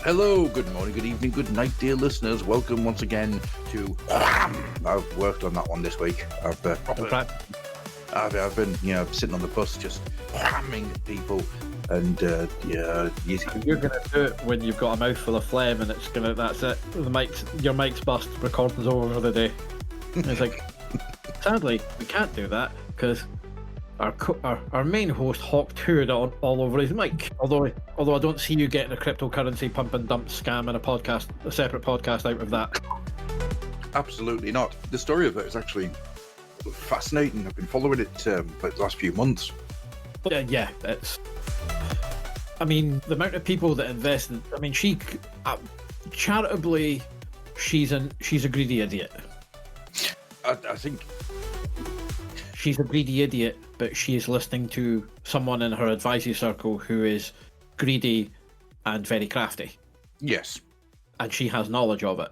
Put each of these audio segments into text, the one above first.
Hello, good morning, good evening, good night, dear listeners. Welcome once again to Wham! I've worked on that one this week. I've been, sitting on the bus just whamming people, and easy. You're gonna do it when you've got a mouthful of phlegm, and that's it. Your mic's bust. Recording's over for the day. And it's like, sadly, we can't do that because our main host hawked hood all over his mic. Although I don't see you getting a cryptocurrency pump and dump scam and a separate podcast out of that. Absolutely not. The story of it is actually fascinating. I've been following it for the last few months. Yeah, it's. I mean, the amount of people that invested. I mean, she charitably, she's a greedy idiot. I think she's a greedy idiot, but she is listening to someone in her advisory circle who is greedy and very crafty. Yes. And she has knowledge of it.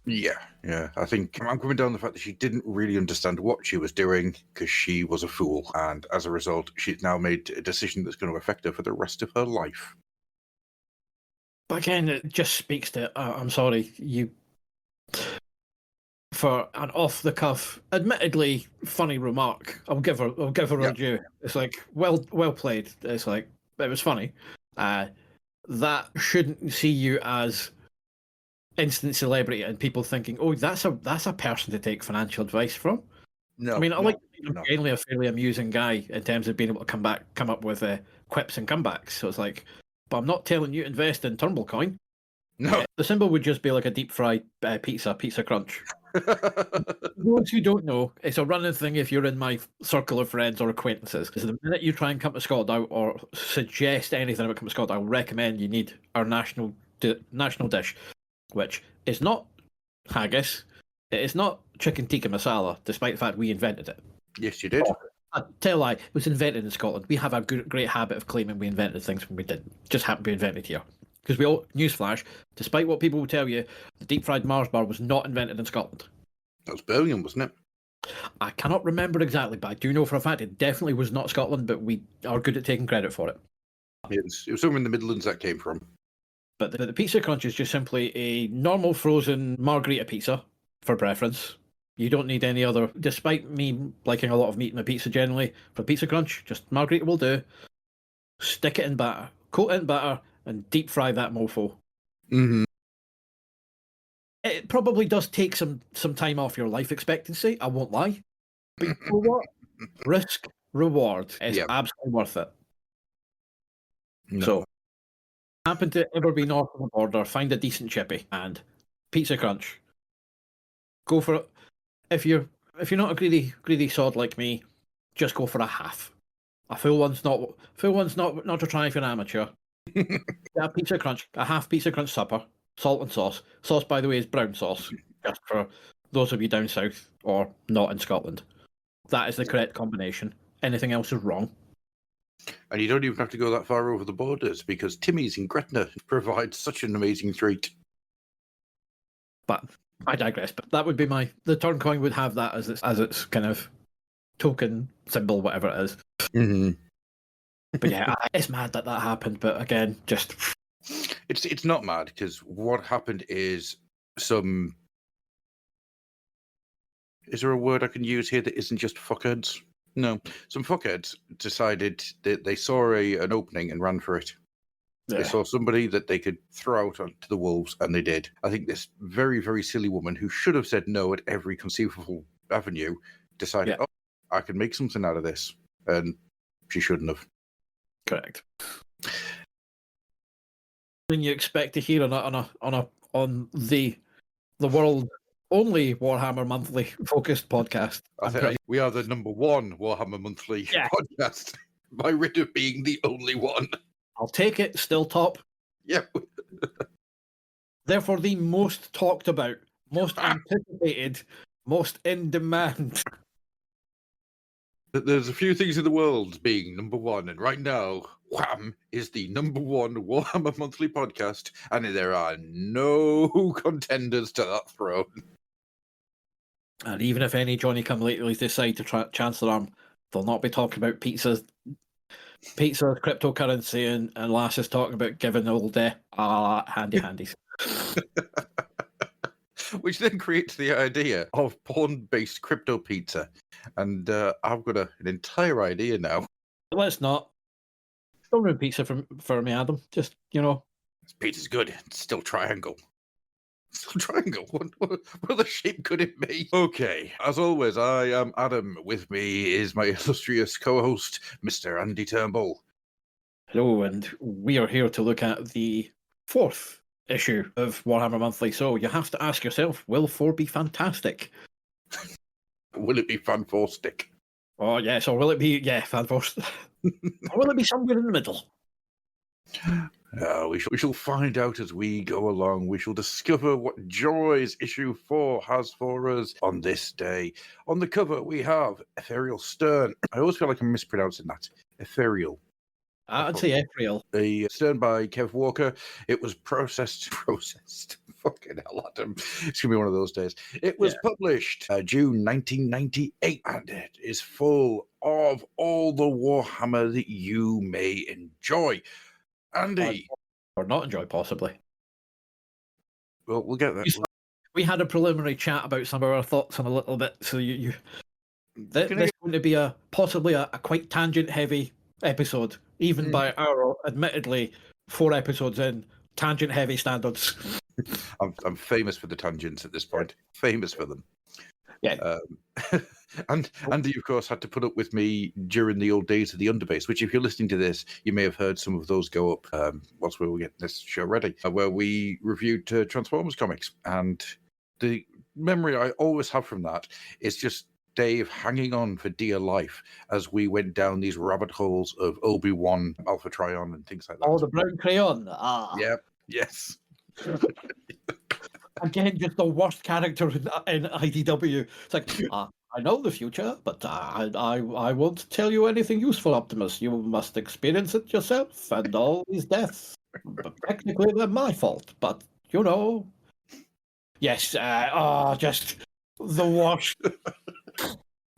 Yeah. I think I'm coming down the fact that she didn't really understand what she was doing because she was a fool. And as a result, she's now made a decision that's going to affect her for the rest of her life. But again, it just speaks to, I'm sorry, you... For an off-the-cuff, admittedly funny remark, I'll give her a due. It's like, well played. It's like, it was funny. That shouldn't see you as instant celebrity and people thinking, oh, that's a person to take financial advice from. No, I mean, I'm generally a fairly amusing guy in terms of being able to come up with quips and comebacks. So it's like, but I'm not telling you to invest in Turnbull coin. No. The symbol would just be like a deep fried pizza crunch. Those who don't know, it's a running thing if you're in my circle of friends or acquaintances. Because the minute you try and come to Scotland or suggest anything about coming to Scotland, I'll recommend you need our national dish, which is not haggis. It is not chicken tikka masala, despite the fact we invented it. Yes, you did. I tell a lie, it was invented in Scotland. We have a great habit of claiming we invented things when we didn't. Just happened to be invented here. Because newsflash, despite what people will tell you, the deep fried Mars bar was not invented in Scotland. That was Birmingham, wasn't it? I cannot remember exactly, but I do know for a fact it definitely was not Scotland, but we are good at taking credit for it. It was somewhere in the Midlands that came from. But the pizza crunch is just simply a normal frozen margherita pizza for preference. You don't need any other, despite me liking a lot of meat in my pizza generally, for pizza crunch, just margherita will do. Stick it in batter, coat it in batter, and deep fry that mofo. Mm-hmm. It probably does take some time off your life expectancy, I won't lie. But you know what? Risk, reward is absolutely worth it. No. So, happen to ever be north of the border, find a decent chippy and pizza crunch. Go for it. If you're not a greedy sod like me, just go for a half. A full one's not to try if you're an amateur. A pizza crunch, a half pizza crunch supper, salt and sauce. Sauce, by the way, is brown sauce, just for those of you down south or not in Scotland. That is the correct combination. Anything else is wrong. And you don't even have to go that far over the borders because Timmy's in Gretna provides such an amazing treat. But I digress. But that would be the turn coin would have that as its kind of token symbol, whatever it is. Mm-hmm. But yeah, it's mad that happened. But again, just it's not mad because what happened is some. Is there a word I can use here that isn't just fuckheads? No, some fuckheads decided that they saw an opening and ran for it. Yeah. They saw somebody that they could throw out onto the wolves, and they did. I think this very, very silly woman who should have said no at every conceivable avenue decided, oh, I can make something out of this, and she shouldn't have. Correct. And you expect to hear on the world only Warhammer Monthly focused podcast. I think we are the number one Warhammer Monthly podcast by rid of being the only one. I'll take it. Still top. Yep. Therefore, the most talked about, most anticipated, most in demand. There's a few things in the world being number one, and right now, Wham is the number one Warhammer Monthly podcast, and there are no contenders to that throne. And even if any Johnny come latelys decide to chance their arm, they'll not be talking about pizzas pizza, cryptocurrency, and Lass is talking about giving the old handies. Which then creates the idea of porn-based crypto pizza. And I've got an entire idea now. Let's not. Don't ruin pizza for me, Adam. Just, This pizza's good. It's still triangle. Still triangle. What other shape could it be? Okay. As always, I am Adam. With me is my illustrious co-host, Mr. Andy Turnbull. Hello, and we are here to look at the 4th issue of Warhammer Monthly. So you have to ask yourself, will 4 be fantastic? Will it be fantastic? Oh, yes, or will it be, fantastic? Or will it be somewhere in the middle? We shall find out as we go along. We shall discover what joys issue 4 has for us on this day. On the cover, we have Ethereal Stern. I always feel like I'm mispronouncing that. Ethereal. I'd say Ethereal. A Stern by Kev Walker. It was processed. Fucking hell, Adam. It's going to be one of those days. It was published June 1998, and it is full of all the Warhammer that you may enjoy. Andy. Or not enjoy, possibly. Well, we'll get that. We had a preliminary chat about some of our thoughts on a little bit, so this is going to be possibly a quite tangent-heavy episode, even by our, admittedly, 4 episodes in, tangent-heavy standards. I'm famous for the tangents at this point. Famous for them. Yeah. And Andy, of course, had to put up with me during the old days of the Underbase, which, if you're listening to this, you may have heard some of those go up whilst we were getting this show ready, where we reviewed Transformers comics. And the memory I always have from that is just Dave hanging on for dear life as we went down these rabbit holes of Obi-Wan, Alpha Trion, and things like that. Oh, the brown crayon. Yep. Yes. Again, just the worst character in IDW. It's like, I know the future, but I won't tell you anything useful, Optimus. You must experience it yourself, and all these deaths. But technically, they're my fault, but, Yes, just the worst.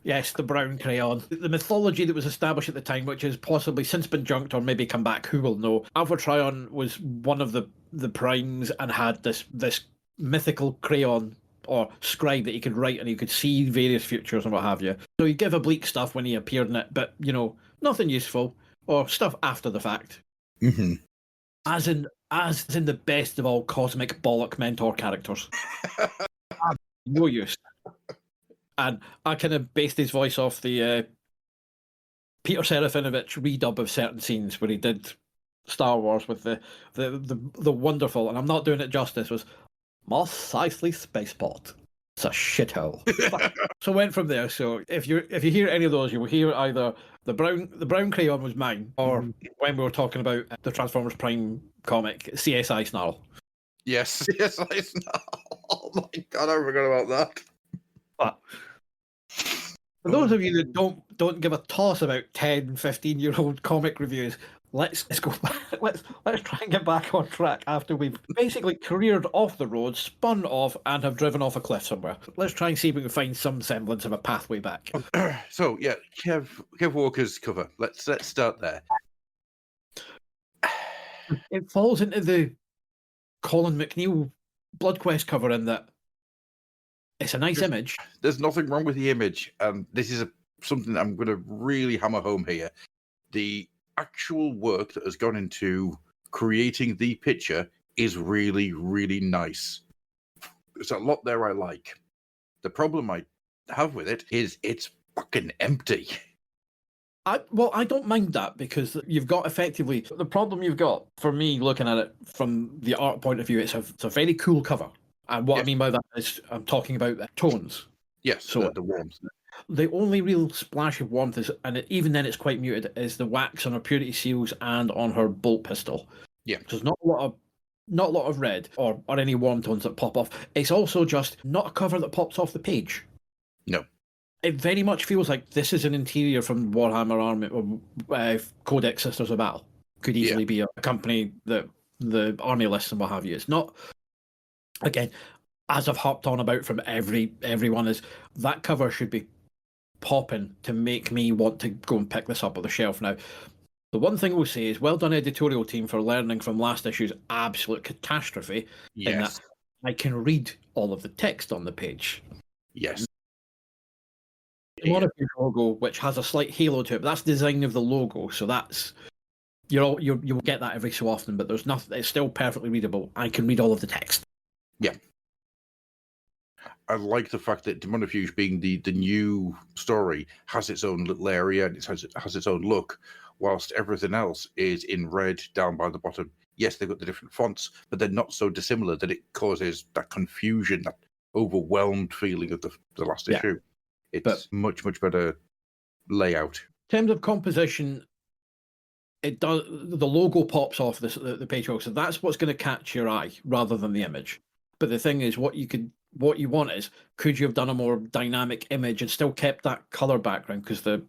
Yes, the brown crayon. The mythology that was established at the time, which has possibly since been junked or maybe come back, who will know. Alpha Trion was one of the primes and had this mythical crayon or scribe that he could write, and he could see various futures and what have you. So he'd give oblique stuff when he appeared in it, but, nothing useful, or stuff after the fact. Mm-hmm. As in the best of all cosmic bollock mentor characters. No use. And I kind of based his voice off the Peter Serafinovich redub of certain scenes where he did Star Wars with the wonderful, and I'm not doing it justice, was Mos Eisley Spaceport. It's a shithole. So went from there. So if you hear any of those, you will hear either the brown crayon was mine, or when we were talking about the Transformers Prime comic, CSI Snarl. Yes, CSI Snarl. Oh my god, I forgot about that. But for those of you that don't give a toss about 10, 15-year-old comic reviews, let's go back. Let's try and get back on track after we've basically careered off the road, spun off, and have driven off a cliff somewhere. Let's try and see if we can find some semblance of a pathway back. So yeah, Kev Walker's cover. Let's start there. It falls into the Colin McNeil Bloodquest cover in that it's a nice image. There's nothing wrong with the image, and this is something I'm going to really hammer home here. The actual work that has gone into creating the picture is really, really nice. There's a lot there I like. The problem I have with it is it's fucking empty. I don't mind that, because you've got effectively the problem you've got for me looking at it from the art point of view. It's a very cool cover. And what I mean by that is I'm talking about the tones. Yes, so the warmth. The only real splash of warmth is, and even then it's quite muted, is the wax on her purity seals and on her bolt pistol. Yeah. There's not a lot of red or any warm tones that pop off. It's also just not a cover that pops off the page. No. It very much feels like this is an interior from Warhammer Army Codex Sisters of Battle. Could easily be a company that the army lists and what have you. It's not. Again, as I've hopped on about from everyone, is that cover should be popping to make me want to go and pick this up at the shelf now. The one thing we'll say is well done, editorial team, for learning from last issue's absolute catastrophe. Yes. In that I can read all of the text on the page. Yes. The Daemonifuge logo, which has a slight halo to it, but that's the design of the logo, so that's you'll get that every so often, but there's nothing. It's still perfectly readable. I can read all of the text. Yeah. I like the fact that Daemonifuge, being the new story, has its own little area and it has its own look, whilst everything else is in red down by the bottom. Yes, they've got the different fonts, but they're not so dissimilar that it causes that confusion, that overwhelmed feeling of the last issue. It's much, much better layout. In terms of composition, it does. The logo pops off the page, so that's what's going to catch your eye rather than the image. But the thing is, what you want is, could you have done a more dynamic image and still kept that color background? Because the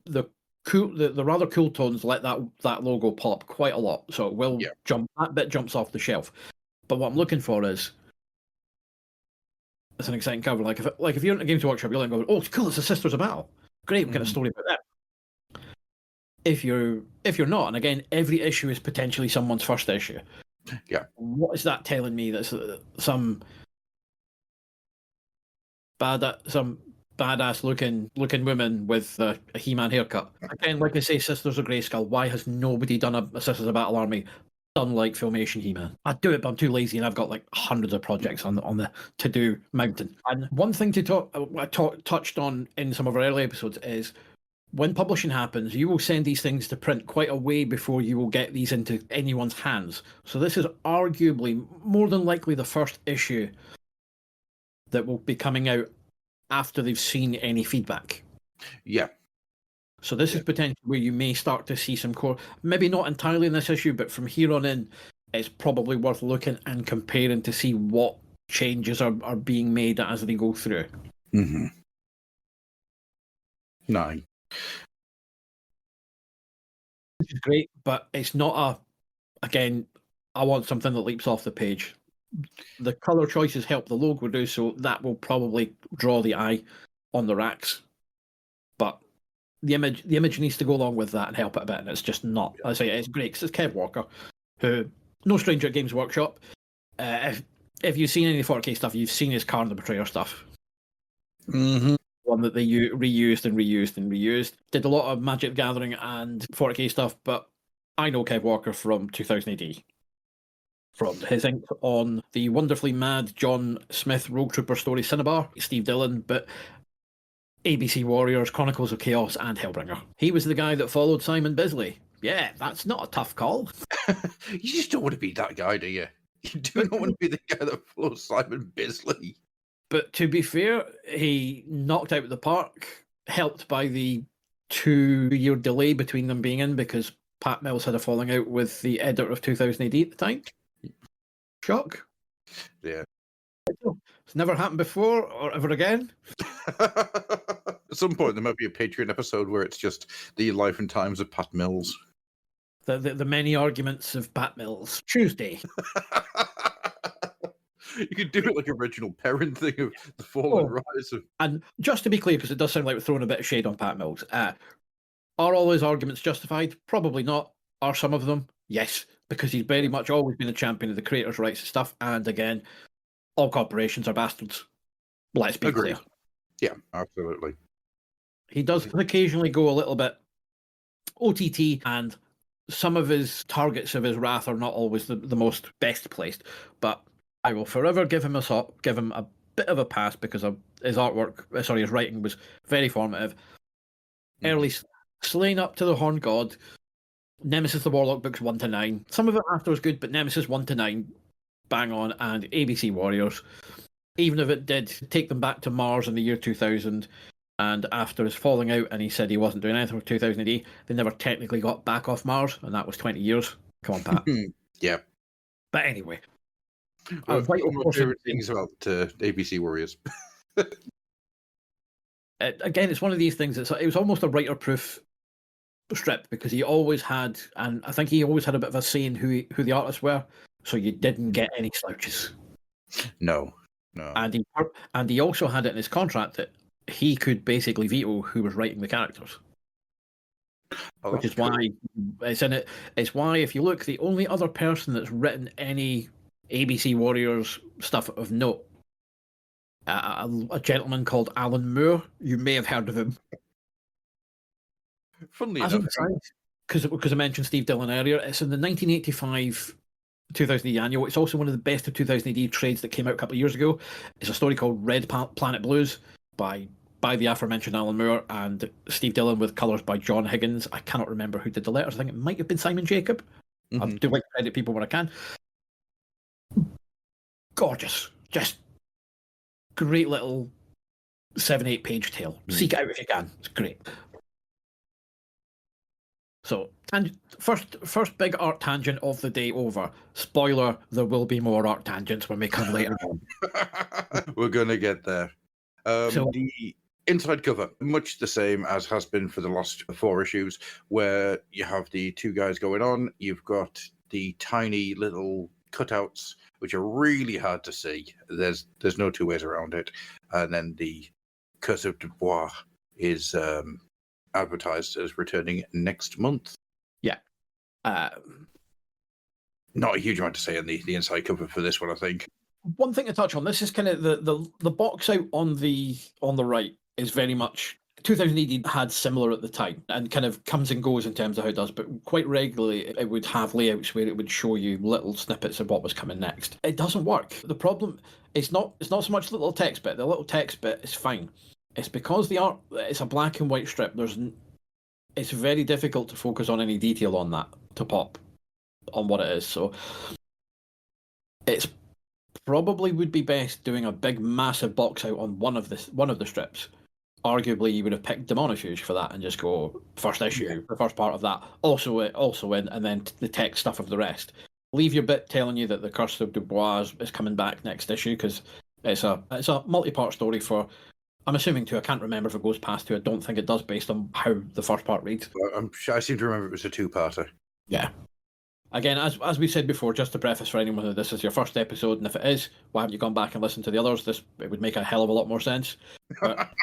rather cool tones let that logo pop quite a lot, so it will jump. That bit jumps off the shelf. But what I'm looking for is, it's an exciting cover. Like if you're in a Games Workshop, you're like, going, "Oh, cool! It's the Sisters of Battle. Great, we've got a story about that." If you're not, and again, every issue is potentially someone's first issue. Yeah. What is that telling me? That's some badass looking woman with a He-Man haircut. Again, like I say, Sisters of Grayskull. Why has nobody done a Sisters of Battle army done like Filmation He-Man? I'd do it, but I'm too lazy, and I've got like hundreds of projects on the to-do mountain. And one thing I touched on in some of our early episodes is, when publishing happens, you will send these things to print quite a way before you will get these into anyone's hands. So this is arguably, more than likely, the first issue that will be coming out after they've seen any feedback. Yeah. So this is potentially where you may start to see some core, maybe not entirely in this issue, but from here on in, it's probably worth looking and comparing to see what changes are being made as they go through. Mm-hmm. 9. Which is great, but it's not again, I want something that leaps off the page. The colour choices help the logo do, so that will probably draw the eye on the racks. But the image needs to go along with that and help it a bit, and it's just not. I say it's great because it's Kev Walker, who, no stranger at Games Workshop. If you've seen any 40K stuff, you've seen his Karn the Betrayer stuff. Mm-hmm. One that they reused and reused and reused. Did a lot of Magic Gathering and 40K stuff, but I know Kev Walker from 2000 AD. From his ink on the wonderfully mad John Smith Rogue Trooper story Cinnabar, Steve Dillon, but ABC Warriors, Chronicles of Chaos, and Hellbringer. He was the guy that followed Simon Bisley. Yeah, that's not a tough call. You just don't want to be that guy, do you? You do not want to be the guy that follows Simon Bisley. But to be fair, he knocked out the park, helped by the 2-year delay between them being in, because Pat Mills had a falling out with the editor of 2000 AD at the time. Shock. Yeah. It's never happened before or ever again. At some point, there might be a Patreon episode where it's just the life and times of Pat Mills. The many arguments of Pat Mills. Tuesday. You could do it like original parent thing of the fall and rise of. And just to be clear, because it does sound like we're throwing a bit of shade on Pat Mills, are all his arguments justified? Probably not. Are some of them? Yes, because he's very much always been a champion of the creators' rights and stuff. And again, all corporations are bastards. Let's be clear. Yeah, absolutely. He does occasionally go a little bit OTT, and some of his targets of his wrath are not always the most best placed. But I will forever give him a bit of a pass, because of his his writing was very formative. Early Slaying Up to the Horn God, Nemesis the Warlock books 1 to 9. Some of it after was good, but Nemesis 1 to 9, bang on, and ABC Warriors. Even if it did take them back to Mars in the year 2000, and after his falling out and he said he wasn't doing anything with 2000 AD, they never technically got back off Mars, and that was 20 years. Come on, Pat. Yeah. But anyway. One of my favourite things about ABC Warriors. Again, it's one of these things. It was almost a writer-proof strip, because he always had, and I think he always had a bit of a say in who the artists were, so you didn't get any slouches. No. And he also had it in his contract that he could basically veto who was writing the characters. Oh, which that's is why it's in it. It's why, if you look, the only other person that's written any ABC Warriors stuff of note, a gentleman called Alan Moore. You may have heard of him. Funnily As enough, because I mentioned Steve Dillon earlier, it's in the 1985 2000 AD annual. It's also one of the best of 2000 AD trades that came out a couple of years ago. It's a story called Red Planet Blues by the aforementioned Alan Moore and Steve Dillon, with colours by John Higgins. I cannot remember who did the letters. I think it might have been Simon Jacob. I do like to credit people when I can. Gorgeous. Just great little 7-8 page tale. Seek it out if you can. It's great. So, first big art tangent of the day over. Spoiler, there will be more art tangents when we come later on. We're going to get there. The inside cover, much the same as has been for the last 4 issues, where you have the 2 guys going on. You've got the tiny little cutouts, which are really hard to see. There's no 2 ways around it. And then the Curse of Dubois is advertised as returning next month. Yeah. Not a huge amount to say on the inside cover for this one, I think. One thing to touch on, this is kind of the box out on the right is very much 2000 AD had similar at the time, and kind of comes and goes in terms of how it does, but quite regularly it would have layouts where it would show you little snippets of what was coming next. It doesn't work. The problem is not so much the little text bit. The little text bit is fine. It's because the art, it's a black and white strip. It's very difficult to focus on any detail on that to pop on what it is. So it's probably would be best doing a big massive box out on one of the strips. Arguably, you would have picked Daemonifuge for that and just go first issue, the first part of that, also in, and then the text stuff of the rest. Leave your bit telling you that the Curse of Dubois is coming back next issue, because it's a multi-part story for, I'm assuming 2. I can't remember if it goes past 2. I don't think it does, based on how the first part reads. I seem to remember it was a 2-parter. Yeah. Again, as we said before, just to preface for anyone that this is your first episode, and if it is, why haven't you gone back and listened to the others? It would make a hell of a lot more sense. But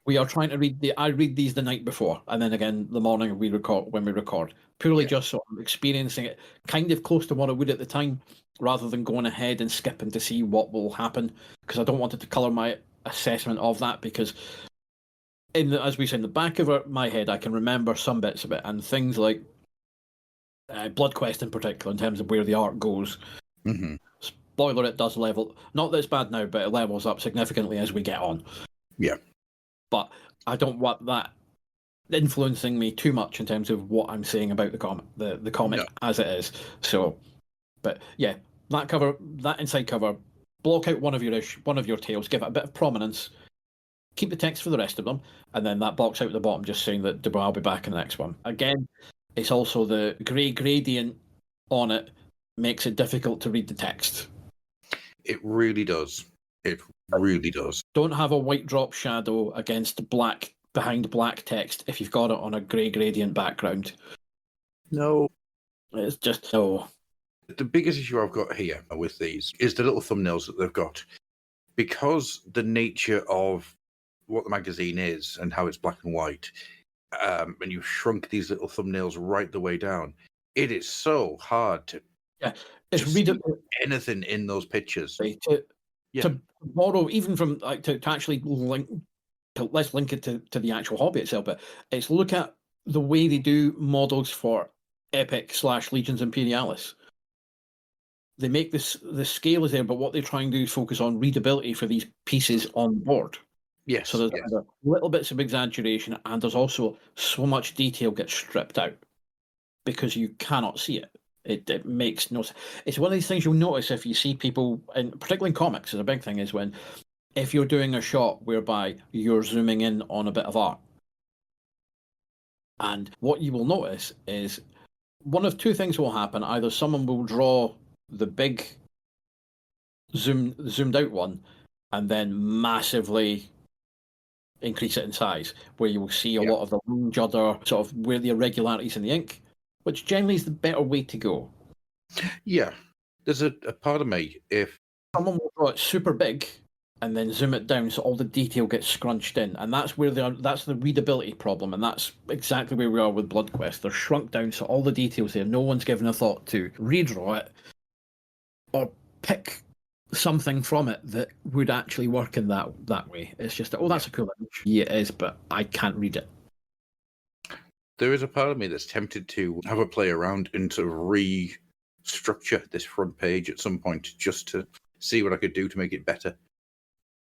we are trying to read I read these the night before, and then again the morning when we record. Purely just sort of experiencing it kind of close to what I would at the time, rather than going ahead and skipping to see what will happen, because I don't want it to colour my assessment of that, because as we said, in the back of my head I can remember some bits of it, and things like Bloodquest in particular, in terms of where the art goes. Mm-hmm. Spoiler, it does level, not that it's bad now, but it levels up significantly as we get on. Yeah. But I don't want that influencing me too much in terms of what I'm saying about the comic as it is. So, but yeah, that inside cover, block out one of your tales, give it a bit of prominence, keep the text for the rest of them, and then that box out at the bottom just saying that Dubois will be back in the next one. Again, it's also the grey gradient on it makes it difficult to read the text. It really does. It really does. Don't have a white drop shadow against black behind black text if you've got it on a grey gradient background. No. It's just no. The biggest issue I've got here with these is the little thumbnails that they've got. Because the nature of what the magazine is and how it's black and white, and you've shrunk these little thumbnails right the way down, it is so hard to see anything in those pictures. To borrow, even from to actually link, let's link it to the actual hobby itself, but it's look at the way they do models for Epic / Legions Imperialis. They make the scale is there, but what they try and do is focus on readability for these pieces on board. Yes. So there's little bits of exaggeration, and there's also so much detail gets stripped out because you cannot see it. It makes no sense. It's one of these things you'll notice if you see people, and particularly in comics, is a big thing, is when if you're doing a shot whereby you're zooming in on a bit of art, and what you will notice is one of 2 things will happen. Either someone will draw the big zoomed out one and then massively increase it in size, where you will see a lot of the judder, sort of where the irregularities in the ink, which generally is the better way to go. Yeah. There's a part of me, if someone will draw it super big and then zoom it down so all the detail gets scrunched in, and that's where that's the readability problem, and that's exactly where we are with Bloodquest. They're shrunk down so all the details there. No one's given a thought to redraw it or pick something from it that would actually work in that way. It's just that's a cool image. Yeah, it is, but I can't read it. There is a part of me that's tempted to have a play around and to restructure this front page at some point, just to see what I could do to make it better.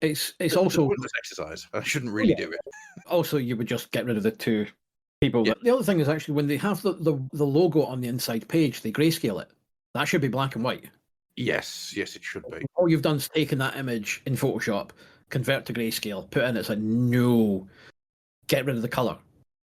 It's also an exercise. I shouldn't really do it. Also, you would just get rid of the two people. Yeah. The other thing is actually when they have the logo on the inside page, they grayscale it. That should be black and white. Yes, it should be. All you've done is taken that image in Photoshop, convert to grayscale, put in it's like, no, get rid of the colour.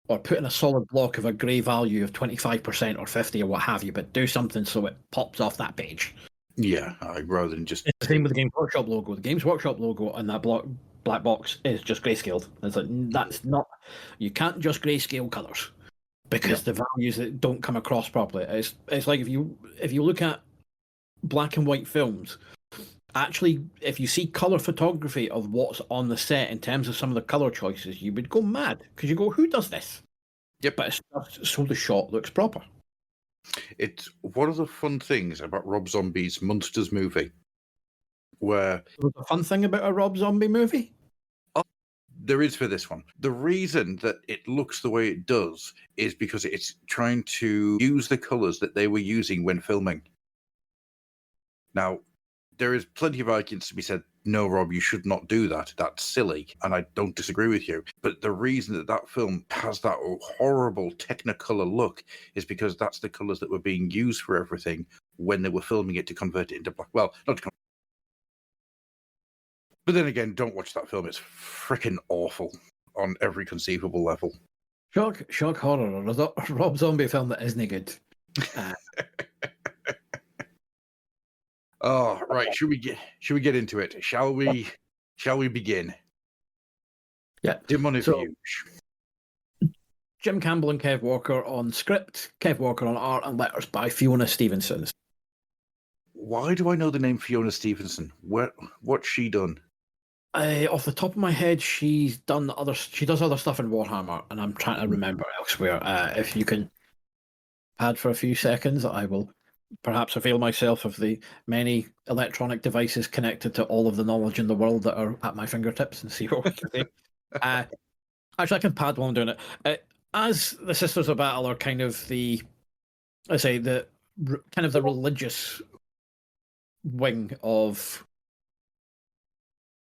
Or put in a solid block of a grey value of 25% or 50 or what have you, but do something so it pops off that page. Yeah, rather than just... It's the same with the Games Workshop logo. The Games Workshop logo on that black box is just grayscaled. It's like, that's not... You can't just grayscale colours because the values that don't come across properly. It's like if you look at black and white films, actually, if you see colour photography of what's on the set in terms of some of the colour choices, you would go mad because you go, who does this? Yep. But it's just so the shot looks proper. It's one of the fun things about Rob Zombie's Monsters movie, where... The fun thing about a Rob Zombie movie? There is for this one. The reason that it looks the way it does is because it's trying to use the colours that they were using when filming. Now, there is plenty of arguments to be said, no, Rob, you should not do that. That's silly. And I don't disagree with you. But the reason that film has that horrible Technicolor look is because that's the colours that were being used for everything when they were filming it to convert it into black. Well, not to convert. But then again, don't watch that film. It's freaking awful on every conceivable level. Shock horror, a Rob Zombie film that isn't good. Oh, right. Should we get into it? Shall we begin? Yeah. Daemonifuge. Jim Campbell and Kev Walker on script, Kev Walker on art, and letters by Fiona Stevenson. Why do I know the name Fiona Stevenson? What's she done? Off the top of my head, she does other stuff in Warhammer, and I'm trying to remember elsewhere. If you can add for a few seconds, I will perhaps avail myself of the many electronic devices connected to all of the knowledge in the world that are at my fingertips and see what we can do. Actually, I can pad while I'm doing it. As the Sisters of Battle are kind of the religious wing of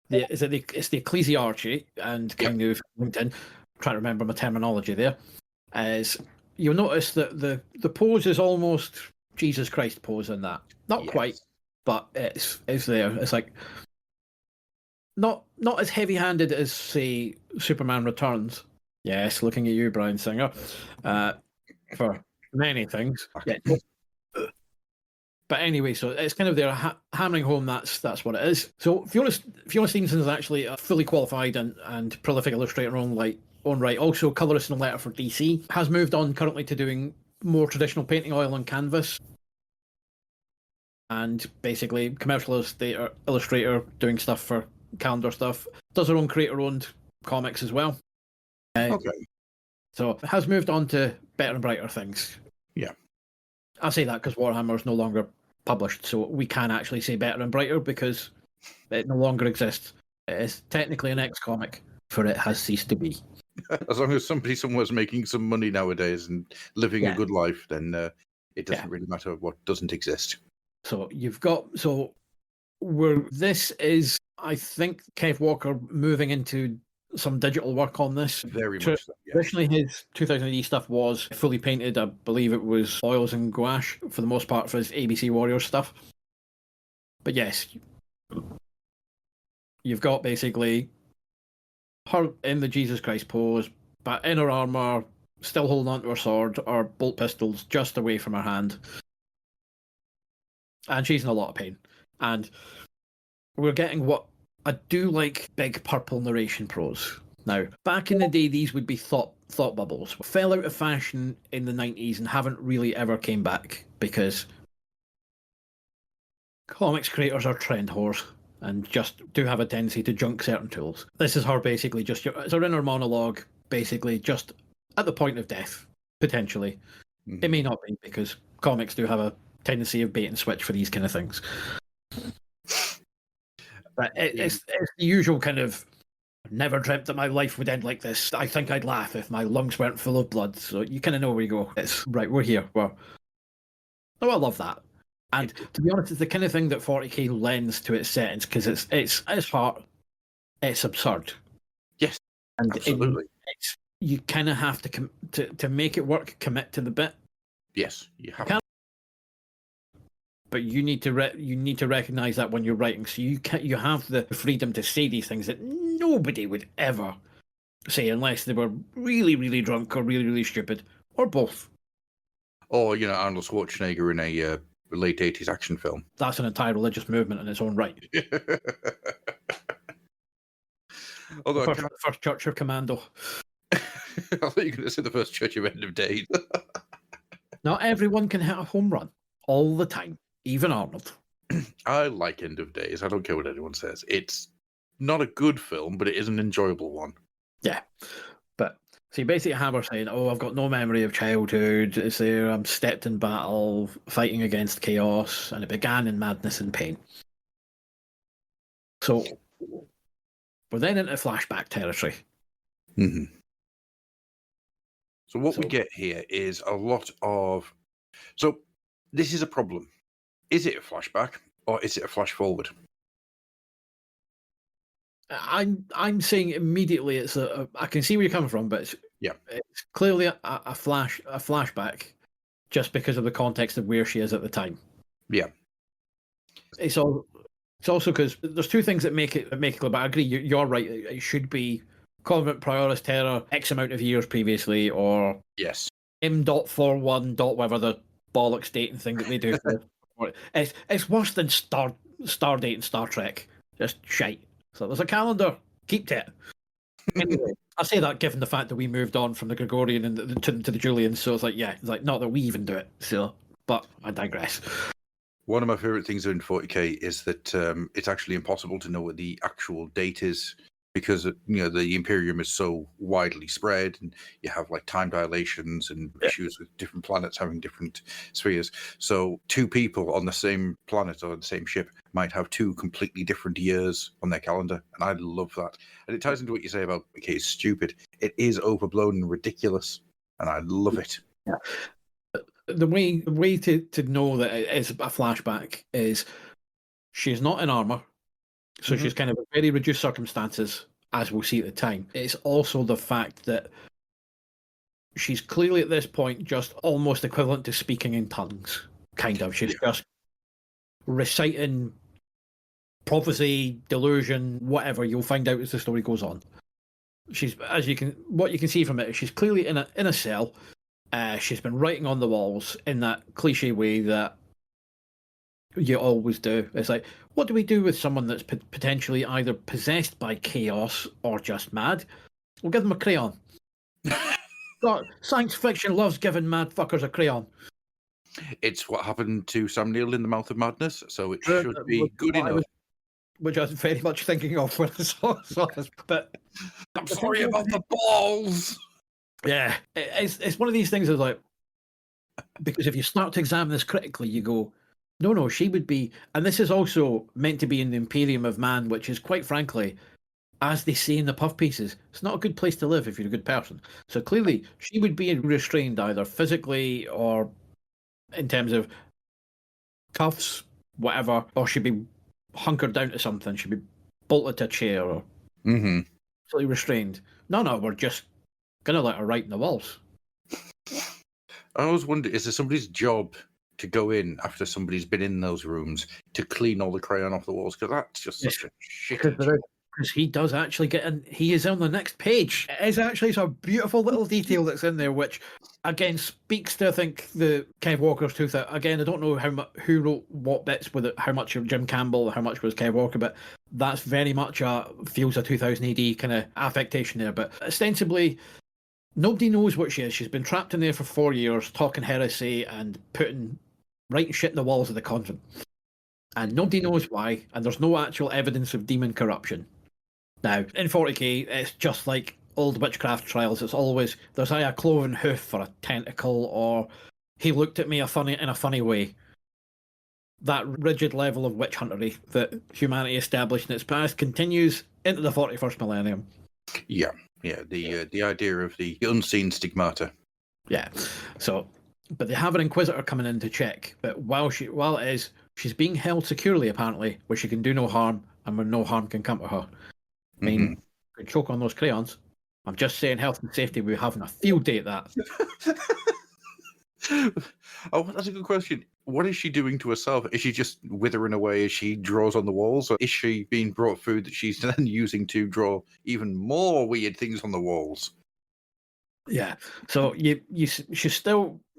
it's the ecclesiarchy, and kind of linked in. I'm trying to remember my terminology there. As you'll notice that the pose is almost Jesus Christ pose in that. Not quite, but it's there. It's like not as heavy-handed as, say, Superman Returns. Yes, looking at you, Brian Singer, for many things. Yeah. But anyway, so it's kind of there hammering home that's what it is. So Fiona Stevenson is actually a fully qualified and prolific illustrator own right. Also colorist and letter for DC. Has moved on currently to doing more traditional painting oil on canvas. And basically commercial illustrator doing stuff for calendar stuff. Does her own creator-owned comics as well. Okay. So has moved on to better and brighter things. Yeah. I say that because Warhammer is no longer published, so we can actually say better and brighter because it no longer exists. It is technically an X-comic, for it has ceased to be. As long as somebody somewhere's making some money nowadays and living a good life, then it doesn't really matter what doesn't exist. So this is, I think, Kev Walker moving into some digital work on this. Very much so, yeah. Traditionally, his 2000 AD stuff was fully painted. I believe it was oils and gouache for the most part for his ABC Warriors stuff. But yes, you've got basically her in the Jesus Christ pose, but in her armour, still holding onto her sword, or bolt pistols just away from her hand. And she's in a lot of pain. And we're getting what I do like big purple narration prose. Now, back in the day, these would be thought bubbles. Fell out of fashion in the 90s and haven't really ever came back because comics creators are trend whores. and just do have a tendency to junk certain tools. This is her basically it's her inner monologue, basically just at the point of death, potentially. Mm-hmm. It may not be, because comics do have a tendency of bait and switch for these kind of things. But it's the usual kind of, never dreamt that my life would end like this. I think I'd laugh if my lungs weren't full of blood. So you kind of know where you go. It's right, we're here. I love that. And to be honest, it's the kind of thing that 40k lends to its settings, because it's heart, it's absurd. Yes, and absolutely. You kind of have to make it work, commit to the bit. Yes, you have. But you need to recognize that when you're writing, so you have the freedom to say these things that nobody would ever say unless they were really, really drunk or really, really stupid, or both. Or Arnold Schwarzenegger in a late 80s action film. That's an entire religious movement in its own right. Although the first Church of Commando. I thought you were going to say the first Church of End of Days. Not everyone can hit a home run all the time, even Arnold. I like End of Days. I don't care what anyone says. It's not a good film, but it is an enjoyable one. Yeah. But so you basically have her saying, I've got no memory of childhood. It's there, I'm stepped in battle, fighting against chaos, and it began in madness and pain. So we're then into flashback territory. Mm-hmm. So what we get here is a lot of... So this is a problem. Is it a flashback or is it a flash forward? I'm saying immediately it's I can see where you're coming from, but it's clearly a flashback, just because of the context of where she is at the time. Yeah. It's also because there's two things that make it clear. But I agree, you're right. It should be Convent Prioris Terror X amount of years previously, or yes, M.41. Whatever the bollocks dating thing that they do. It's worse than Stardate and Star Trek. Just shite. So there's a calendar. Keep to it. Anyway, I say that given the fact that we moved on from the Gregorian and to the Julian, so it's like not that we even do it. So, but I digress. One of my favorite things in 40k is that it's actually impossible to know what the actual date is, because the Imperium is so widely spread, and you have like time dilations and issues with different planets having different spheres. So two people on the same planet or the same ship might have two completely different years on their calendar, and I love that. And it ties into what you say about it's stupid. It is overblown and ridiculous, and I love it. Yeah. The way to know that it is a flashback is she's not in armor. So she's kind of in very reduced circumstances, as we'll see at the time. It's also the fact that she's clearly at this point just almost equivalent to speaking in tongues, kind of. She's just reciting prophecy, delusion, whatever. You'll find out as the story goes on. What you can see from it is she's clearly in a cell. She's been writing on the walls in that cliche way that you always do. It's like, what do we do with someone that's potentially either possessed by chaos or just mad? We'll give them a crayon. God, science fiction loves giving mad fuckers a crayon. It's what happened to Sam Neill in The Mouth of Madness, so it should be good enough. Which I was very much thinking of when I saw this. But I'm sorry about the balls. Yeah, it's one of these things that's like, because if you start to examine this critically, you go, no, she would be, and this is also meant to be in the Imperium of Man, which is, quite frankly, as they say in the puff pieces, it's not a good place to live if you're a good person. So clearly, she would be restrained either physically or in terms of cuffs, whatever, or she'd be hunkered down to something. She'd be bolted to a chair or fully restrained. No, we're just gonna let her write in the walls. I always wonder, is there somebody's job to go in after somebody's been in those rooms to clean all the crayon off the walls? Because that's just such a shit. Because he does actually get in. He is on the next page. It is actually a beautiful little detail that's in there, which again speaks to, I think, the Kev Walker's tooth. Again, I don't know who wrote what bits with it, how much of Jim Campbell, how much was Kev Walker, but that's very much feels a 2000 AD kind of affectation there. But ostensibly, nobody knows what she is. She's been trapped in there for 4 years, talking heresy and writing shit in the walls of the convent. and nobody knows why, and there's no actual evidence of demon corruption. Now, in 40k, it's just like old witchcraft trials. It's always, there's either a cloven hoof or a tentacle, or he looked at me in a funny way. That rigid level of witch huntery that humanity established in its past continues into the 41st millennium. Yeah, the idea of the unseen stigmata. Yeah, so, but they have an inquisitor coming in to check, but while she's being held securely, apparently, where she can do no harm, and where no harm can come to her. I mean, could choke on those crayons. I'm just saying, health and safety, we're having a field day at that. Oh, that's a good question. What is she doing to herself? Is she just withering away as she draws on the walls? Or is she being brought food that she's then using to draw even more weird things on the walls? Yeah. So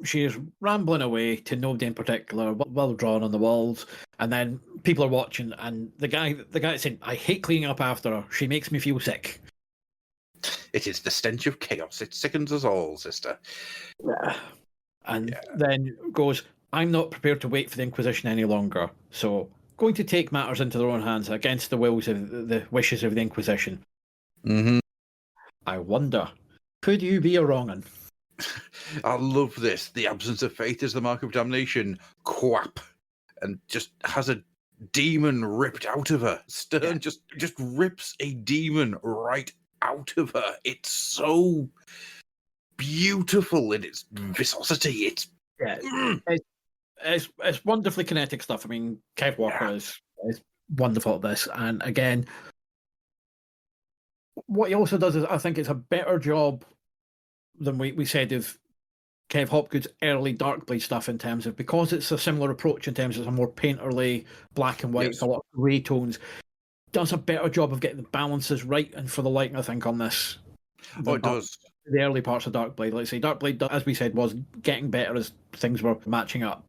she's rambling away to nobody in particular, well drawn on the walls, and then people are watching, and the guy saying, "I hate cleaning up after her. She makes me feel sick." It is the stench of chaos. It sickens us all, sister. Yeah. And then goes, "I'm not prepared to wait for the Inquisition any longer, so going to take matters into their own hands against the wishes of the Inquisition." Mm-hmm. I wonder, could you be a wrong'un? I love this. The absence of faith is the mark of damnation. Quap. And just has a demon ripped out of her. Stern just rips a demon right out of her. It's so beautiful in its viscosity. It's wonderfully kinetic stuff. I mean, Kev Walker is wonderful at this, and again, what he also does is, I think it's a better job than we said of Kev Hopgood's early Darkblade stuff, in terms of, because it's a similar approach in terms of a more painterly black and white, a lot of grey tones. Does a better job of getting the balances right and for the light, I think, on this. Oh, it does. The early parts of Darkblade, let's say, Darkblade, as we said, was getting better as things were matching up.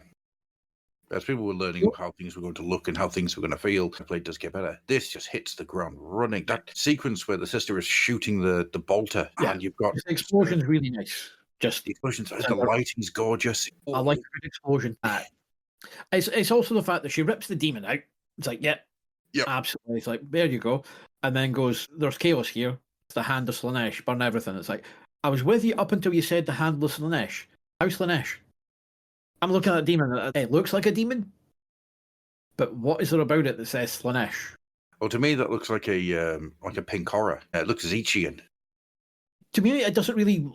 As people were learning how things were going to look and how things were going to feel, Darkblade does get better. This just hits the ground running. That sequence where the sister is shooting the bolter, and you've got the explosion's really nice. Just the explosions, the lighting's gorgeous. I like a good explosion. It's also the fact that she rips the demon out. It's like, absolutely. It's like, there you go. And then goes, "There's chaos here. It's the hand of Slaanesh. Burn everything." It's like, I was with you up until you said the hand of Slaanesh. How's Slaanesh? I'm looking at a demon. It looks like a demon, but what is there about it that says Slaanesh? Well, to me, that looks like a pink horror. It looks Zechian. To me, it doesn't really,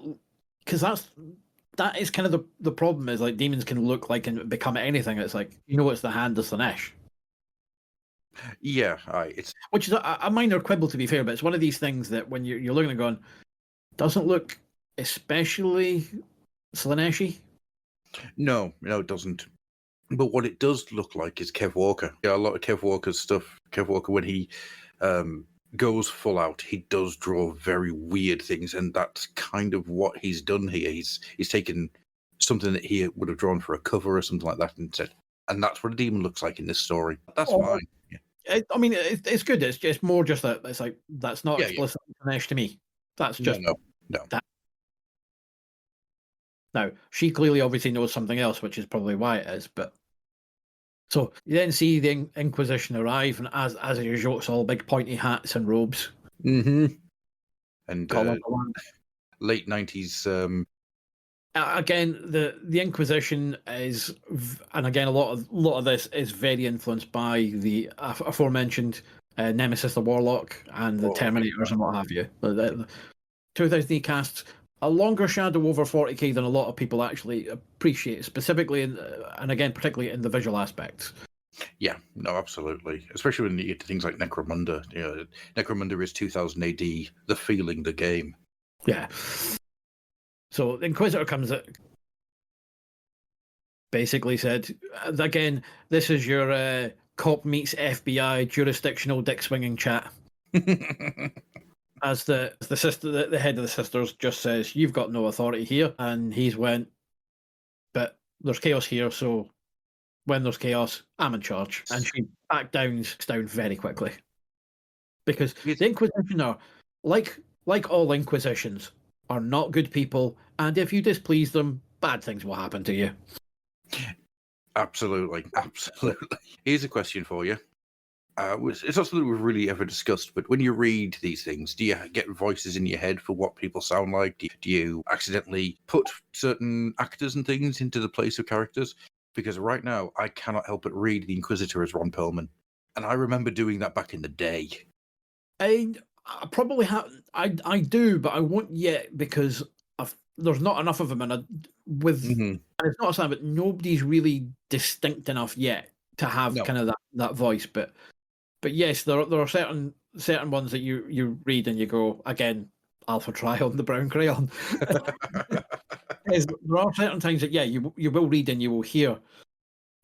because that is kind of the problem, is like demons can look like and become anything. It's like, it's the hand of Slaanesh. Yeah, which is a minor quibble, to be fair, but it's one of these things that when you're looking at going, doesn't look especially Slaanesh-y. No, it doesn't. But what it does look like is Kev Walker. Yeah, a lot of Kev Walker's stuff. Kev Walker, when he goes full out, he does draw very weird things, and that's kind of what he's done here. He's taken something that he would have drawn for a cover or something like that and said, and that's what a demon looks like in this story. That's fine. Yeah. I mean, it's good. It's just more just that it's like, that's not explicit Slaanesh to me. That's just no. That. Now, she clearly obviously knows something else, which is probably why it is. But so you then see the Inquisition arrive, and as usual, it's all big pointy hats and robes. Mm-hmm. And late 90s. Again, the Inquisition is, and again, a lot of this is very influenced by the aforementioned Nemesis the Warlock and the Terminators and what have you. The 2000 casts a longer shadow over 40k than a lot of people actually appreciate, specifically and again, particularly in the visual aspects. Yeah, no, absolutely. Especially when you get to things like Necromunda. Necromunda is 2000 AD, the feeling, the game. Yeah. So the Inquisitor comes at, basically said, again, this is your cop meets FBI jurisdictional dick swinging chat. As the sister, the head of the sisters, just says, "You've got no authority here," and he's went, "But there's chaos here, so when there's chaos, I'm in charge." And she back down very quickly, because the Inquisition are like all Inquisitions, are not good people, and if you displease them, bad things will happen to you. Absolutely. Here's a question for you. It's not something we've really ever discussed, but when you read these things, do you get voices in your head for what people sound like? Do you accidentally put certain actors and things into the place of characters? Because right now, I cannot help but read the Inquisitor as Ron Perlman. And I remember doing that back in the day. I probably have. I do, but I won't yet because there's not enough of them, and and it's not a sign, but nobody's really distinct enough yet to have kind of that voice. But yes, there are certain ones that you read and you go, again, Alpha Trion, the brown crayon. There are certain times that you will read and you will hear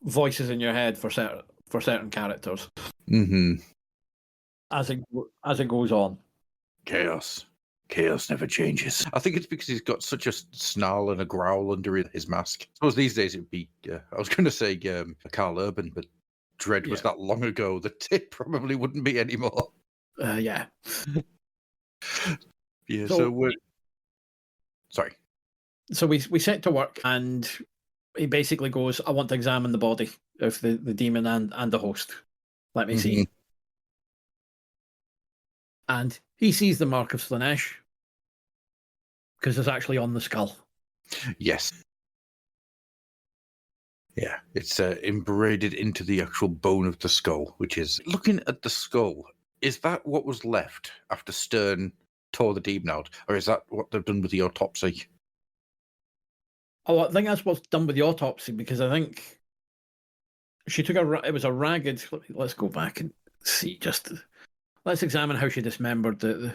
voices in your head for certain characters. As it goes on. Chaos never changes. I think it's because he's got such a snarl and a growl under his mask. I suppose these days it'd be, I was going to say Carl Urban, but Dredd was that long ago that it probably wouldn't be anymore. Yeah. Yeah, so we're... Sorry. So we set to work, and he basically goes, I want to examine the body of the demon and the host. Let me see. And he sees the mark of Slaanesh, because it's actually on the skull. Yes. Yeah, it's embroidered into the actual bone of the skull, which is... Looking at the skull, is that what was left after Stern tore the demon out? Or is that what they've done with the autopsy? Oh, I think that's what's done with the autopsy, because I think she took it was a ragged... Let's go back and see, let's examine how she dismembered the...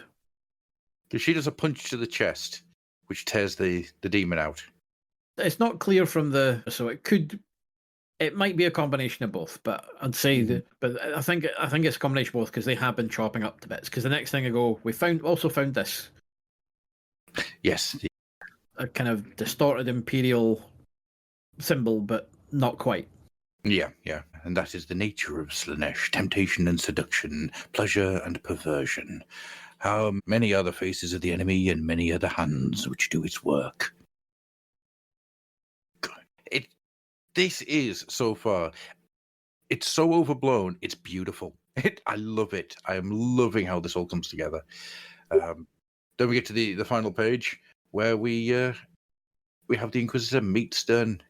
She does a punch to the chest, which tears the demon out. It's not clear from so it might be a combination of both, but I'd say but I think it's a combination of both, because they have been chopping up the bits. Because the next thing I go, we also found this. Yes. A kind of distorted imperial symbol, but not quite. Yeah. And that is the nature of Slaanesh: temptation and seduction, pleasure and perversion. How many are the faces of the enemy, and many are the hands which do its work. This is, so far, it's so overblown, it's beautiful. I love it. I am loving how this all comes together. Then we get to the final page, where we have the Inquisitor meet Stern.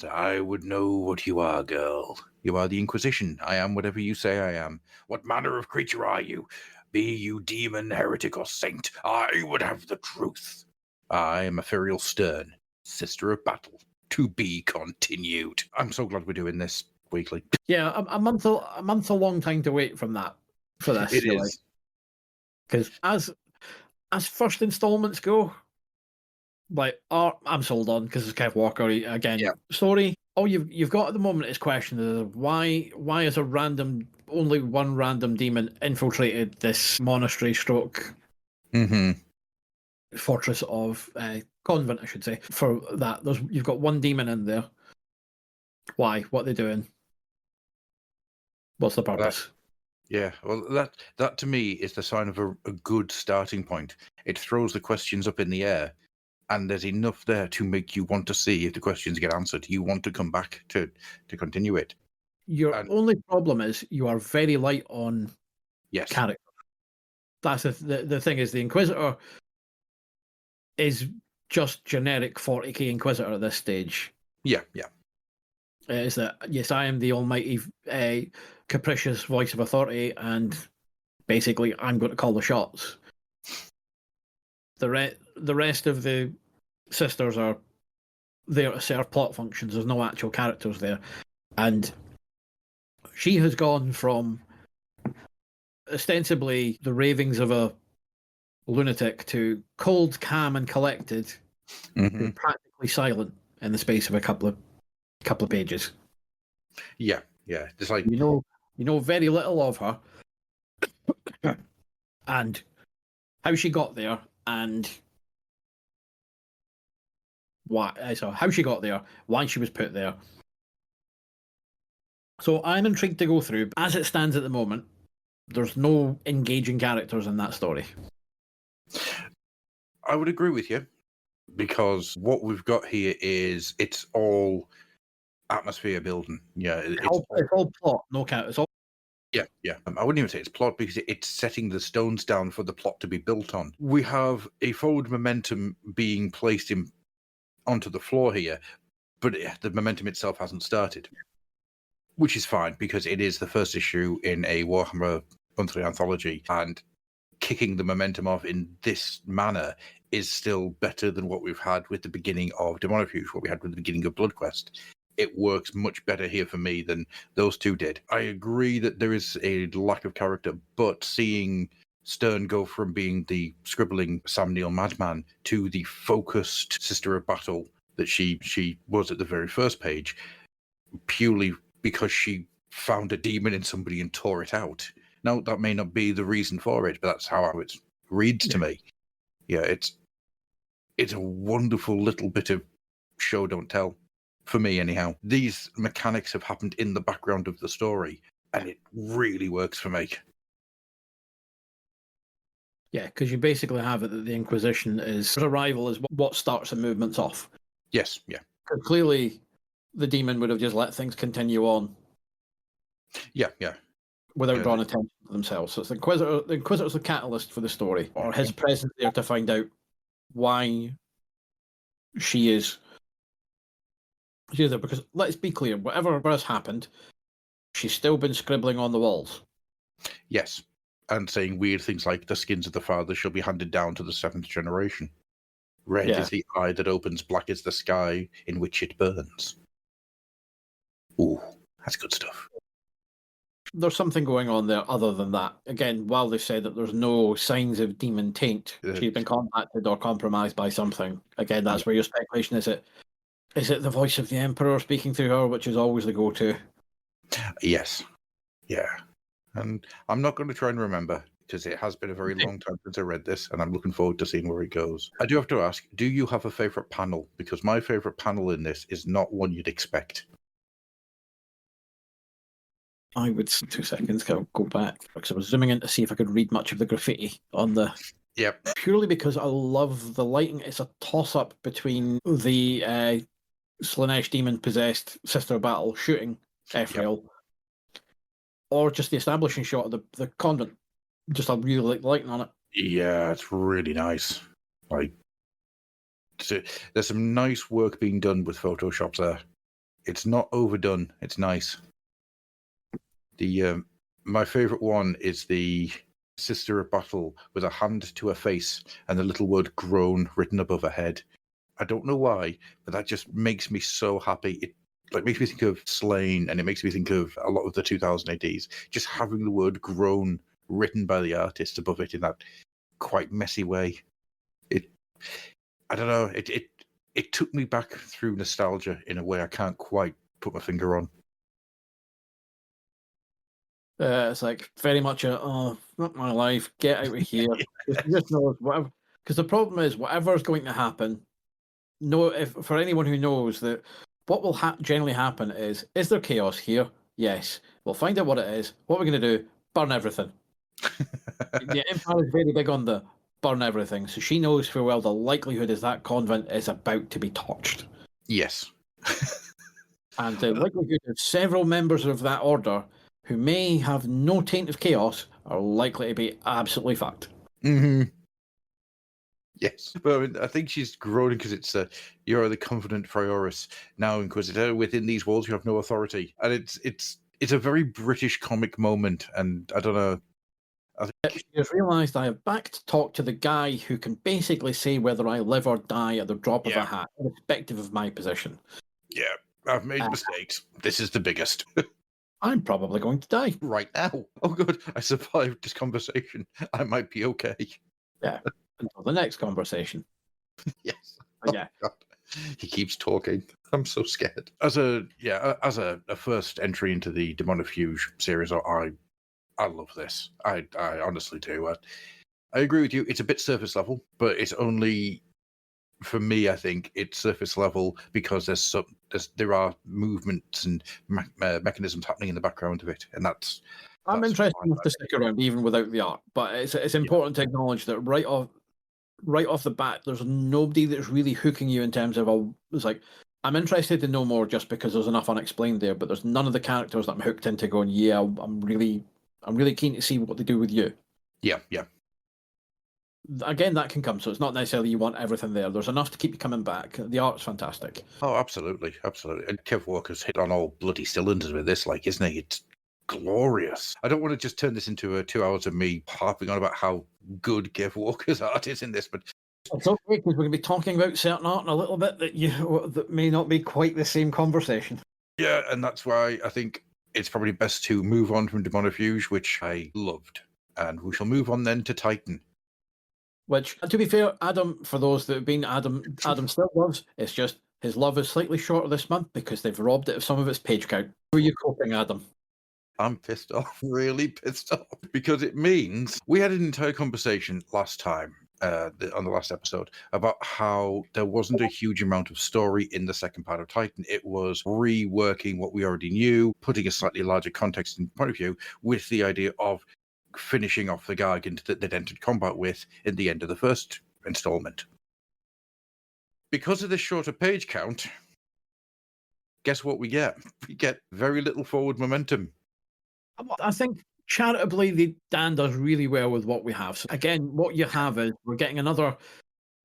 I would know what you are, girl. You are the Inquisition. I am whatever you say I am. What manner of creature are you? Be you demon, heretic, or saint, I would have the truth. I am Ethereal Stern, sister of battle. To be continued. I'm so glad we're doing this weekly. Yeah, a month a long time to wait for this. It is. Because as first installments go, like, I'm sold on, because it's Kev Walker again. Yeah. Story. All you've got at the moment is question of why is only one random demon infiltrated this monastery stroke fortress of convent, I should say. For that, you've got one demon in there. Why? What are they doing? What's the purpose? Well, that to me is the sign of a good starting point. It throws the questions up in the air, and there's enough there to make you want to see if the questions get answered. You want to come back to continue it. Your only problem is you are very light on character. That's the thing, is the Inquisitor is just generic 40k Inquisitor at this stage. Yeah. Is that, yes, I am the almighty capricious voice of authority, and basically I'm going to call the shots. The rest of the sisters are there to serve plot functions. There's no actual characters there. And she has gone from ostensibly the ravings of a lunatic to cold, calm, and collected, and practically silent in the space of a couple of pages. Yeah. Just like you know very little of her, and how she got there, and why. So how she got there, why she was put there. So I'm intrigued to go through. As it stands at the moment, there's no engaging characters in that story. I would agree with you, because what we've got here is it's all atmosphere building. Yeah, It's all plot, no count. It's all. Yeah. I wouldn't even say it's plot because it's setting the stones down for the plot to be built on. We have a forward momentum being placed onto the floor here, but the momentum itself hasn't started, which is fine because it is the first issue in a Warhammer monthly anthology, and kicking the momentum off in this manner is still better than what we've had with the beginning of Daemonifuge, what we had with the beginning of Bloodquest. It works much better here for me than those two did. I agree that there is a lack of character, but seeing Stern go from being the scribbling Sam Neill madman to the focused Sister of Battle that she was at the very first page, purely because she found a demon in somebody and tore it out. Now, that may not be the reason for it, but that's how it reads to me. Yeah, it's a wonderful little bit of show don't tell, for me anyhow. These mechanics have happened in the background of the story, and it really works for me. Yeah, because you basically have it that the Inquisition is arrival is what starts the movements off. Yes, yeah. Clearly, the demon would have just let things continue on. Yeah. Without drawing attention to themselves. So it's the Inquisitor's the catalyst for the story, or his presence there to find out why she is there. Because let's be clear, whatever has happened, she's still been scribbling on the walls. Yes, and saying weird things like the skins of the fathers shall be handed down to the 7th generation. Red is the eye that opens, black is the sky in which it burns. Ooh, that's good stuff. There's something going on there other than that. Again, while they say that there's no signs of demon taint, she's been contacted or compromised by something. Again, that's where your speculation is. Is it the voice of the Emperor speaking through her, which is always the go-to? Yes. Yeah. And I'm not going to try and remember, because it has been a very long time since I read this, and I'm looking forward to seeing where it goes. I do have to ask, do you have a favourite panel? Because my favourite panel in this is not one you'd expect. I would 2 seconds go back because I was zooming in to see if I could read much of the graffiti on the. Yep. Purely because I love the lighting. It's a toss-up between the Slaanesh demon-possessed Sister of Battle shooting Ephrael, or just the establishing shot of the convent. Just a really like lighting on it. Yeah, it's really nice. Like, there's some nice work being done with Photoshop there. It's not overdone. It's nice. My favourite one is the Sister of Battle with a hand to her face and the little word groan written above her head. I don't know why, but that just makes me so happy. It makes me think of Slain, and it makes me think of a lot of the 2000 ADs. Just having the word groan written by the artist above it in that quite messy way. I don't know, it took me back through nostalgia in a way I can't quite put my finger on. It's like very much not my life, get out of here. Just knows whatever. Because the problem is, whatever's going to happen, if for anyone who knows that what will generally happen is there chaos here? Yes. We'll find out what it is. What we're going to do, burn everything. The Empire is very big on the burn everything, so she knows full well the likelihood is that convent is about to be torched. Yes. And the likelihood of several members of that order who may have no taint of chaos are likely to be absolutely fucked. Mm-hmm. Yes, but I mean, I think she's groaning because it's you are the confident Prioris, now Inquisitor. Within these walls, you have no authority, and it's a very British comic moment. And I don't know. She has realised I have back to talk to the guy who can basically say whether I live or die at the drop of a hat, irrespective of my position. Yeah, I've made mistakes. This is the biggest. I'm probably going to die right now. Oh, good. I survived this conversation. I might be okay. Yeah. Until the next conversation. Yes. Yeah. God. He keeps talking. I'm so scared. As a first entry into the Daemonifuge series, I love this. I honestly do. I agree with you. It's a bit surface level, but it's only, for me, I think it's surface level because there are movements and mechanisms happening in the background of it, and that's. I'm interested enough to stick around even without the art, but it's important to acknowledge that right off the bat, there's nobody that's really hooking you in terms of it's like I'm interested to know more just because there's enough unexplained there, but there's none of the characters that I'm hooked into going, yeah, I'm really keen to see what they do with you. Yeah. Again, that can come, so it's not necessarily you want everything there. There's enough to keep you coming back. The art's fantastic. Oh, absolutely. And Kev Walker's hit on all bloody cylinders with this, isn't he? It's glorious. I don't want to just turn this into 2 hours of me harping on about how good Kev Walker's art is in this, but it's okay, because we're going to be talking about certain art in a little bit that may not be quite the same conversation. Yeah, and that's why I think it's probably best to move on from Daemonifuge, which I loved. And we shall move on then to Titan. Which, to be fair, Adam, for those that have been, Adam still loves. It's just his love is slightly shorter this month because they've robbed it of some of its page count. How are you coping, Adam? I'm pissed off, really pissed off, because it means we had an entire conversation last time on the last episode about how there wasn't a huge amount of story in the second part of Titan. It was reworking what we already knew, putting a slightly larger context and point of view with the idea of finishing off the Gargant that they'd entered combat with in the end of the first installment. Because of this shorter page count, guess what we get? We get very little forward momentum. I think charitably, Dan does really well with what we have. So again, what you have is we're getting another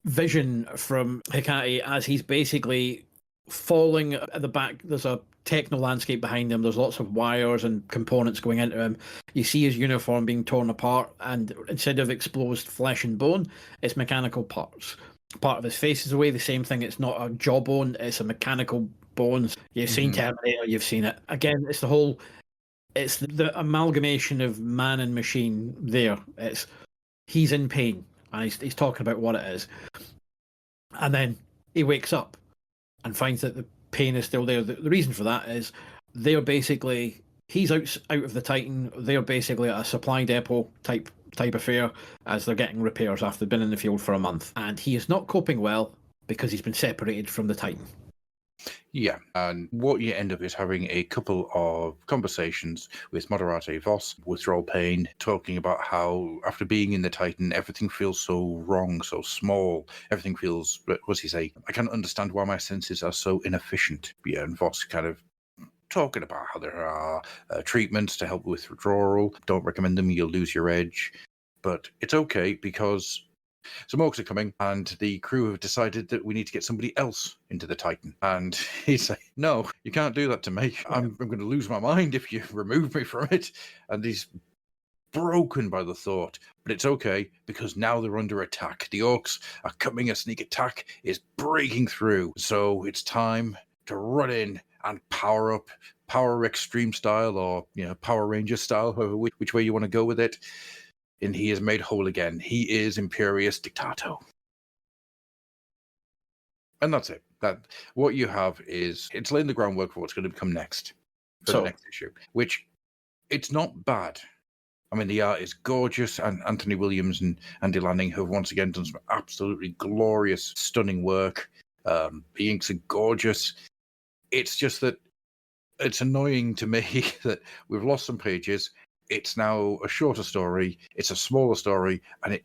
vision from Hecate as he's basically falling at the back. There's a techno landscape behind him. There's lots of wires and components going into him. You see his uniform being torn apart, and instead of exposed flesh and bone, it's mechanical parts. Part of his face is away. The same thing. It's not a jawbone. It's a mechanical bones. You've seen Terminator. You've seen it. Again, it's the whole. It's the amalgamation of man and machine there. He's in pain, and he's talking about what it is. And then he wakes up and finds that the pain is still there. The reason for that is he's out of the Titan. They're basically at a supply depot type affair as they're getting repairs after they've been in the field for a month. And he is not coping well because he's been separated from the Titan. Yeah, and what you end up is having a couple of conversations with Moderate Voss, withdrawal pain, talking about how after being in the Titan, everything feels so wrong, so small. Everything feels, what does he say? I can't understand why my senses are so inefficient. Yeah, and Voss kind of talking about how there are treatments to help with withdrawal. Don't recommend them, you'll lose your edge. But it's okay because some orcs are coming, and the crew have decided that we need to get somebody else into the Titan. And he's like, no, you can't do that to me. I'm going to lose my mind if you remove me from it. And he's broken by the thought. But it's okay, because now they're under attack. The orcs are coming, a sneak attack is breaking through. So it's time to run in and power up, power extreme style, or Power Ranger style, which way you want to go with it. And he is made whole again. He is Imperious Dictato. And that's it. What you have is, it's laying the groundwork for what's going to become next. For the next issue. Which, it's not bad. I mean, the art is gorgeous, and Anthony Williams and Andy Lanning have once again done some absolutely glorious, stunning work. The inks are gorgeous. It's just that it's annoying to me that we've lost some pages. It's now a shorter story, it's a smaller story, and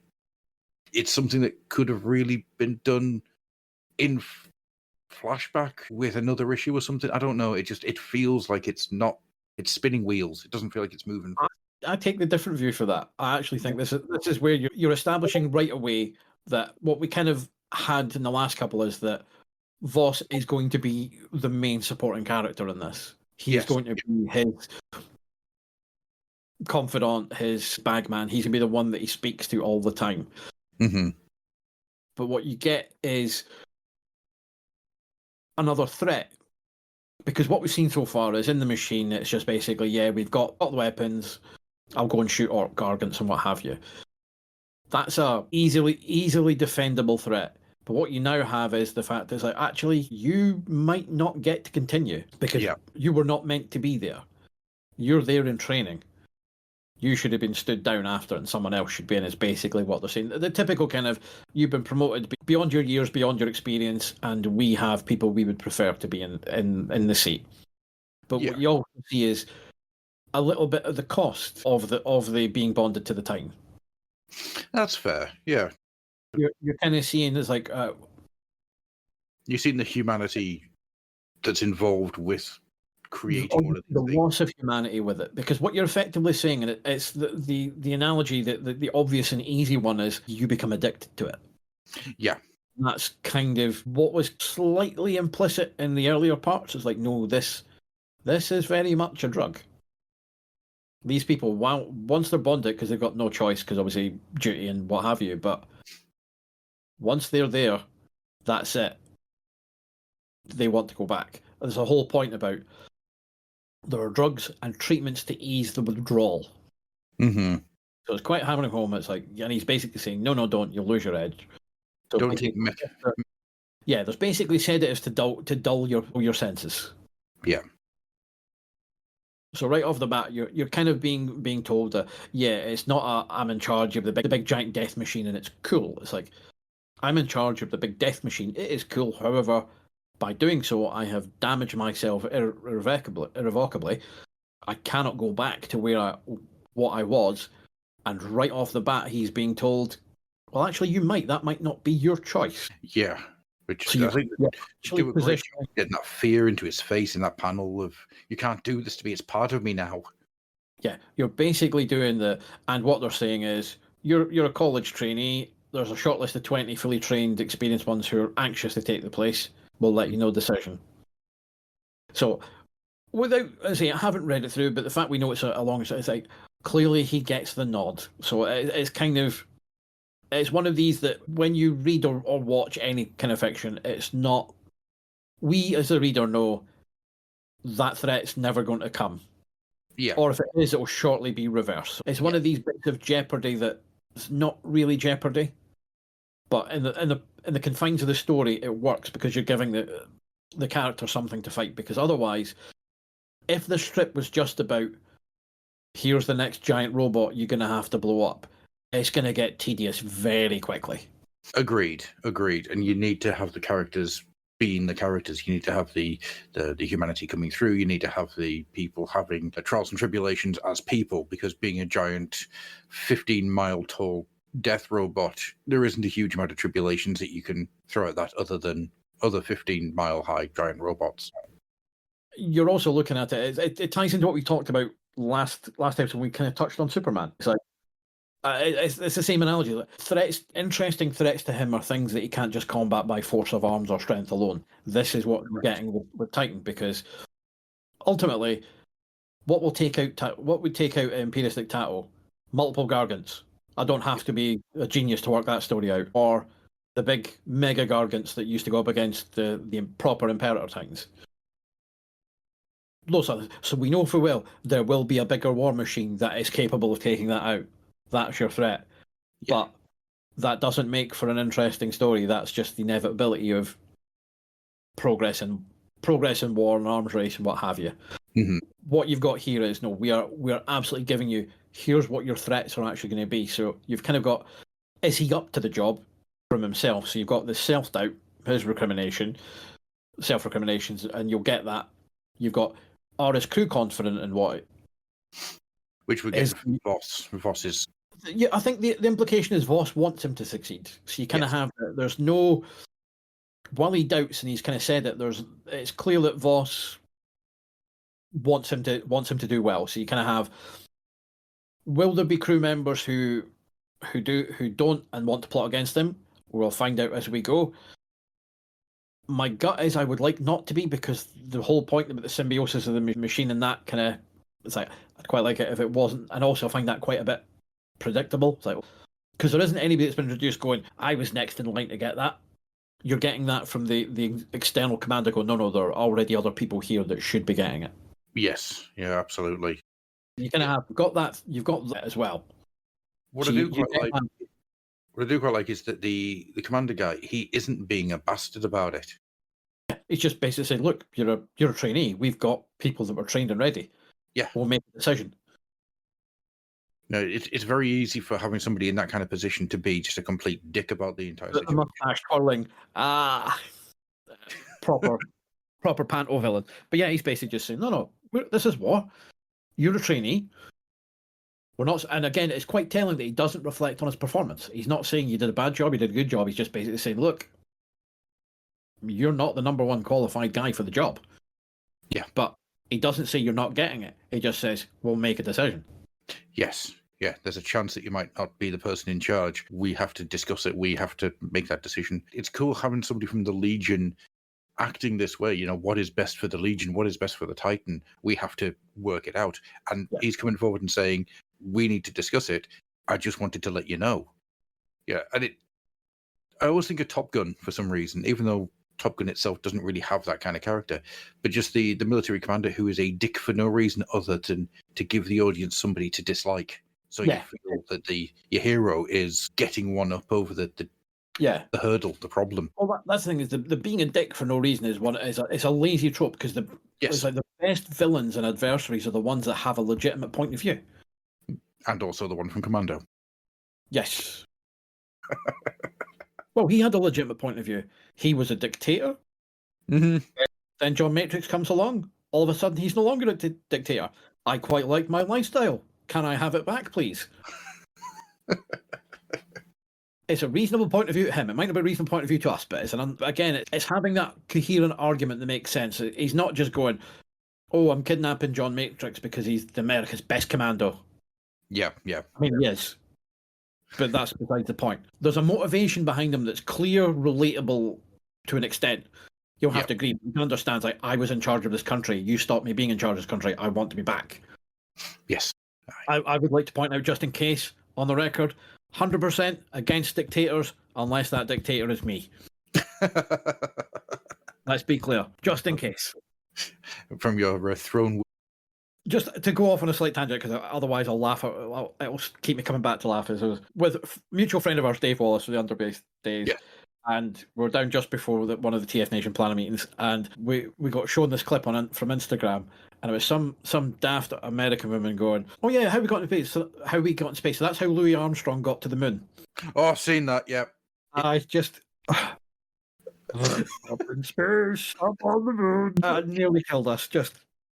it's something that could have really been done in flashback with another issue or something. I don't know. It feels like it's spinning wheels. It doesn't feel like it's moving. I take the different view for that. I actually think this is where you're establishing right away that what we kind of had in the last couple is that Voss is going to be the main supporting character in this. He's going to be his confidant, his bagman. He's going to be the one that he speaks to all the time. Mm-hmm. But what you get is another threat. Because what we've seen so far is in the machine, it's just basically, we've got the weapons, I'll go and shoot orc gargants and what have you. That's a easily defendable threat. But what you now have is the fact that it's like, actually, you might not get to continue because you were not meant to be there. You're there in training. You should have been stood down after, and someone else should be in, is basically what they're saying. The typical kind of, you've been promoted beyond your years, beyond your experience, and we have people we would prefer to be in the seat. But what you also see is a little bit of the cost of the being bonded to the Titan. That's fair, yeah. You're kind of seeing as like... You've seen the humanity that's involved with creating one of these the things. loss of humanity with it, because what you're effectively saying, and it's the analogy that the obvious and easy one is you become addicted to it. Yeah. That's kind of what was slightly implicit in the earlier parts. It's like, no, this is very much a drug. These people, once they're bonded, because they've got no choice, because obviously duty and what have you, but once they're there, that's it. They want to go back. There's a whole point about there are drugs and treatments to ease the withdrawal. Mm-hmm. So it's quite hammering home. It's like, and he's basically saying, no, don't. You'll lose your edge. So Don't take yeah, there's basically sedatives to dull your senses. Yeah. So right off the bat, you're kind of being told that, yeah, it's not I'm in charge of the big giant death machine and it's cool. It's like, I'm in charge of the big death machine. It is cool. However, by doing so, I have damaged myself irrevocably. I cannot go back to what I was. And right off the bat, he's being told, well, actually, you might. That might not be your choice. Yeah. Which So I think do a great job getting that fear into his face in that panel of, you can't do this to me, it's part of me now. Yeah, you're basically doing and what they're saying is, you're a college trainee, there's a short list of 20 fully trained, experienced ones who are anxious to take the place. We'll let you know decision. So, without, I haven't read it through, but the fact we know it's a long, it's like, clearly he gets the nod. So it's kind of, it's one of these that when you read or watch any kind of fiction, it's not, we as a reader know that threat's never going to come. Yeah. Or if it is, it will shortly be reversed. It's one of these bits of jeopardy that's not really jeopardy, but in the confines of the story, it works because you're giving the character something to fight. Because otherwise, if the strip was just about, here's the next giant robot you're going to have to blow up, it's going to get tedious very quickly. Agreed. And you need to have the characters being the characters. You need to have the humanity coming through. You need to have the people having the trials and tribulations as people, because being a giant 15-mile tall death robot, there isn't a huge amount of tribulations that you can throw at that other than other 15-mile high giant robots. You're also looking at it, it ties into what we talked about last episode. We kind of touched on Superman. It's like, it's the same analogy. Interesting threats to him are things that he can't just combat by force of arms or strength alone. This is what we're getting with Titan, because ultimately, what would take out Imperialistic Tato? Multiple Gargants. I don't have to be a genius to work that story out. Or the big mega Gargants that used to go up against the proper Imperator Titans. Lots of, so we know for well there will be a bigger war machine that is capable of taking that out. That's your threat. Yeah. But that doesn't make for an interesting story. That's just the inevitability of progress in war and arms race and what have you. Mm-hmm. What you've got here is, no, we are absolutely giving you, here's what your threats are actually going to be. So you've kind of got, is he up to the job from himself? So you've got the self-doubt, his self-recriminations, and you'll get that. You've got, are his crew confident in what? Which we get from Voss. Voss is... Yeah, I think the implication is Voss wants him to succeed. So you kind of have, there's no, while he doubts, and he's kind of said it, it's clear that Voss wants him to do well. So you kind of have, will there be crew members who don't and want to plot against him? We'll find out as we go. My gut is I would like not to be, because the whole point about the symbiosis of the machine and that kind of, it's like, I'd quite like it if it wasn't, and also I find that quite a bit predictable. It's like, because there isn't anybody that's been introduced going, I was next in line to get that. You're getting that from the external commander going, no, there are already other people here that should be getting it. Yes, yeah, absolutely. You kind of have got that. You've got that as well. What I do quite like is that the commander guy, he isn't being a bastard about it. He's just basically saying, look, you're a trainee. We've got people that were trained and ready. Yeah, we'll make a decision. No, it's very easy for having somebody in that kind of position to be just a complete dick about the entire situation. Mustache twirling, proper panto villain. But yeah, he's basically just saying, no, this is war. You're a trainee. We're not, and again, it's quite telling that he doesn't reflect on his performance. He's not saying you did a bad job, you did a good job. He's just basically saying, look, you're not the number one qualified guy for the job. Yeah. But he doesn't say you're not getting it. He just says, we'll make a decision. Yes. Yeah, there's a chance that you might not be the person in charge. We have to discuss it. We have to make that decision. It's cool having somebody from the Legion acting this way. What is best for the Legion? What is best for the Titan? We have to work it out. And he's coming forward and saying, we need to discuss it. I just wanted to let you know. Yeah, and I always think of Top Gun for some reason, even though Top Gun itself doesn't really have that kind of character, but just the military commander who is a dick for no reason other than to give the audience somebody to dislike. So you feel that your hero is getting one up over the hurdle, the problem. Well, that's the thing, is the being a dick for no reason it's a lazy trope, because it's like the best villains and adversaries are the ones that have a legitimate point of view. And also the one from Commando. Yes. Well, he had a legitimate point of view. He was a dictator. Mm-hmm. Then John Matrix comes along. All of a sudden, he's no longer a dictator. I quite like my lifestyle. Can I have it back, please? It's a reasonable point of view to him. It might not be a reasonable point of view to us, but it's having that coherent argument that makes sense. He's not just going, oh, I'm kidnapping John Matrix because he's America's best commando. Yeah. I mean, he is. But that's beside the point. There's a motivation behind him that's clear, relatable to an extent. You'll have to agree. You can understand, like, I was in charge of this country. You stopped me being in charge of this country. I want to be back. Yes. I would like to point out, just in case, on the record, 100% against dictators, unless that dictator is me. Let's be clear, just in case. From your throne. Just to go off on a slight tangent, because otherwise I'll laugh. It'll keep me coming back to laugh. With a mutual friend of ours, Dave Wallace, for the Underbase days. Yeah. And we're down just before one of the TF Nation planner meetings, and we got shown this clip from Instagram, and it was some daft American woman going, "Oh yeah, how we got into space? So that's how Louis Armstrong got to the moon." Oh, I've seen that. Yeah. I just up in space, up on the moon. Nearly killed us.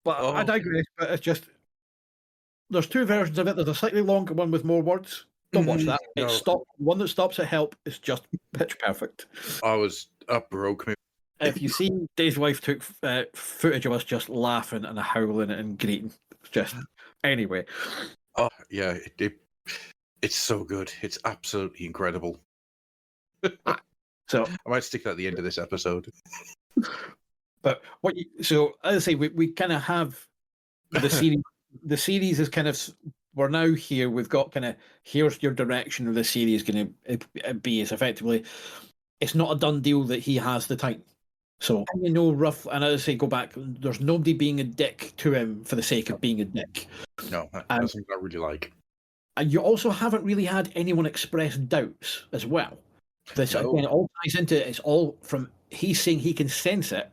I digress. But it's just, there's two versions of it. There's a slightly longer one with more words. Don't watch that. One that stops at help is just pitch perfect. I was broke me. If you see, Dave's wife took footage of us just laughing and howling and greeting. Anyway. Oh yeah, it's so good. It's absolutely incredible. So I might stick that at the end of this episode. But as I say, we kind of have the series. The series is kind of, we're now here. We've got kind of, here's your direction of the series going to be. It's effectively, it's not a done deal that he has the Titan. So rough. And as I say, go back. There's nobody being a dick to him for the sake of being a dick. No, that's something I really like. And you also haven't really had anyone express doubts as well. This again, it all ties into it. It's all from, he's saying he can sense it.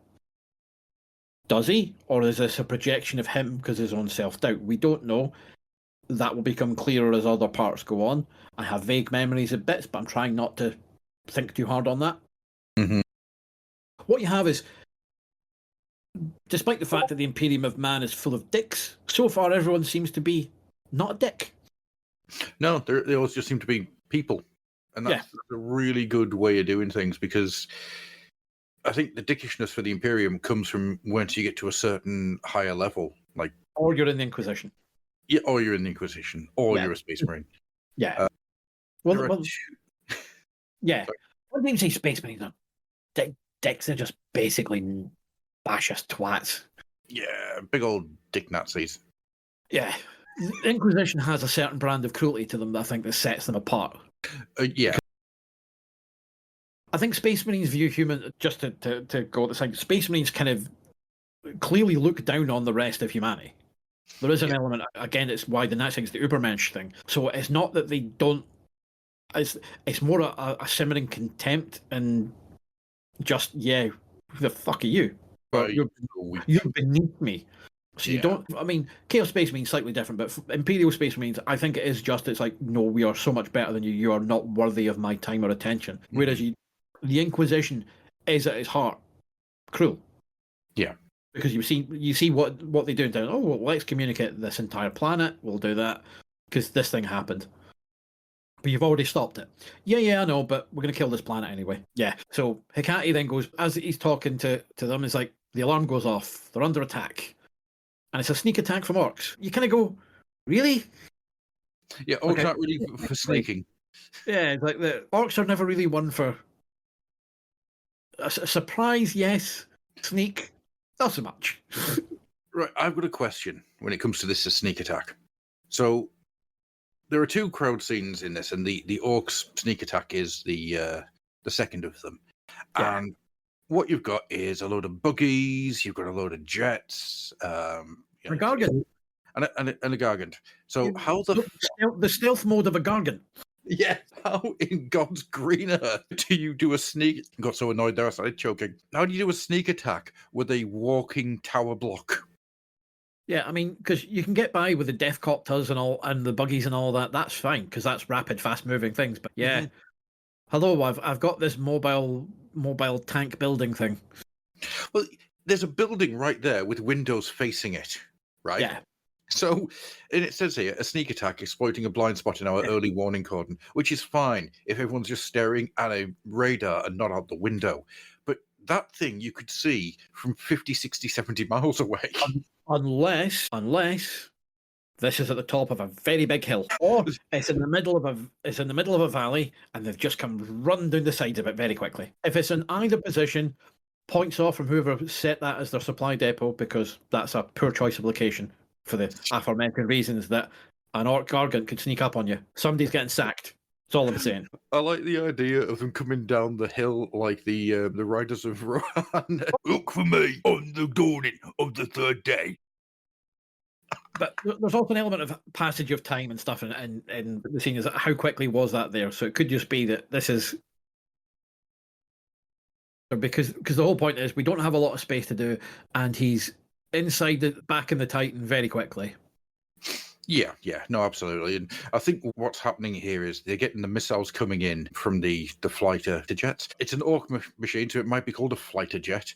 Does he? Or is this a projection of him because of his own self-doubt? We don't know. That will become clearer as other parts go on. I have vague memories of bits, but I'm trying not to think too hard on that. Mm-hmm. What you have is, despite the fact that the Imperium of Man is full of dicks, so far everyone seems to be not a dick. No, they all just seem to be people. And that's a really good way of doing things, because I think the dickishness for the Imperium comes from once you get to a certain higher level. Or you're in the Inquisition. Yeah, or you're in the Inquisition. Or you're a Space Marine. Yeah. Yeah. What do you say Space Marines are? Dicks are just basically fascist twats. Yeah, big old dick Nazis. Yeah. The Inquisition has a certain brand of cruelty to them that I think that sets them apart. Yeah. I think Space Marines view human, just to go at the side, Space Marines kind of clearly look down on the rest of humanity. There is an element, again, it's why the Nazis, the Ubermensch thing. So it's not that they don't, it's more a simmering contempt and just, who the fuck are you? You're beneath me. So you don't, I mean, Chaos Space Marines slightly different, but Imperial Space Marines, I think it is just, it's like, no, we are so much better than you. You are not worthy of my time or attention. Whereas the Inquisition is at its heart cruel. Yeah. Because you see what they do down. Oh, well, let's communicate this entire planet. We'll do that because this thing happened. but you've already stopped it. Yeah, I know, but we're going to kill this planet anyway. Yeah. So Hecate then goes, as he's talking to them, it's like, the alarm goes off. They're under attack. And it's a sneak attack from orcs. You kind of go, really? Yeah, orcs aren't really for sneaking. Yeah, it's like the orcs are never really one for a surprise, yes. Sneak, not so much. Right, I've got a question when it comes to this sneak attack. So there are two crowd scenes in this, and the orcs sneak attack is the second of them. Yeah. And what you've got is a load of buggies, you've got a load of jets, A Gargant. and a Gargant. So how the stealth mode of a Gargant. Yeah, how in God's green earth do you do a sneak? I got so annoyed there I started choking. How do you do a sneak attack with a walking tower block? Yeah, I mean, because you can get by with the death copters and all, and the buggies and all that. That's fine because that's rapid, fast-moving things. But yeah, hello, I've got this mobile tank building thing. Well, there's a building right there with windows facing it, right? Yeah. So, and it says here, a sneak attack exploiting a blind spot in our early warning cordon, which is fine if everyone's just staring at a radar and not out the window. But that thing you could see from 50, 60, 70 miles away. Unless this is at the top of a very big hill, or it's in the middle of a valley, and they've just come run down the sides of it very quickly. If it's in either position, points off from whoever set that as their supply depot, because that's a poor choice of location for the aforementioned reasons that an orc Gargant could sneak up on you. Somebody's getting sacked. That's all I'm saying. I like the idea of them coming down the hill like the Riders of Rohan. Look for me on the dawning of the third day. But there's also an element of passage of time and stuff, and the scene is how quickly was that there. So it could just be that this is because the whole point is we don't have a lot of space to do, and he's inside back in the Titan very quickly. Yeah, no, absolutely. And I think what's happening here is they're getting the missiles coming in from the fighter jets. It's an orc machine, so it might be called a fighter jet.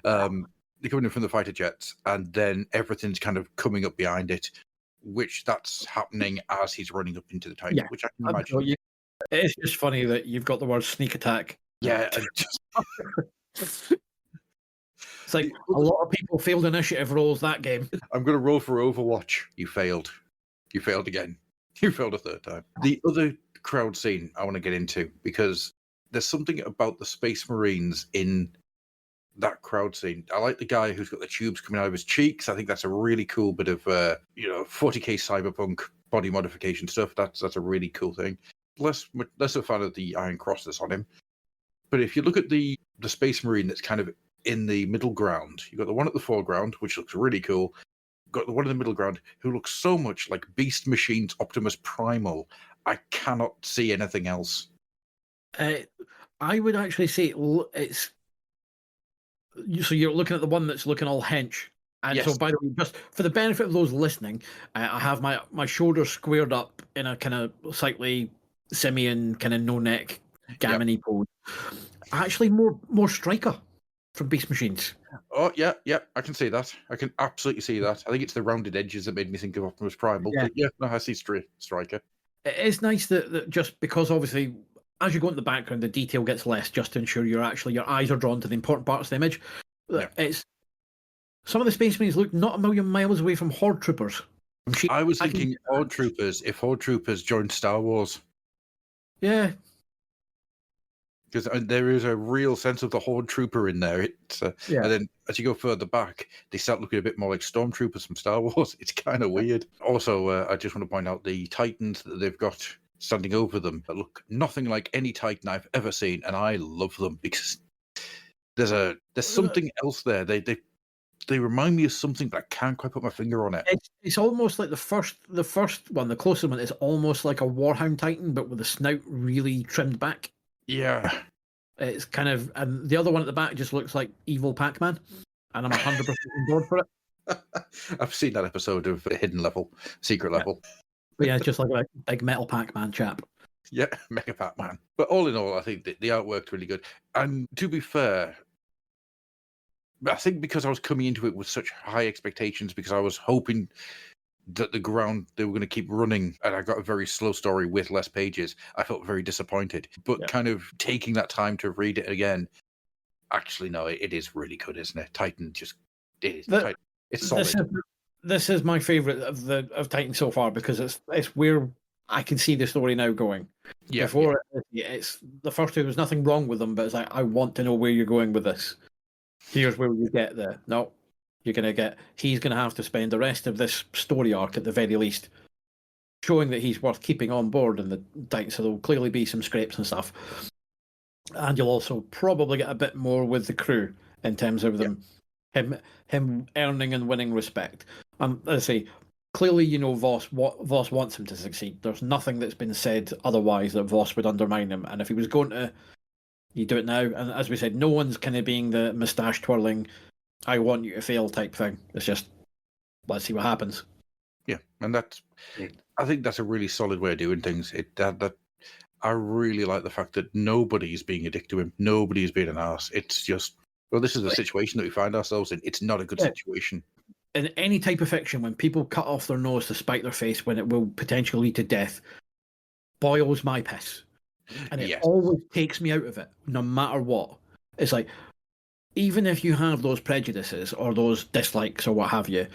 They're coming in from the fighter jets, and then everything's kind of coming up behind it, which that's happening as he's running up into the Titan, which I can imagine. It's just funny that you've got the word sneak attack. Yeah. It's like a lot of people failed initiative rolls that game. I'm going to roll for Overwatch. You failed. You failed again. You failed a third time. The other crowd scene I want to get into, because there's something about the Space Marines in that crowd scene. I like the guy who's got the tubes coming out of his cheeks. I think that's a really cool bit of 40k cyberpunk body modification stuff. That's a really cool thing. Less a fan of the Iron Crosses on him. But if you look at the Space Marine that's kind of in the middle ground, you've got the one at the foreground, which looks really cool. You've got the one in the middle ground who looks so much like Beast Machine's Optimus Primal. I cannot see anything else. I would actually say it's... So you're looking at the one that's looking all hench. And yes. So, by the way, just for the benefit of those listening, I have my shoulders squared up in a kind of slightly simian, kind of no-neck, gammony pose. Actually, more striker from Beast Machines. Oh, yeah, I can see that. I can absolutely see that. I think it's the rounded edges that made me think of Optimus Primal. Yeah, but yeah, no, I see striker. It's nice that just because, obviously, as you go into the background, the detail gets less, just to ensure your eyes are drawn to the important parts of the image. Yeah. It's some of the Space Marines look not a million miles away from Horde Troopers. I was thinking Horde Troopers, if Horde Troopers joined Star Wars. Yeah. Because there is a real sense of the Horde Trooper in there. And then as you go further back, they start looking a bit more like Stormtroopers from Star Wars. It's kind of weird. Also, I just want to point out the Titans that they've got standing over them that look nothing like any Titan I've ever seen, and I love them because there's something else there. They remind me of something, but I can't quite put my finger on it. It's almost like the first one, the closest one, is almost like a Warhound Titan, but with the snout really trimmed back. Yeah. It's kind of, and the other one at the back just looks like evil Pac-Man, and I'm 100% on board for it. I've seen that episode of Hidden Level, Secret Level. But yeah, it's just like a big metal Pac-Man chap. Yeah, Mega Pac-Man. But all in all, I think the art worked really good. And to be fair, I think because I was coming into it with such high expectations, because I was hoping that the ground they were going to keep running, and I got a very slow story with less pages. I felt very disappointed, but kind of taking that time to read it again. Actually, no, it is really good, isn't it? Titan just it is. It's solid. This is my favorite of Titan so far because it's where I can see the story now going. Yeah. Before it's the first two, there's nothing wrong with them, but it's like I want to know where you're going with this. Here's where you get the no. You're gonna get. He's gonna have to spend the rest of this story arc at the very least showing that he's worth keeping on board in the Titan. So there'll clearly be some scrapes and stuff, and you'll also probably get a bit more with the crew in terms of them, him earning and winning respect. Let's say. Clearly, you know, Voss wants him to succeed. There's nothing that's been said otherwise that Voss would undermine him. And if he was going to, you do it now. And as we said, no one's kind of being the moustache twirling, I want you to fail type thing. It's just, let's see what happens. Yeah, and I think that's a really solid way of doing things. I really like the fact that nobody's being a dick to him. Nobody's being an arse. It's just, well, this is the situation that we find ourselves in. It's not a good situation. In any type of fiction, when people cut off their nose to spite their face when it will potentially lead to death, boils my piss. And it always takes me out of it, no matter what. It's like, even if you have those prejudices or those dislikes or what have you,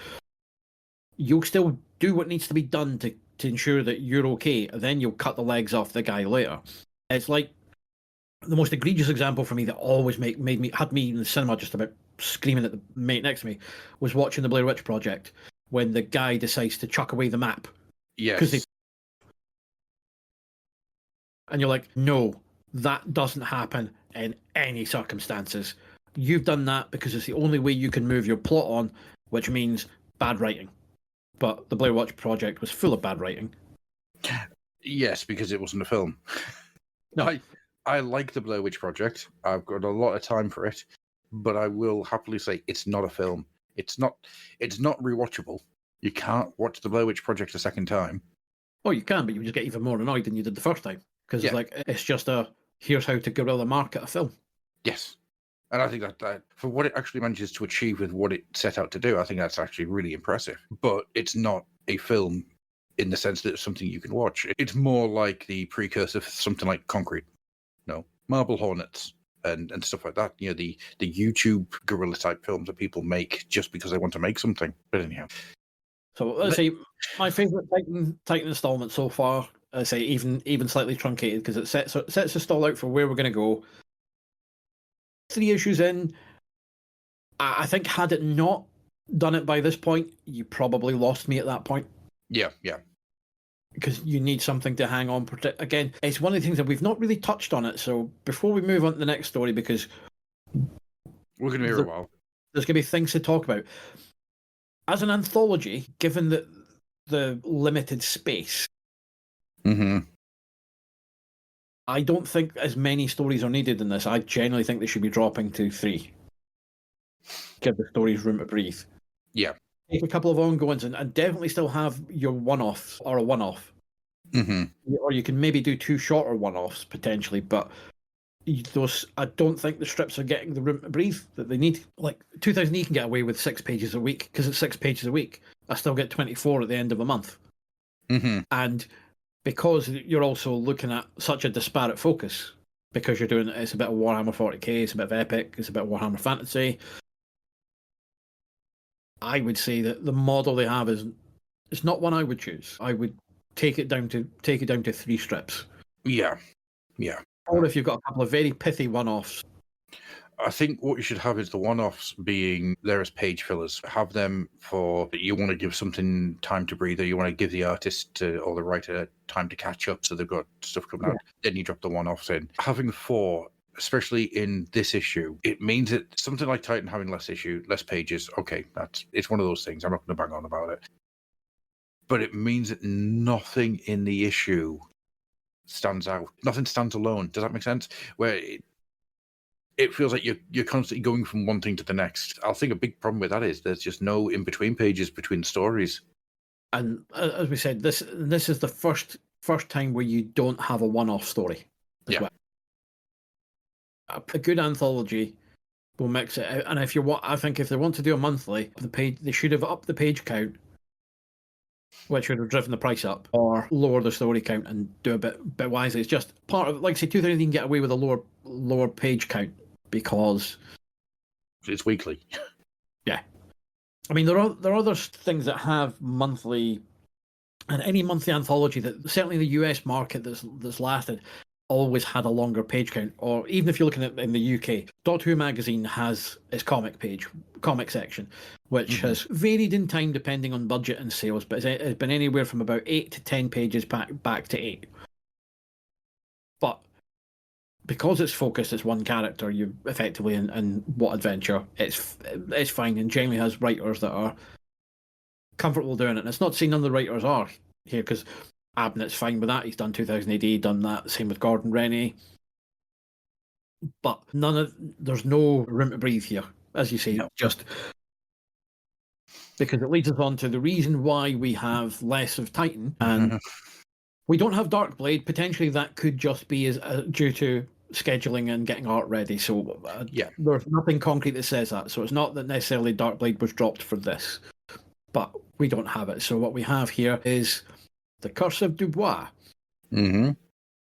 you'll still do what needs to be done to ensure that you're okay, and then you'll cut the legs off the guy later. It's like the most egregious example for me that always had me in the cinema just about screaming at the mate next to me was watching the Blair Witch Project when the guy decides to chuck away the map. Yes. And you're like, no, that doesn't happen in any circumstances. You've done that because it's the only way you can move your plot on, which means bad writing. But the Blair Witch Project was full of bad writing. Yes, because it wasn't a film. No. I like the Blair Witch Project. I've got a lot of time for it. But I will happily say it's not a film. It's not rewatchable. You can't watch the Blair Witch Project a second time. Oh, you can, but you just get even more annoyed than you did the first time. Because it's just here's how to guerrilla market a film. Yes. And I think that for what it actually manages to achieve with what it set out to do, I think that's actually really impressive. But it's not a film in the sense that it's something you can watch. It's more like the precursor of something like Concrete. No, Marble Hornets. And stuff like that, you know, the YouTube guerrilla type films that people make just because they want to make something. But anyhow, so let's say my favorite Titan installment so far. I say even slightly truncated because it sets a stall out for where we're going to go. 3 issues in, I think had it not done it by this point, you probably lost me at that point. Yeah. Because you need something to hang on. Again, it's one of the things that we've not really touched on it. So before we move on to the next story, because we're going to be here a while, there's going to be things to talk about. As an anthology, given the limited space, I don't think as many stories are needed in this. I genuinely think they should be dropping to 3. Give the stories room to breathe. Yeah. Take a couple of ongoings and definitely still have your one-off or a one-off. Or you can maybe do 2 shorter one-offs potentially, but those I don't think the strips are getting the room to breathe that they need. Like 2000 E can get away with 6 pages a week because it's 6 pages a week. I still get 24 at the end of a month. And because you're also looking at such a disparate focus, because you're doing it's a bit of Warhammer 40k, it's a bit of Epic, it's a bit of Warhammer Fantasy. I would say that the model they have it's not one I would choose. I would take it down to 3 strips. Yeah. Or if you've got a couple of very pithy one-offs. I think what you should have is the one-offs being there as page fillers. Have them for you want to give something time to breathe, or you want to give the artist or the writer time to catch up, so they've got stuff coming out. Then you drop the one-offs in. Having 4, especially in this issue, it means that something like Titan having less pages. Okay, it's one of those things. I'm not going to bang on about it, but it means that nothing in the issue stands out. Nothing stands alone. Does that make sense? Where it feels like you're constantly going from one thing to the next. I think a big problem with that is there's just no in-between pages between stories. And as we said, this is the first time where you don't have a one-off story. Yeah. A good anthology will mix it out. And I think if they want to do a monthly, they should have upped the page count which would have driven the price up, or lower the story count and do a bit wisely. It's just part of, like, say, 2,000 you can get away with a lower page count because it's weekly. Yeah, I mean there are other things that have monthly, and any monthly anthology that certainly the US market that's lasted always had a longer page count. Or even if you're looking at in the UK, Doctor Who magazine has its comic section, which has varied in time depending on budget and sales, but it's been anywhere from about 8 to 10 pages back to 8. But because it's focused, it's one character, you effectively in what adventure, it's fine, and generally has writers that are comfortable doing it. And it's not to say none of the writers are here, because Abnett's fine with that. He's done 2000 AD, done that. Same with Gordon Rennie. But there's no room to breathe here, as you say, just because it leads us on to the reason why we have less of Titan, and we don't have Darkblade. Potentially that could just be due to scheduling and getting art ready. So there's nothing concrete that says that. So it's not that necessarily Darkblade was dropped for this, but we don't have it. So what we have here is the Curse of Dubois,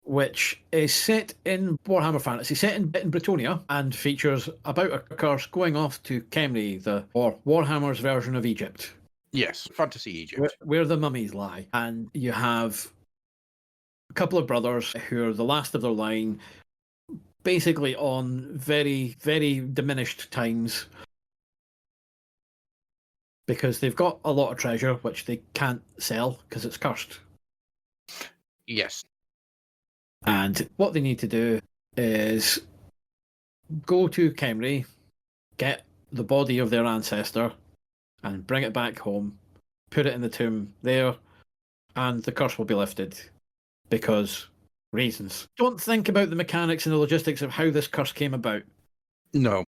which is set in Warhammer Fantasy, set in Britonia, and features about a curse going off to Kemri, or Warhammer's version of Egypt. Yes, fantasy Egypt. Where the mummies lie. And you have a couple of brothers who are the last of their line, basically on very, very diminished times, because they've got a lot of treasure which they can't sell because it's cursed. Yes. And what they need to do is go to Kemri, get the body of their ancestor, and bring it back home, put it in the tomb there, and the curse will be lifted. Because reasons. Don't think about the mechanics and the logistics of how this curse came about. No.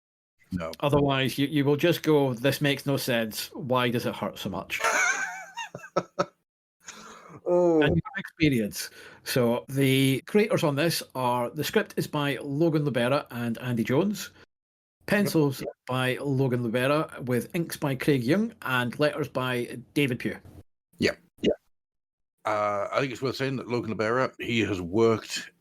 Otherwise, you will just go, this makes no sense. Why does it hurt so much? And your experience. So the creators on this are, the script is by Logan Libera and Andy Jones, pencils by Logan Libera, with inks by Craig Young, and letters by David Pugh. I think it's worth saying that Logan Libera, he has worked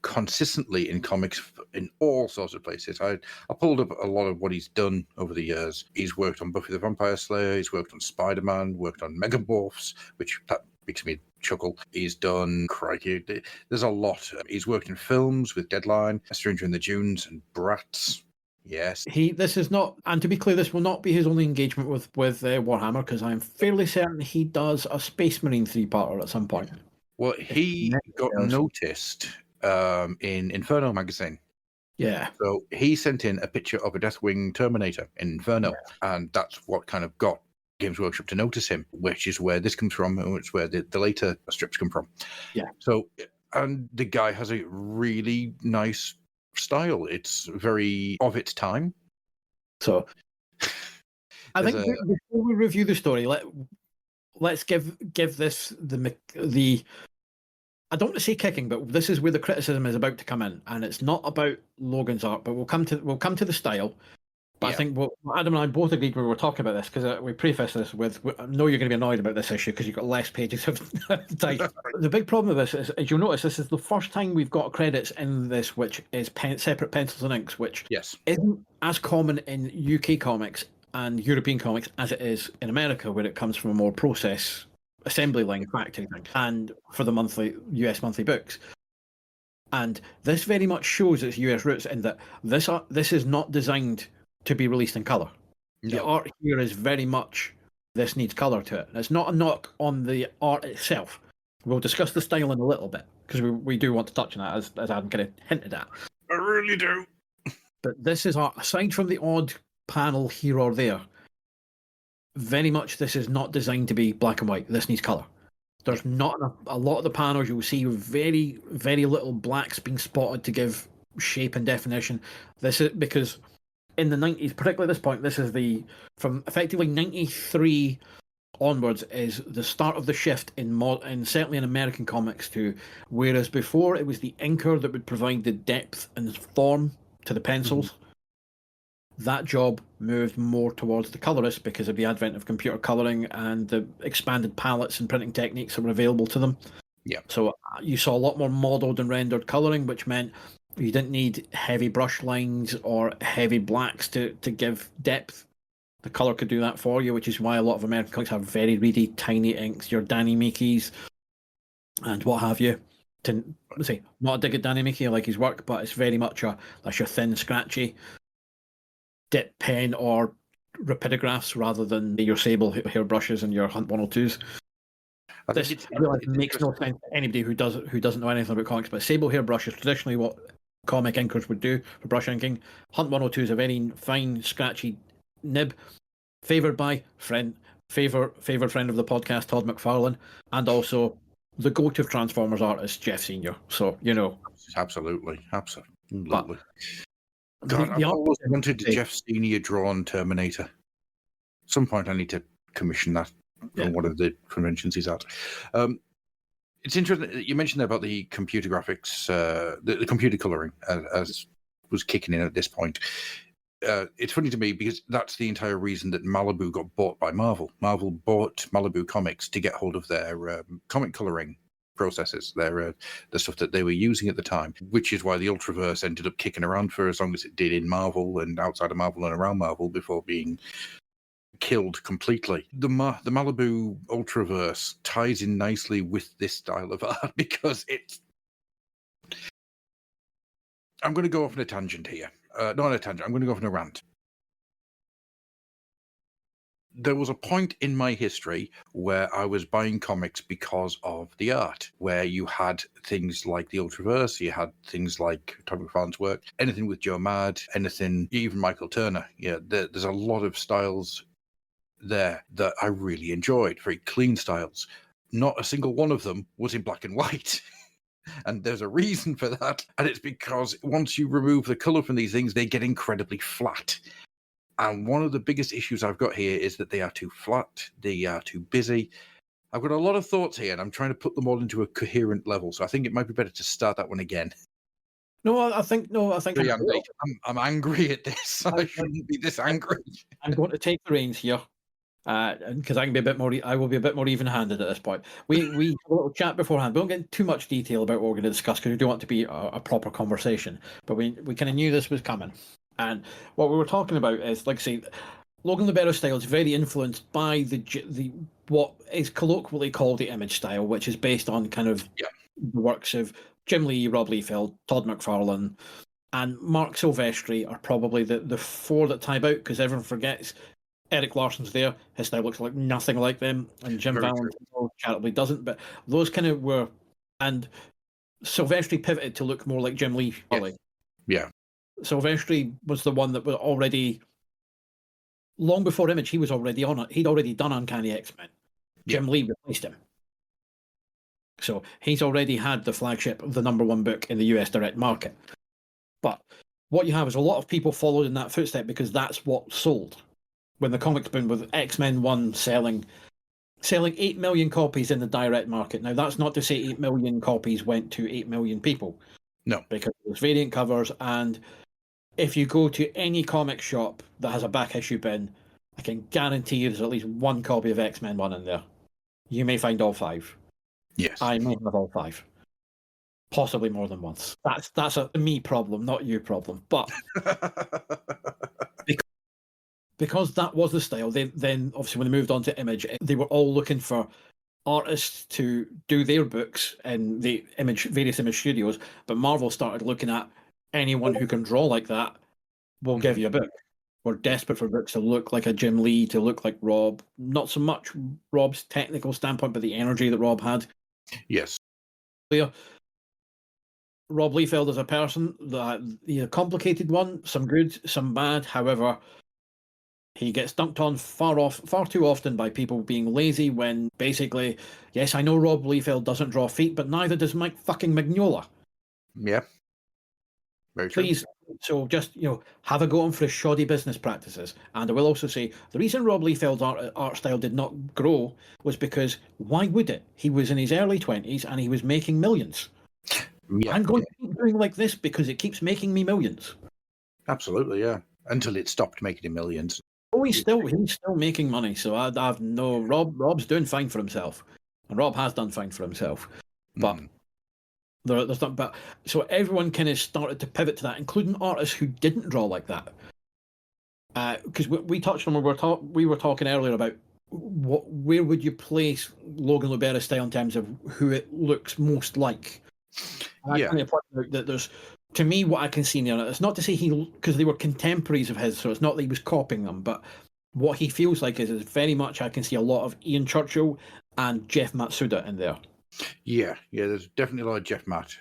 consistently in comics in all sorts of places. I pulled up a lot of what he's done over the years. He's worked on Buffy the Vampire Slayer, he's worked on Spider-Man, worked on Megamorphs, which that makes me chuckle. He's done, crikey, there's a lot. He's worked in films with Deadline, A Stranger in the Dunes, and Bratz. Yes. This is not, and to be clear, this will not be his only engagement with Warhammer, because I'm fairly certain he does a Space Marine 3-parter at some point. Well, he got noticed in Inferno magazine. Yeah. So he sent in a picture of a Deathwing Terminator in Inferno, and that's what kind of got Games Workshop to notice him, which is where this comes from, and it's where the later strips come from. Yeah. So, and the guy has a really nice style. It's very of its time. So I think before we review the story, let's give this the I don't want to say kicking, but this is where the criticism is about to come in, and it's not about Logan's art, but we'll come to the style. But I think Adam and I both agreed when we were talking about this, because we prefaced this with, I know you're going to be annoyed about this issue because you've got less pages of type. The big problem with this is, as you'll notice, this is the first time we've got credits in this, which is separate pencils and inks, which isn't as common in UK comics and European comics as it is in America, where it comes from a more process assembly line factory thing, and for the US monthly books. And this very much shows its US roots in that this is not designed to be released in colour. No. The art here is very much, this needs colour to it. And it's not a knock on the art itself. We'll discuss the style in a little bit, because we do want to touch on that, as Adam kind of hinted at. I really do. But this is art, aside from the odd panel here or there, very much this is not designed to be black and white. This needs colour. There's not a lot of the panels you'll see very, very little blacks being spotted to give shape and definition. This is because in the 90s, particularly at this point, this is from effectively 93 onwards is the start of the shift in certainly in American comics to, whereas before it was the inker that would provide the depth and form to the pencils. that job moved more towards the colorist because of the advent of computer coloring and the expanded palettes and printing techniques that were available to them. Yeah. So you saw a lot more modeled and rendered coloring, which meant you didn't need heavy brush lines or heavy blacks to give depth. The color could do that for you, which is why a lot of American comics have very reedy, tiny inks, your Danny Meekys and what have you. To say, not a dig at Danny Meeky, I like his work, but it's very much that's your thin, scratchy dip pen or rapidographs rather than your sable hairbrushes and your Hunt 102s. This makes no sense to anybody who doesn't know anything about comics, but sable hairbrush is traditionally what comic inkers would do for brush inking. Hunt 102 is a very fine, scratchy nib, favoured by favourite friend of the podcast, Todd McFarlane, and also the go-to Transformers artist, Jeff Senior. So, you know. Absolutely. But God, I've always wanted Jeff Senior drawn Terminator. At some point I need to commission that on one of the conventions he's at. It's interesting you mentioned there about the computer graphics, the computer coloring as was kicking in at this point. It's funny to me because that's the entire reason that Malibu got bought by Marvel. Marvel bought Malibu Comics to get hold of their comic coloring processes, the stuff that they were using at the time, which is why the Ultraverse ended up kicking around for as long as it did in Marvel and outside of Marvel and around Marvel before being killed completely. The Malibu Ultraverse ties in nicely with this style of art because it's... I'm going to go off on a tangent here. Not on a tangent, I'm going to go off on a rant. There was a point in my history where I was buying comics because of the art, where you had things like the Ultraverse, you had things like Todd McFarlane's work, anything with Joe Mad, anything, even Michael Turner. Yeah, there's a lot of styles there that I really enjoyed, very clean styles. Not a single one of them was in black and white. And there's a reason for that. And it's because once you remove the colour from these things, they get incredibly flat. And one of the biggest issues I've got here is that they are too flat, they are too busy. I've got a lot of thoughts here, and I'm trying to put them all into a coherent level. So I think it might be better to start that one again. I think. I'm angry at this. I shouldn't be this angry. I'm going to take the reins here, because I will be a bit more even-handed at this point. We had a little chat beforehand. We won't get into too much detail about what we're going to discuss because we don't want it to be a proper conversation. But we kind of knew this was coming. And what we were talking about is, like I say, Logan Libera's style is very influenced by the what is colloquially called the Image style, which is based on kind of the works of Jim Lee, Rob Liefeld, Todd McFarlane, and Mark Silvestri are probably the four that tie out because everyone forgets Eric Larson's there. His style looks like nothing like them, and Jim Valentino charitably doesn't. But those kind of were, and Silvestri pivoted to look more like Jim Lee. Yeah. Silvestri was the one that was already, long before Image, he was already on it. He'd already done Uncanny X-Men. Jim Lee replaced him. So he's already had the flagship, the #1 book in the US direct market. But what you have is a lot of people followed in that footstep because that's what sold. When the comics boom with X-Men 1 selling 8 million copies in the direct market. Now, that's not to say 8 million copies went to 8 million people. No. Because there's variant covers, and if you go to any comic shop that has a back issue bin, I can guarantee you there's at least one copy of X-Men 1 in there. You may find all 5. Yes. I may have all 5. Possibly more than once. That's a me problem, not you problem. But because that was the style, then obviously when they moved on to Image, they were all looking for artists to do their books in the various Image studios, but Marvel started looking at anyone who can draw like that, we'll give you a book. We're desperate for books to look like a Jim Lee, to look like Rob. Not so much Rob's technical standpoint, but the energy that Rob had. Yes. Rob Liefeld as a person, a complicated one, some good, some bad. However, he gets dunked on far too often by people being lazy when basically, yes, I know Rob Liefeld doesn't draw feet, but neither does Mike fucking Mignola. Yeah. Very true. Please, so just, have a go on for his shoddy business practices. And I will also say, the reason Rob Liefeld's art style did not grow was because, why would it? He was in his early 20s and he was making millions. Yeah. I'm going to keep doing like this because it keeps making me millions. Absolutely, yeah. until it stopped making him millions. Oh, he's still making money. So I've no Rob's doing fine for himself, and Rob has done fine for himself. But there's not. But so everyone kind of started to pivot to that, including artists who didn't draw like that. Because we touched on we were talking earlier about where would you place Logan Lubera's style in terms of who it looks most like. And I kind of pointed out that there's, to me, what I can see there. It's not to say because they were contemporaries of his, so it's not that he was copying them, but what he feels like is very much I can see a lot of Ian Churchill and Jeff Matsuda in there. Yeah, there's definitely a lot of Jeff Matt.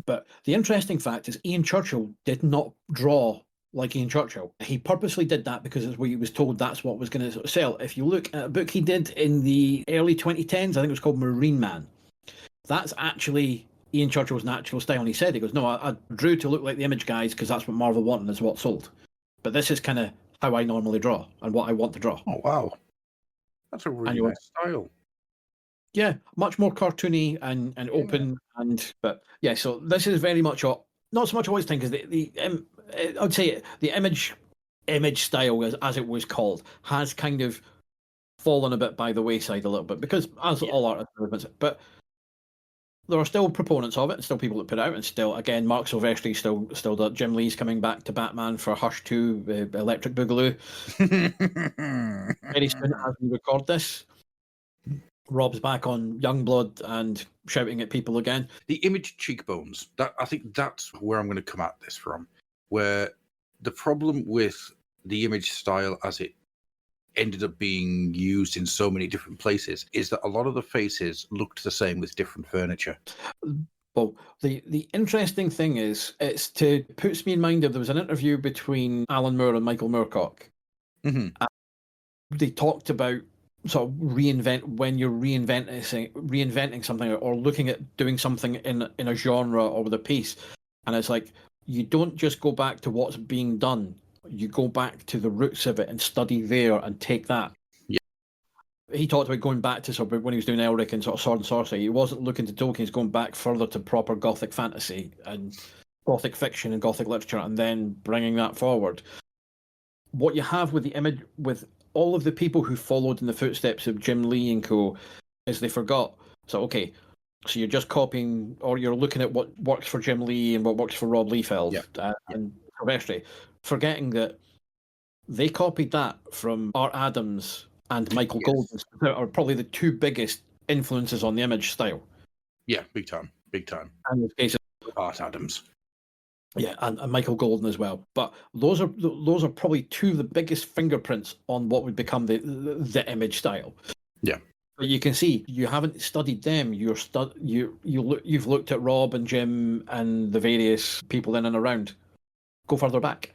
But the interesting fact is Ian Churchill did not draw like Ian Churchill. He purposely did that because he was told that's what was going to sell. If you look at a book he did in the early 2010s, I think it was called Marine Man. That's actually Ian Churchill's natural style. And he said, he goes, no, I drew to look like the Image guys because that's what Marvel wanted and is what sold. But this is kind of how I normally draw and what I want to draw. Oh, wow. That's a really nice style. Yeah, much more cartoony and open. But yeah, so this is very much not so much always thing because I would say the image style, as it was called, has kind of fallen a bit by the wayside a little bit because as all art movements, but there are still proponents of it and still people that put it out, and still again Mark Silvestri still does. Jim Lee's coming back to Batman for Hush 2, Electric Boogaloo. Very soon as we record this. Rob's back on Youngblood and shouting at people again. The Image cheekbones, I think that's where I'm going to come at this from, where the problem with the Image style as it ended up being used in so many different places is that a lot of the faces looked the same with different furniture. Well, the interesting thing is, puts me in mind of there was an interview between Alan Moore and Michael Moorcock. Mm-hmm. They talked about sort of when you're reinventing something or looking at doing something in a genre or with a piece, and it's like you don't just go back to what's being done, you go back to the roots of it and study there and take that. Yeah. He talked about going back to sort of when he was doing Elric and sort of Sword and Sorcery. He wasn't looking to Tolkien, he's going back further to proper Gothic fantasy and Gothic fiction and Gothic literature and then bringing that forward. What you have with the Image, with all of the people who followed in the footsteps of Jim Lee and co, is they forgot. So you're just copying, or you're looking at what works for Jim Lee and what works for Rob Liefeld and Silvestri, forgetting that they copied that from Art Adams and Michael Golden, are probably the two biggest influences on the Image style. Yeah, big time. And in the case of Art Adams. Yeah, and Michael Golden as well. But those are probably two of the biggest fingerprints on what would become the Image style. Yeah. But you can see you haven't studied them. You've looked at Rob and Jim and the various people in and around. Go further back,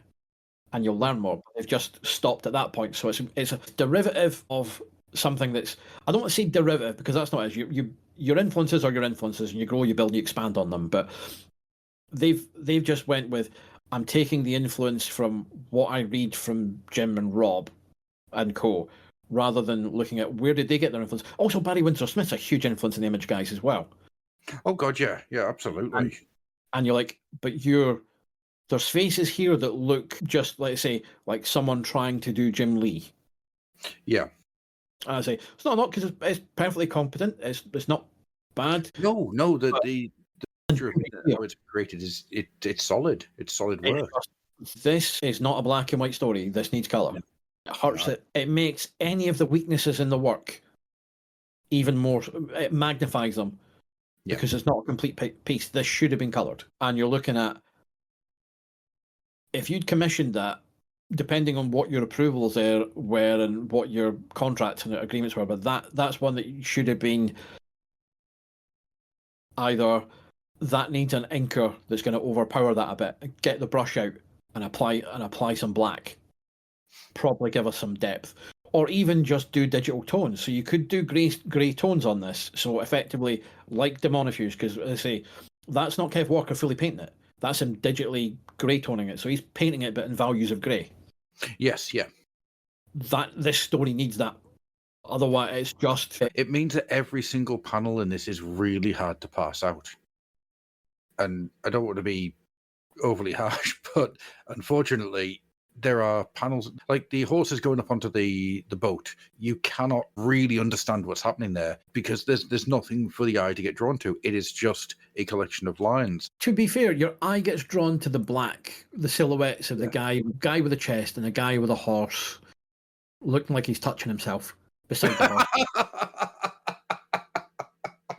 and you'll learn more. They've just stopped at that point. So it's a derivative of something that's, I don't want to say derivative because that's not it. Your influences are your influences, and you grow, you build, you expand on them. But they've just went with, I'm taking the influence from what I read from Jim and Rob and co, rather than looking at where did they get their influence. Also, Barry Windsor Smith's a huge influence in the Image guys as well. Oh God, yeah, absolutely. And you're like, but there's faces here that look just, let's say, like someone trying to do Jim Lee. Yeah. And I say it's not because it's perfectly competent. It's not bad. No, the how it's created is it's solid. It's solid work. This is not a black and white story. This needs colour. Yeah. It hurts it. It makes any of the weaknesses in the work even more. It magnifies them because it's not a complete piece. This should have been coloured. And you're looking at, if you'd commissioned that, depending on what your approvals were and what your contracts and agreements were, but that's one that should have been either. That needs an inker that's going to overpower that a bit. Get the brush out and apply some black. Probably give us some depth, or even just do digital tones. So you could do grey tones on this. So effectively, like Daemonifuge, because as I say, that's not Kev Walker fully painting it. That's him digitally grey toning it. So he's painting it, but in values of grey. Yes, yeah. This story needs that. Otherwise, it's just. It means that every single panel in this is really hard to pass out. And I don't want to be overly harsh, but unfortunately, there are panels like the horses going up onto the boat. You cannot really understand what's happening there because there's nothing for the eye to get drawn to. It is just a collection of lines. To be fair, your eye gets drawn to the black, the silhouettes of the guy with a chest and a guy with a horse looking like he's touching himself beside the horse.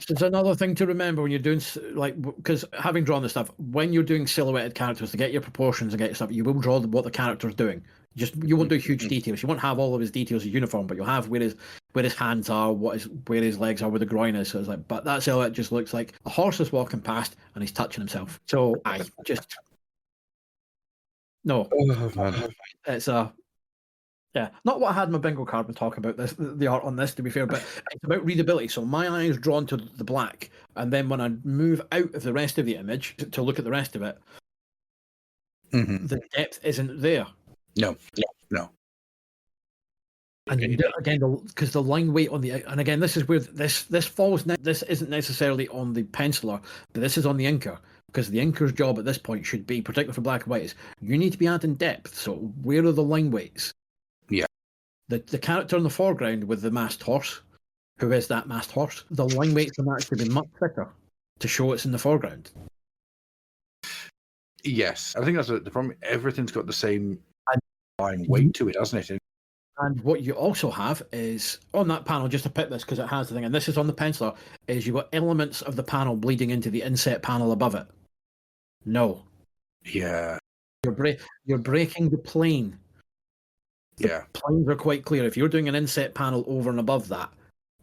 So it's another thing to remember when you're doing, like, because having drawn this stuff, when you're doing silhouetted characters to get your proportions and get your stuff, you will draw what the character's doing. You won't do huge details. You won't have all of his details of uniform, but you'll have where his hands are, where his legs are, where the groin is. So it's like, but that silhouette just looks like a horse is walking past and he's touching himself. So I just no, it's a. Yeah, not what I had in my bingo card when talking about this, the art on this, to be fair, but it's about readability. So my eye is drawn to the black, and then when I move out of the rest of the image to look at the rest of it, the depth isn't there. No. And again, because the line weight on the, and again, this is where this falls. This isn't necessarily on the penciler, but this is on the inker, because the inker's job at this point should be, particularly for black and white, is you need to be adding depth. So where are the line weights? Yeah. The character in the foreground with the masked horse, who is that masked horse, the line weights can actually be much thicker to show it's in the foreground. Yes, I think that's the problem. Everything's got the same line weight to it, hasn't it? And what you also have is, on that panel, just to pick this because it has the thing, and this is on the penciler, is you've got elements of the panel bleeding into the inset panel above it. No. Yeah. You're breaking the plane. Yeah. Planes are quite clear. If you're doing an inset panel over and above that,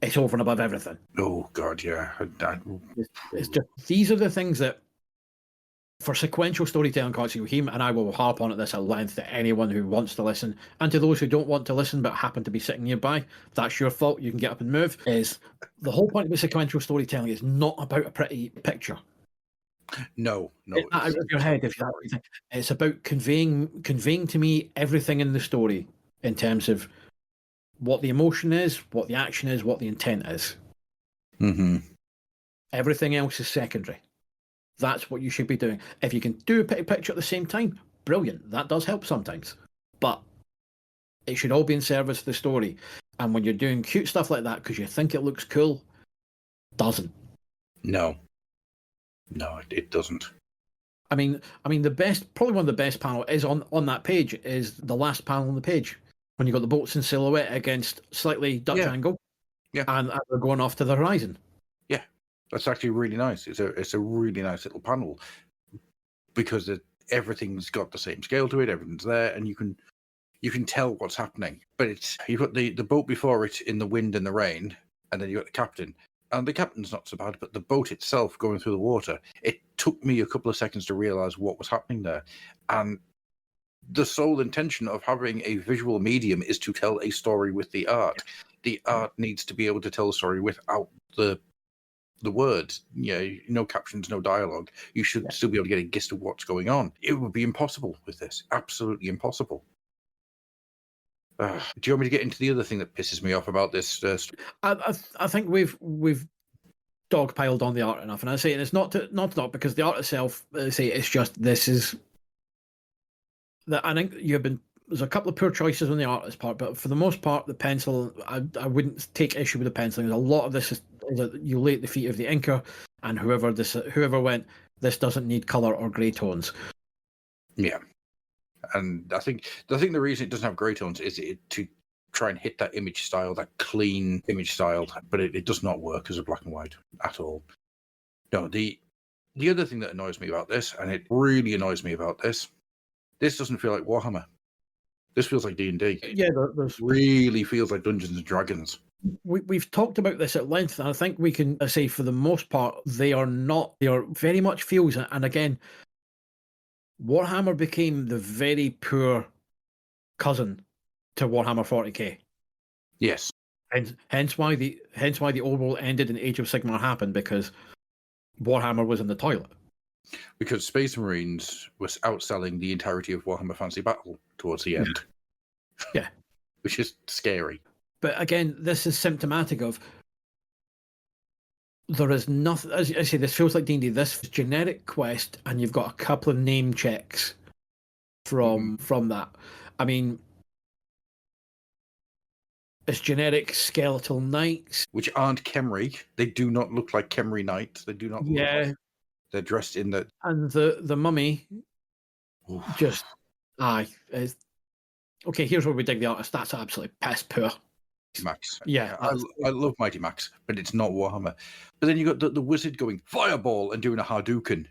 it's over and above everything. Oh, God, yeah. It's just, these are the things that, for sequential storytelling constantly, Wham and I will harp on at this at length to anyone who wants to listen, and to those who don't want to listen but happen to be sitting nearby. That's your fault. You can get up and move. Is the whole point of the sequential storytelling is not about a pretty picture. No. It's not out of your head. It's about conveying to me everything in the story in terms of what the emotion is, what the action is, what the intent is. Everything else is secondary. That's what you should be doing. If you can do a pretty picture at the same time, brilliant. That does help sometimes. But it should all be in service of the story. And when you're doing cute stuff like that because you think it looks cool, doesn't. No, it doesn't. I mean, probably one of the best panel is on that page is the last panel on the page when you got the boats in silhouette against slightly Dutch angle, and they're going off to the horizon. Yeah, that's actually really nice. It's a really nice little panel because everything's got the same scale to it. Everything's there, and you can tell what's happening. But you've got the boat before it in the wind and the rain, and then you got the captain. And the captain's not so bad, but the boat itself going through the water, it took me a couple of seconds to realise what was happening there. And the sole intention of having a visual medium is to tell a story with the art. The art needs to be able to tell a story without the words. No captions, no dialogue. You should still be able to get a gist of what's going on. It would be impossible with this. Absolutely impossible. Do you want me to get into the other thing that pisses me off about this? I think we've dogpiled on the art enough, and I say it's not because the art itself. I say it's just this is that I think there's a couple of poor choices on the artist part, but for the most part, the pencil I wouldn't take issue with the penciling. A lot of this is that you lay at the feet of the inker, and whoever went, this doesn't need color or grey tones. Yeah. And I think the reason it doesn't have grey tones is to try and hit that image style, that clean image style, but it does not work as a black and white at all. No, the other thing that annoys me about this, and it really annoys me about this doesn't feel like Warhammer. This feels like D&D. Yeah, there's really feels like Dungeons and Dragons. We've talked about this at length, and I think we can say for the most part they are not. They are very much feels, and again, Warhammer became the very poor cousin to Warhammer 40k. Yes, and hence why the old world ended and Age of Sigmar happened, because Warhammer was in the toilet. Because Space Marines was outselling the entirety of Warhammer Fantasy Battle towards the end. Yeah, which is scary. But again, this is symptomatic of there is nothing. As I say, this feels like D&D. This is generic quest, and you've got a couple of name checks from that. I mean, it's generic skeletal knights, which aren't Khemri. They do not look like Khemri knights. They do not look like they're dressed in the. And the mummy Oof. just is okay. Here's where we dig the artist. That's absolutely piss poor. Max. Yeah, I love Mighty Max, but it's not Warhammer. But then you got the wizard going fireball and doing a Hadouken.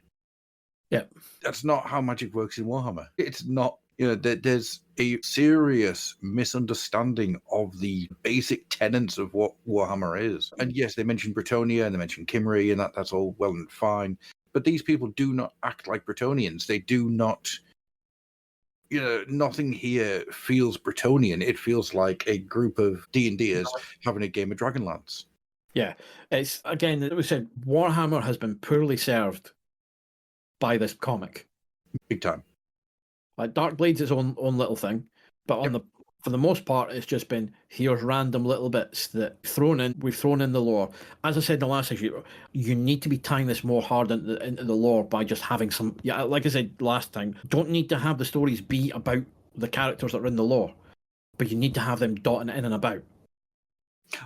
Yeah, that's not how magic works in Warhammer. It's not. There's a serious misunderstanding of the basic tenets of what Warhammer is. And yes, they mentioned Bretonnia and they mentioned Kimri, and that's all well and fine. But these people do not act like Bretonians. They do not. Nothing here feels Bretonian. It feels like a group of D&Ders having a game of Dragonlance. Yeah, it's again. As we said, Warhammer has been poorly served by this comic. Big time. Like Darkblade's its own little thing, but for the most part, it's just been here's random little bits that we've thrown in the lore. As I said in the last issue, you need to be tying this more hard into the lore by just having some. Yeah, like I said last time, don't need to have the stories be about the characters that are in the lore, but you need to have them dotting in and about.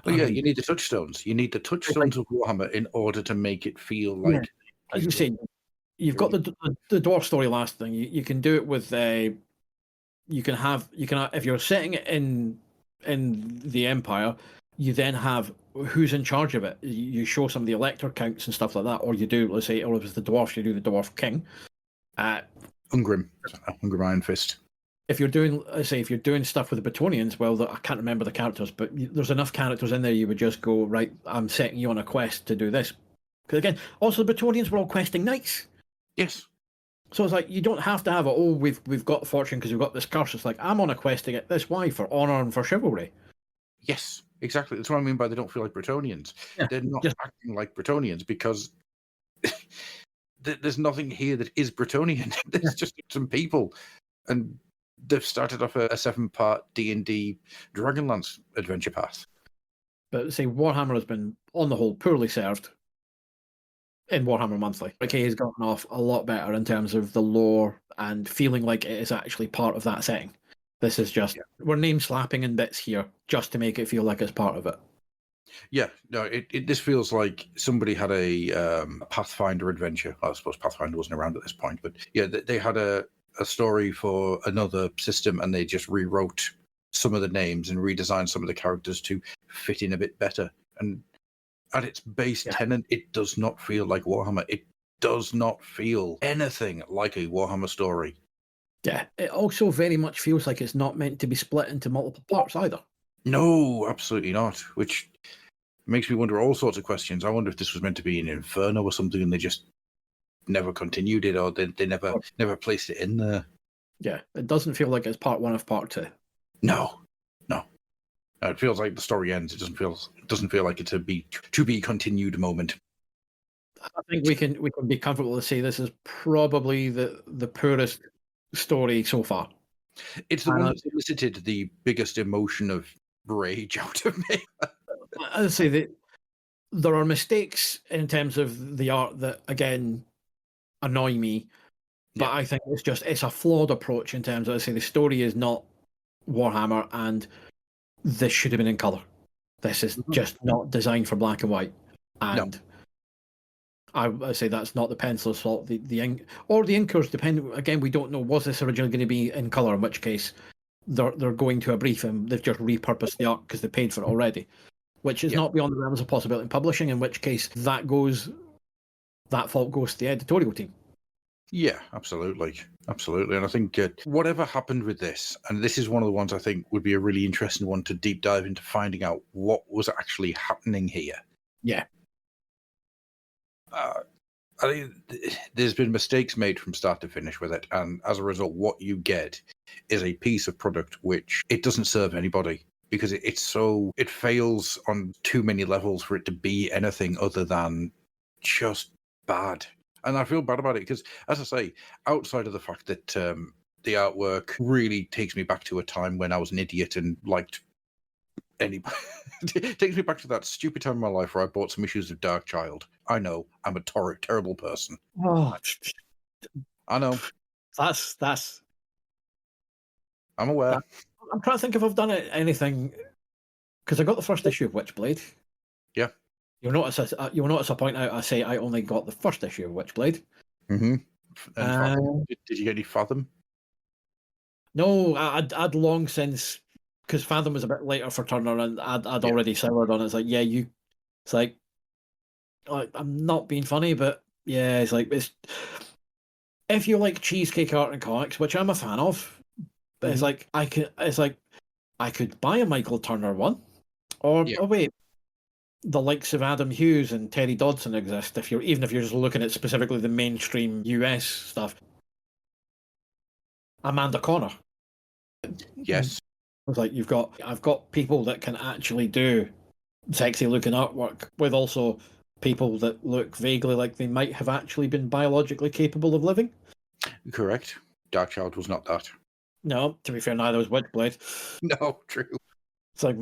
Well, you need the touchstones. You need the touchstones of Warhammer in order to make it feel like. As you say, you've got the dwarf story last thing. You can do it with you can have if you're setting it in the Empire, you then have who's in charge of it. You show some of the elector counts and stuff like that, or you do, let's say, or if it's the dwarfs, you do the dwarf king. Ungrim Iron Fist. If you're doing, let's say, if you're doing stuff with the Bretonians, well, I can't remember the characters, but there's enough characters in there. You would just go, right, I'm setting you on a quest to do this. Because again, also the Bretonians were all questing knights. Yes. So it's like you don't have to have it. Oh, we've got fortune because we've got this curse. It's like I'm on a quest to get this. Why? For honor and for chivalry. Yes, exactly. That's what I mean by they don't feel like Bretonians. Yeah, they're not acting like Bretonians because there's nothing here that is Bretonian. There's just some people, and they've started off a 7-part D&D Dragonlance adventure path. But say Warhammer has been, on the whole, poorly served in Warhammer Monthly. Okay, has gotten off a lot better in terms of the lore and feeling like it is actually part of that setting. This is just, we're name slapping in bits here just to make it feel like it's part of it. Yeah, no, this feels like somebody had a Pathfinder adventure. I suppose Pathfinder wasn't around at this point, but yeah, they had a story for another system and they just rewrote some of the names and redesigned some of the characters to fit in a bit better. And at its base tenet, it does not feel like Warhammer. It does not feel anything like a Warhammer story. Yeah, it also very much feels like it's not meant to be split into multiple parts either. No, absolutely not. Which makes me wonder all sorts of questions. I wonder if this was meant to be an Inferno or something and they just never continued it, or they never placed it in there. Yeah, it doesn't feel like it's part one of part two. No. It feels like the story ends. It doesn't feel like it's a to be continued moment. I think we can be comfortable to say this is probably the poorest story so far. It's the one that elicited the biggest emotion of rage out of me. I'd say that there are mistakes in terms of the art that again annoy me, but I think it's a flawed approach in terms of, I say, the story is not Warhammer and this should have been in colour. This is just not designed for black and white. And I say that's not the pencil's fault. The ink or the inkers, depending, again, we don't know, was this originally going to be in colour, in which case they're going to a brief and they've just repurposed the art because they paid for it already. Which is not beyond the realms of possibility in publishing, in which case that fault goes to the editorial team. Yeah, absolutely. And I think whatever happened with this, and this is one of the ones I think would be a really interesting one to deep dive into finding out what was actually happening here. Yeah. I think there's been mistakes made from start to finish with it, and as a result, what you get is a piece of product which it doesn't serve anybody. Because it fails on too many levels for it to be anything other than just bad. And I feel bad about it because, as I say, outside of the fact that the artwork really takes me back to a time when I was an idiot and liked anybody. It takes me back to that stupid time in my life where I bought some issues of Dark Child. I know, I'm a terrible person. Oh, I know. That's I'm aware. I'm trying to think if I've done anything, because I got the first issue of Witchblade. Yeah. You'll notice I point out, I say I only got the first issue of Witchblade. Mm-hmm. And Fathom, did you get any Fathom? No, I'd long since, because Fathom was a bit later for Turner, and I'd already soured on it. It's like, yeah, it's like, I'm not being funny, but yeah, it's if you like cheesecake art and comics, which I'm a fan of, but it's like I could buy a Michael Turner one, or oh wait, the likes of Adam Hughes and Terry Dodson exist. If you're just looking at specifically the mainstream US stuff, Amanda Connor. Yes. It's like I've got people that can actually do sexy looking artwork with also people that look vaguely like they might have actually been biologically capable of living. Correct. Darkchild was not that. No, to be fair, neither was Witchblade. No, true. It's like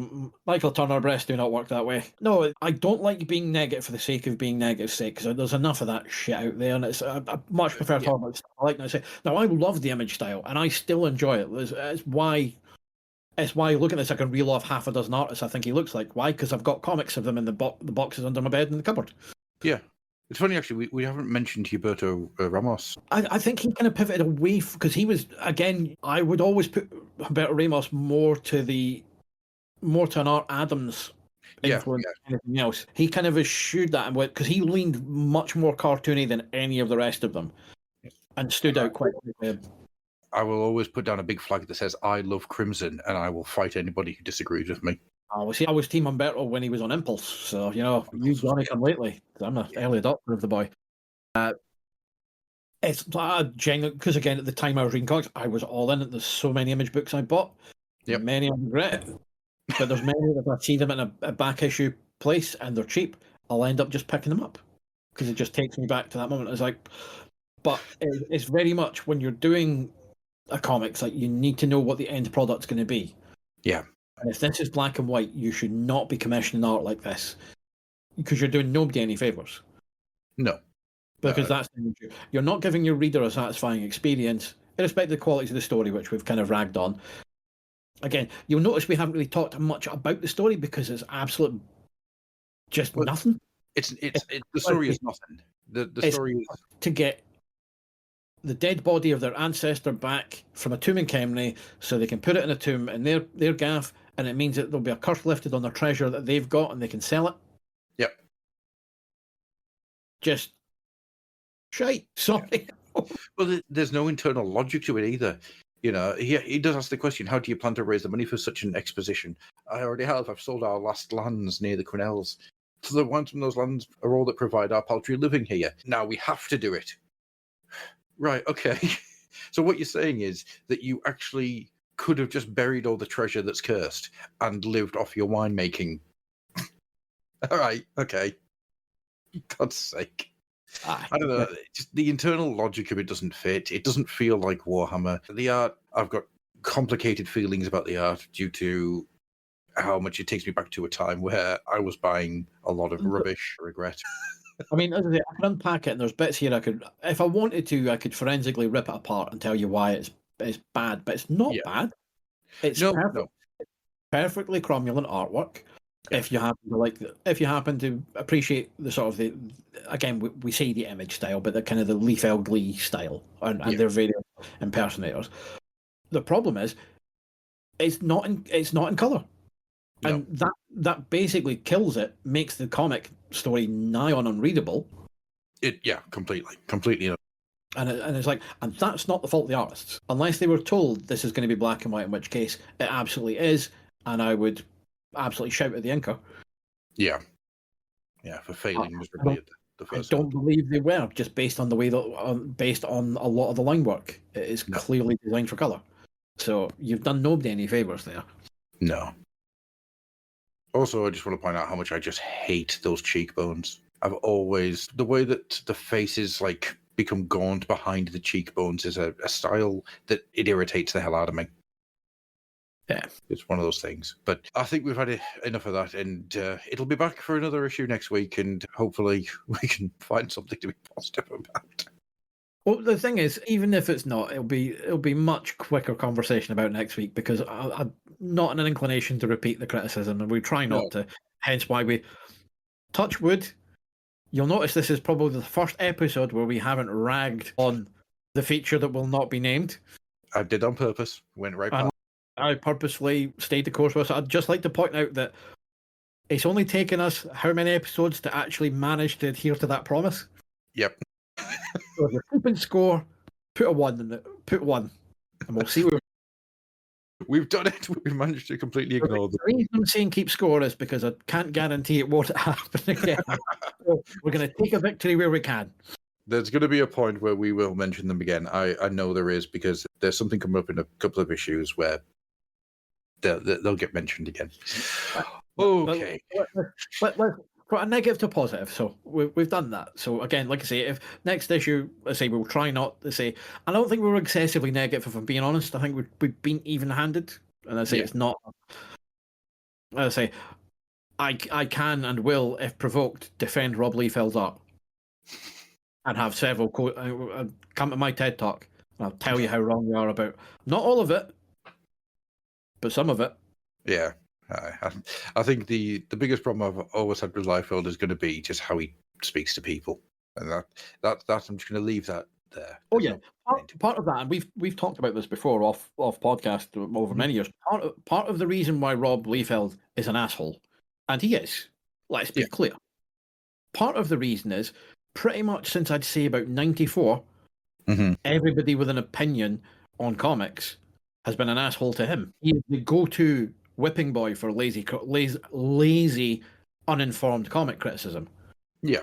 Michael Turner breasts do not work that way. No, I don't like being negative for the sake of being negative sake, because there's enough of that shit out there, and I much prefer talking about stuff I like. Now, I love the image style, and I still enjoy it. It's why looking at this, I can reel off half a dozen artists I think he looks like. Why? Because I've got comics of them in the boxes under my bed in the cupboard. Yeah. It's funny, actually, we haven't mentioned Gilberto Ramos. I think he kind of pivoted away, because he was, again, I would always put Gilberto Ramos more to an Art Adams influence than anything else. He kind of eschewed that, because he leaned much more cartoony than any of the rest of them, and stood out quite quickly. I will always put down a big flag that says, I love Crimson, and I will fight anybody who disagrees with me. I was Team Umberto when he was on Impulse, so, you've done it lately. I'm an early adopter of the boy. It's genuine, because again, at the time I was reading comics, I was all in it. There's so many Image books I bought. Yep. Many I regret it. But there's many that if I see them in a back issue place and they're cheap, I'll end up just picking them up, because it just takes me back to that moment. It's like, but it's very much when you're doing a comics, like, you need to know what the end product's going to be. Yeah. And if this is black and white, you should not be commissioning art like this, because you're doing nobody any favors. No. Because you're not giving your reader a satisfying experience, irrespective of the qualities of the story, which we've kind of ragged on. Again, you'll notice we haven't really talked much about the story, because it's absolute nothing. The story is nothing. The story is to get the dead body of their ancestor back from a tomb in Kemnay, so they can put it in a tomb in their gaff, and it means that there'll be a curse lifted on their treasure that they've got, and they can sell it. Yep. Just shite. Sorry. Well, there's no internal logic to it either. He does ask the question, how do you plan to raise the money for such an exposition? I already have. I've sold our last lands near the Quinells. So the ones from those lands are all that provide our paltry living here. Now we have to do it. Right, okay. So what you're saying is that you actually could have just buried all the treasure that's cursed and lived off your winemaking. All right, okay. God's sake. I don't know. Just the internal logic of it doesn't fit. It doesn't feel like Warhammer. The art, I've got complicated feelings about the art due to how much it takes me back to a time where I was buying a lot of rubbish. Regret. I mean, I can unpack it, and there's bits here if I wanted to, I could forensically rip it apart and tell you why it's bad, but it's not bad. It's perfectly cromulent artwork. Yeah. If you happen to appreciate the sort of again, we see the image style, but the kind of the Leaf Glee style, and their various impersonators. The problem is, it's not in color. No. And that basically kills it, makes the comic story nigh on unreadable. Completely. And it's like, and that's not the fault of the artists, unless they were told this is going to be black and white, in which case it absolutely is, and I would absolutely shout at the inker. Yeah, for failing miserably at the first. I don't believe they were, just based on the way that, based on a lot of the line work, it is clearly designed for color. So you've done nobody any favors there. No. Also, I just want to point out how much I just hate those cheekbones. The way that the faces become gaunt behind the cheekbones is a style that it irritates the hell out of me. Yeah, it's one of those things. But I think we've had enough of that, and it'll be back for another issue next week, and hopefully we can find something to be positive about. Well, the thing is, even if it's not, it'll be much quicker conversation about next week because I'm not in an inclination to repeat the criticism, and we try not to. Hence why we touch wood. You'll notice this is probably the first episode where we haven't ragged on the feature that will not be named. I did on purpose. Went right past. I purposely stayed the course with it. I'd just like to point out that it's only taken us how many episodes to actually manage to adhere to that promise? Yep. So if you're keeping score, put one, and we'll see where we've done it. We've managed to completely ignore them. The reason I'm saying keep score is because I can't guarantee it won't happen again. So we're going to take a victory where we can. There's going to be a point where we will mention them again. I know there is, because there's something coming up in a couple of issues where they'll get mentioned again. Okay. Let's for a negative to positive. So we've done that. So again, like I say, if next issue, I say we'll try not to say. I don't think we were excessively negative, if I'm being honest. I think we've been even-handed, and I say it's not. I say I can and will, if provoked, defend Rob Liefeld's art, and have several come to my TED talk. And I'll tell you how wrong you are about not all of it, but some of it. Yeah. I think the biggest problem I've always had with Liefeld is going to be just how he speaks to people, and that I'm just going to leave that there. Oh yeah, part of that, and we've talked about this before off podcast over many years. Part of the reason why Rob Liefeld is an asshole, and he is, let's be clear. Part of the reason is pretty much since I'd say about 94, everybody with an opinion on comics has been an asshole to him. He is the go-to whipping boy for lazy, uninformed comic criticism. Yeah.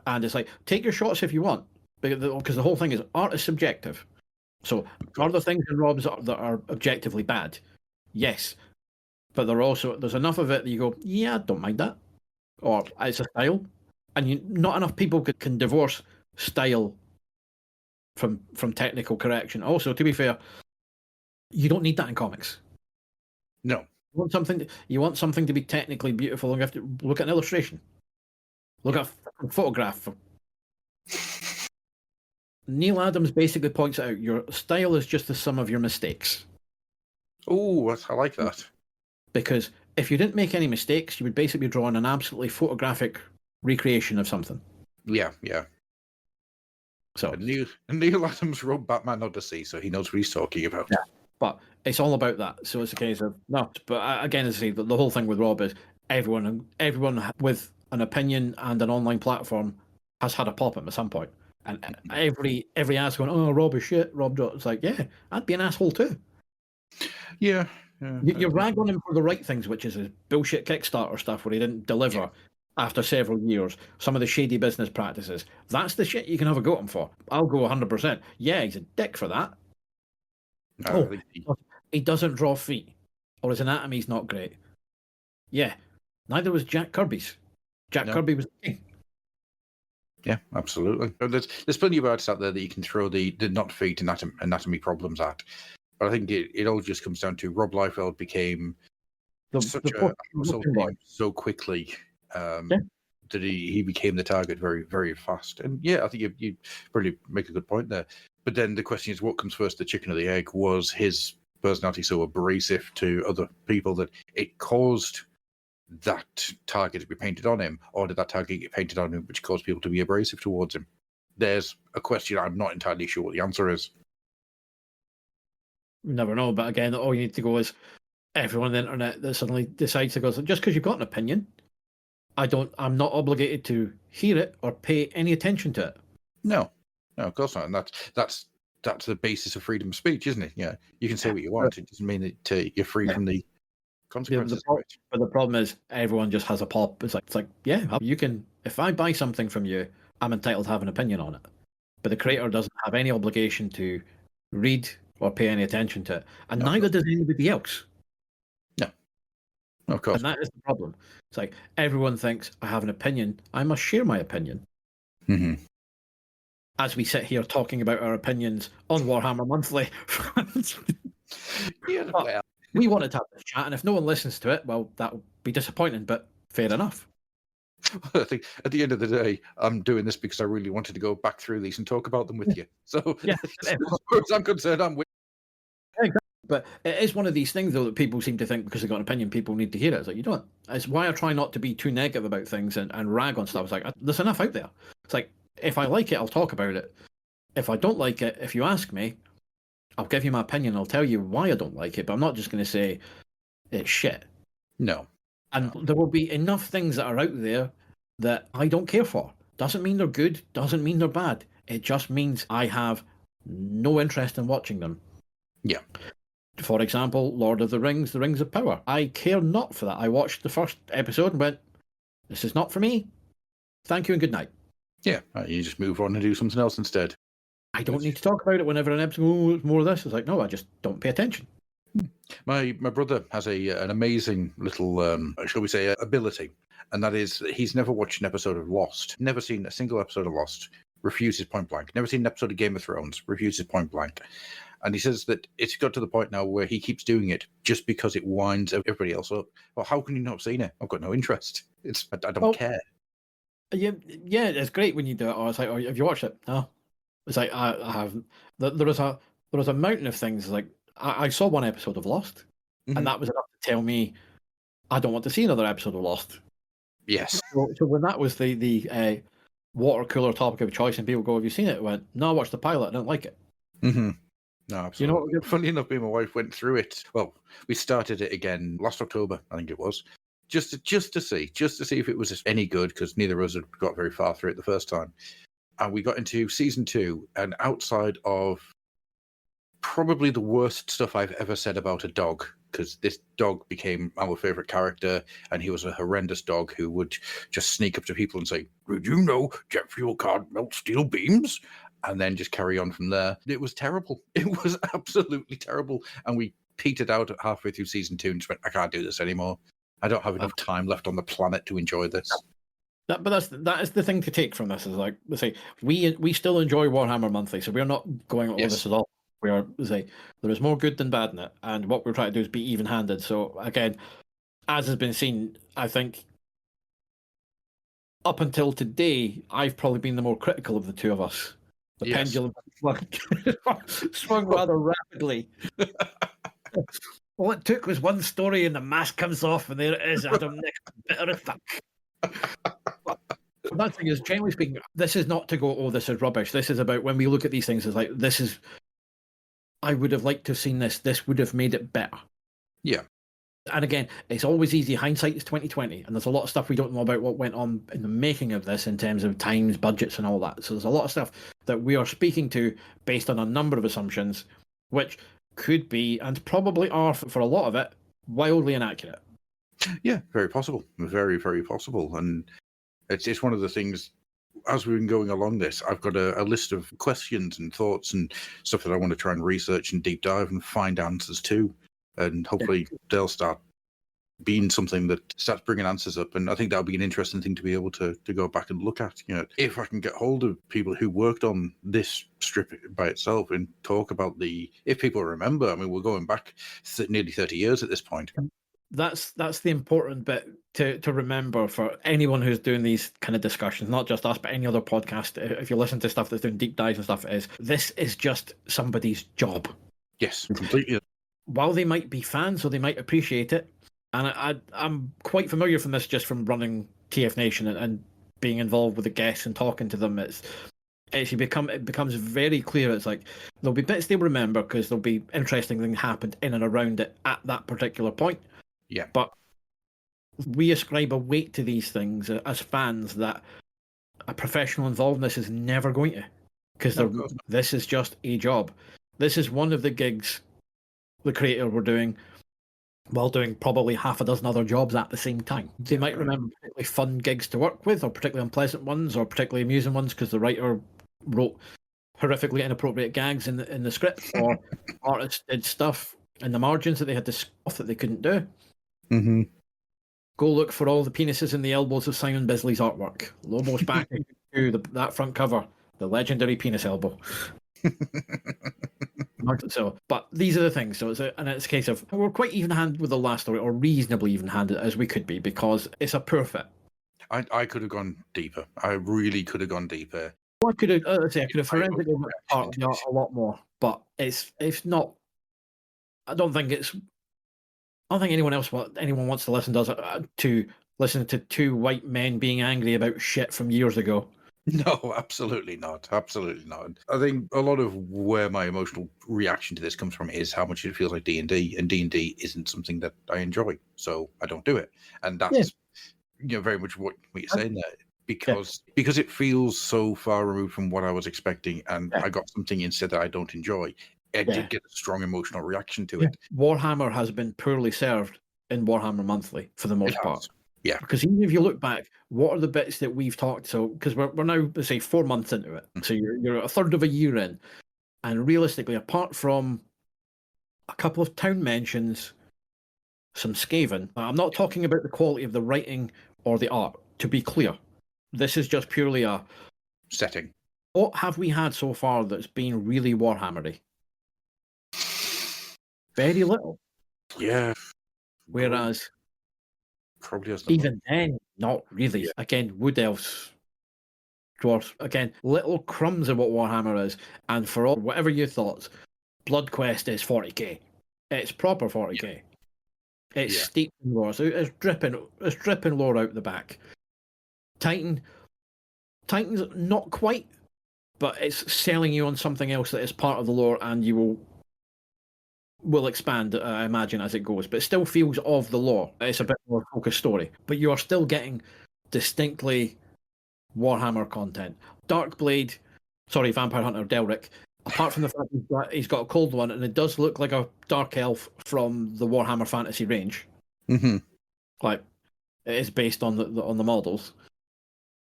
And it's like, take your shots if you want, because the whole thing is art is subjective. So are there things in Rob's art that are objectively bad? Yes, but there's enough of it that you go, yeah, I don't mind that, or it's a style, and not enough people can divorce style from technical correction. Also, to be fair, you don't need that in comics. No. You want something to be technically beautiful, and you have to look at an illustration. Look at a photograph. Neil Adams basically points out your style is just the sum of your mistakes. Oh, I like that. Because if you didn't make any mistakes, you would basically be drawing an absolutely photographic recreation of something. Yeah. So Neil Adams wrote Batman Odyssey, so he knows what he's talking about. Yeah. But it's all about that. So it's a case of no. But again, as I say, the whole thing with Rob is everyone with an opinion and an online platform has had a pop at some point. And every ass going, oh, Rob is shit. It's like, yeah, I'd be an asshole too. Yeah. You rag on him for the right things, which is his bullshit Kickstarter stuff where he didn't deliver after several years. Some of the shady business practices. That's the shit you can have a go at him for. I'll go 100%. Yeah, he's a dick for that. He doesn't draw feet, or his anatomy's not great. Yeah, neither was Jack Kirby's. Kirby was the king. Yeah, absolutely. There's plenty of artists out there that you can throw the not feet anatomy problems at. But I think it all just comes down to Rob Liefeld became such a household name so quickly that he became the target very, very fast. And yeah, I think you probably make a good point there. But then the question is, what comes first, the chicken or the egg? Was his personality so abrasive to other people that it caused that target to be painted on him? Or did that target get painted on him, which caused people to be abrasive towards him? There's a question I'm not entirely sure what the answer is. You never know, but again, all you need to go is everyone on the internet that suddenly decides to go, just because you've got an opinion, I'm not obligated to hear it or pay any attention to it. No, of course not. And that's the basis of freedom of speech, isn't it? Yeah, you can say what you want. It doesn't mean that you're free from the consequences. But the problem is, everyone just has a pop. It's like, yeah, you can. If I buy something from you, I'm entitled to have an opinion on it. But the creator doesn't have any obligation to read or pay any attention to it, and neither does anybody else. No, of course. And that is the problem. It's like everyone thinks I have an opinion. I must share my opinion. Mm-hmm. As we sit here talking about our opinions on Warhammer Monthly. We wanted to have this chat, and if no one listens to it, well, that would be disappointing, but fair enough. I think at the end of the day, I'm doing this because I really wanted to go back through these and talk about them with you. So, Yeah. as far as I'm concerned, I'm with. But it is one of these things, though, that people seem to think because they've got an opinion, people need to hear it. It's like, you don't. It's why I try not to be too negative about things and rag on stuff. It's like, there's enough out there. It's like, if I like it, I'll talk about it. If I don't like it, if you ask me, I'll give you my opinion. I'll tell you why I don't like it, but I'm not just going to say it's shit. No. And there will be enough things that are out there that I don't care for. Doesn't mean they're good, doesn't mean they're bad. It just means I have no interest in watching them. Yeah. For example, Lord of the Rings of Power. I care not for that. I watched the first episode and went, this is not for me. Thank you and good night. Yeah, you just move on and do something else instead. I don't need to talk about it whenever an episode, it's more of this. It's like, no, I just don't pay attention. My brother has an amazing little, shall we say, ability, and that is he's never watched an episode of Lost, never seen a single episode of Lost, refuses point blank, never seen an episode of Game of Thrones, refuses point blank. And he says that it's got to the point now where he keeps doing it just because it winds everybody else up. Well, how can you not have seen it? I've got no interest. I don't care. Yeah, it's great when you do it. Or it's like, have you watched it? No. It's like I haven't. There was a mountain of things. Like I saw one episode of Lost, and that was enough to tell me I don't want to see another episode of Lost. Yes. So when that was the water cooler topic of choice, and people go, "Have you seen it?" I went, "No, I watched the pilot. I don't like it." Mm-hmm. No, absolutely. You know, funny enough, me and my wife went through it. Well, we started it again last October, I think it was, just to see if it was any good, because neither of us had got very far through it the first time. And we got into season 2, and outside of probably the worst stuff I've ever said about a dog, because this dog became our favorite character, and he was a horrendous dog who would just sneak up to people and say, "Did you know jet fuel can't melt steel beams?" And then just carry on from there. It was terrible. It was absolutely terrible. And we petered out at halfway through season 2 and just went, I can't do this anymore. I don't have enough time left on the planet to enjoy this. But that is the thing to take from this. Is like, let's say we still enjoy Warhammer Monthly, so we're not going, oh, this is all. We are, say, there is more good than bad in it, and what we're trying to do is be even-handed. So again, as has been seen, I think up until today, I've probably been the more critical of the two of us. The pendulum swung rather rapidly. All it took was one story, and the mask comes off, and there it is. Adam Nick, bitter as fuck. That thing is, generally speaking, this is not to go, oh, this is rubbish. This is about when we look at these things, it's like, this is, I would have liked to have seen this. This would have made it better. Yeah. And again, it's always easy. Hindsight is 2020, and there's a lot of stuff we don't know about what went on in the making of this in terms of times, budgets, and all that. So there's a lot of stuff that we are speaking to based on a number of assumptions, which could be, and probably are for a lot of it, wildly inaccurate. Yeah, very possible. Very, very possible. And it's one of the things, as we've been going along this, I've got a list of questions and thoughts and stuff that I want to try and research and deep dive and find answers to. And hopefully they'll start being something that starts bringing answers up. And I think that'll be an interesting thing to be able to go back and look at. You know, if I can get hold of people who worked on this strip by itself and talk about if people remember, I mean, we're going back nearly 30 years at this point. That's the important bit to remember for anyone who's doing these kind of discussions, not just us, but any other podcast. If you listen to stuff that's doing deep dives and stuff, this is just somebody's job. Yes, completely. While they might be fans or they might appreciate it, and I'm quite familiar from this just from running TF Nation and being involved with the guests and talking to them, it becomes very clear. It's like there'll be bits they remember because there'll be interesting things happened in and around it at that particular point. Yeah. But we ascribe a weight to these things as fans that a professional involved in this is never going to, because this is just a job. This is one of the gigs the creator were doing while doing probably half a dozen other jobs at the same time. They might remember particularly fun gigs to work with, or particularly unpleasant ones, or particularly amusing ones because the writer wrote horrifically inappropriate gags in the script, or artists did stuff in the margins that they had to scoff that they couldn't do. Mm-hmm. Go look for all the penises and the elbows of Simon Bisley's artwork. Lobos back to that front cover, the legendary penis elbow. So, but these are the things. So it's a case of we're quite even-handed with the last story, or reasonably even-handed as we could be, because it's a poor fit. I could have gone deeper. I really could have gone deeper. I could have forensically looked apart a lot more, but it's not. I don't think anyone wants to listen to listen to two white men being angry about shit from years ago. No, absolutely not. Absolutely not. I think a lot of where my emotional reaction to this comes from is how much it feels like D&D, and D&D isn't something that I enjoy, so I don't do it. And that's very much what you're saying there. Because it feels so far removed from what I was expecting, and I got something instead that I don't enjoy. I did get a strong emotional reaction to it. Warhammer has been poorly served in Warhammer Monthly for the most part. Yeah. Because even if you look back, what are the bits that we've talked? So, because we're now, let's say, 4 months into it. So you're a third of a year in. And realistically, apart from a couple of town mentions, some Skaven, I'm not talking about the quality of the writing or the art, to be clear. This is just purely a setting. What have we had so far that's been really Warhammery? Very little. Yeah. Whereas probably has even then, not really. Yeah. Again, Wood Elves, Dwarves, again, little crumbs of what Warhammer is. And for all whatever your thoughts, Bloodquest is 40k. It's proper 40k. Yeah. It's steeped in lore. So it's dripping lore out the back. Titan's not quite, but it's selling you on something else that is part of the lore, and you will expand, I imagine, as it goes. But it still feels of the lore. It's a bit more focused story, but you are still getting distinctly Warhammer content. Darkblade, Vampire Hunter Delric. Apart from the fact he's got a cold one, and it does look like a dark elf from the Warhammer Fantasy range. Mm-hmm. Like it is based on the models.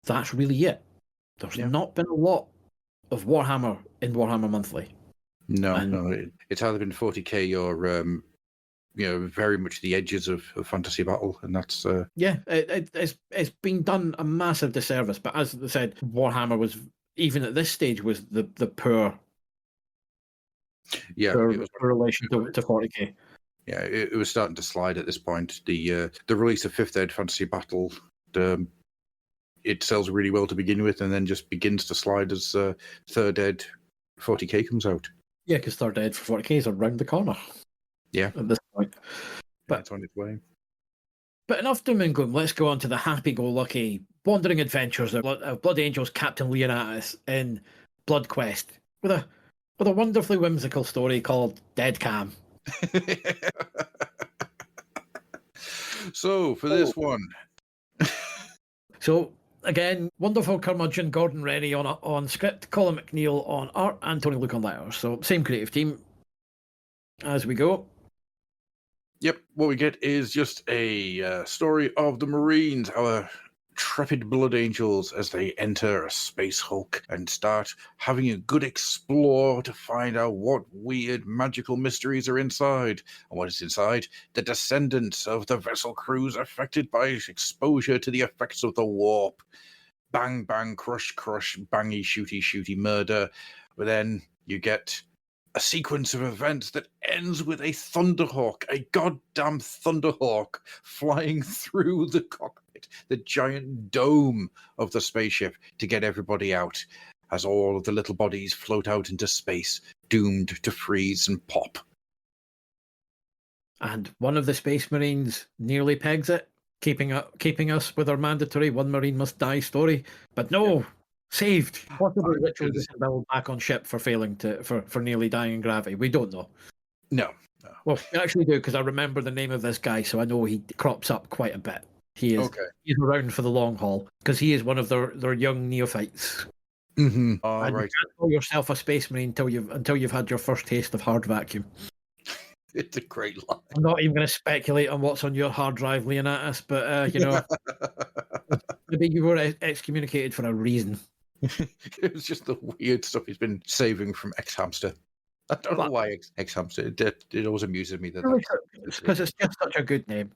That's really it. There's not been a lot of Warhammer in Warhammer Monthly. No, it's either been 40k or very much the edges of fantasy battle, and that's it's been done a massive disservice. But as I said, Warhammer was, even at this stage, was the poor relation to 40k. Yeah, it was starting to slide at this point. The release of 5th Ed Fantasy Battle, it sells really well to begin with, and then just begins to slide as 3rd Ed 40k comes out. Yeah, because 3rd Ed for 40k is around the corner. Yeah, at this point, but it's on its way. But enough doom and gloom. Let's go on to the happy-go-lucky wandering adventures of Blood Angel's Captain Leonatus in Bloodquest, with a wonderfully whimsical story called Dead Cam. So for this one, so again, wonderful curmudgeon Gordon Rennie on script, Colin McNeil on art, and Tony Luke on letters. So same creative team as we go. Yep, what we get is just a story of the Marines, our intrepid Blood Angels, as they enter a space hulk and start having a good explore to find out what weird magical mysteries are inside. And what is inside? The descendants of the vessel crews affected by exposure to the effects of the warp. Bang, bang, crush, crush, bangy, shooty, shooty, murder. But then you get a sequence of events that ends with a Thunderhawk, a goddamn Thunderhawk, flying through the cockpit, the giant dome of the spaceship, to get everybody out, as all of the little bodies float out into space, doomed to freeze and pop. And one of the Space Marines nearly pegs it, keeping us with our mandatory one Marine must die story. But no, saved. Possibly literally disabled back on ship for failing for nearly dying in gravity. We don't know. No. Well, we actually do, because I remember the name of this guy, so I know he crops up quite a bit. He's around for the long haul, because he is one of their young neophytes. Mm-hmm. And you can't call yourself a Space Marine until you've had your first taste of hard vacuum. It's a great line. I'm not even going to speculate on what's on your hard drive, Leonatus, but maybe you were excommunicated for a reason. It was just the weird stuff he's been saving from X-Hamster. I don't know why X-Hamster. It always amuses me because it's just such a good name.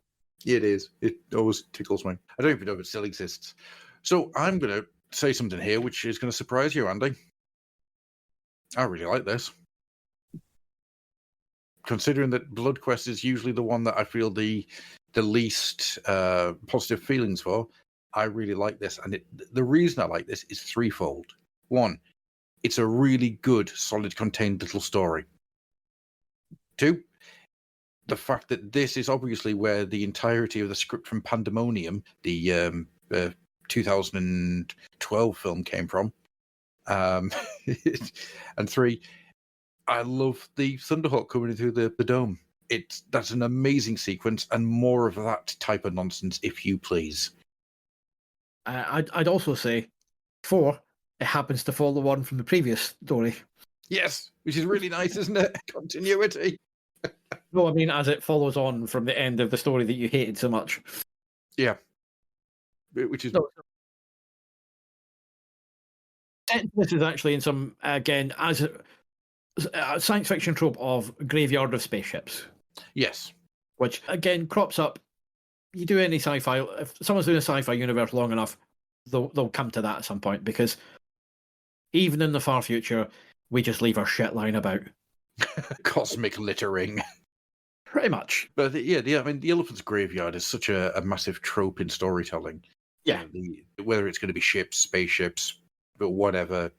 It is. It always tickles me. I don't even know if it still exists. So I'm going to say something here which is going to surprise you, Andy. I really like this. Considering that Bloodquest is usually the one that I feel the least positive feelings for, I really like this. And the reason I like this is threefold. One, it's a really good, solid, contained little story. Two, the fact that this is obviously where the entirety of the script from Pandemonium, the 2012 film, came from. And three, I love the Thunderhawk coming through the dome. That's an amazing sequence, and more of that type of nonsense, if you please. I'd also say 4. It happens to follow on from the previous story. Yes, which is really nice, isn't it? Continuity. No, I mean as it follows on from the end of the story that you hated so much. Yeah, which is this is actually in some again as a science fiction trope of graveyard of spaceships. Yes, which again crops up. You do any sci-fi, if someone's doing a sci-fi universe long enough, they'll come to that at some point, because even in the far future, we just leave our shit lying about. Cosmic littering. Pretty much. But I mean, the elephant's graveyard is such a massive trope in storytelling. Yeah. Whether it's going to be ships, spaceships, but whatever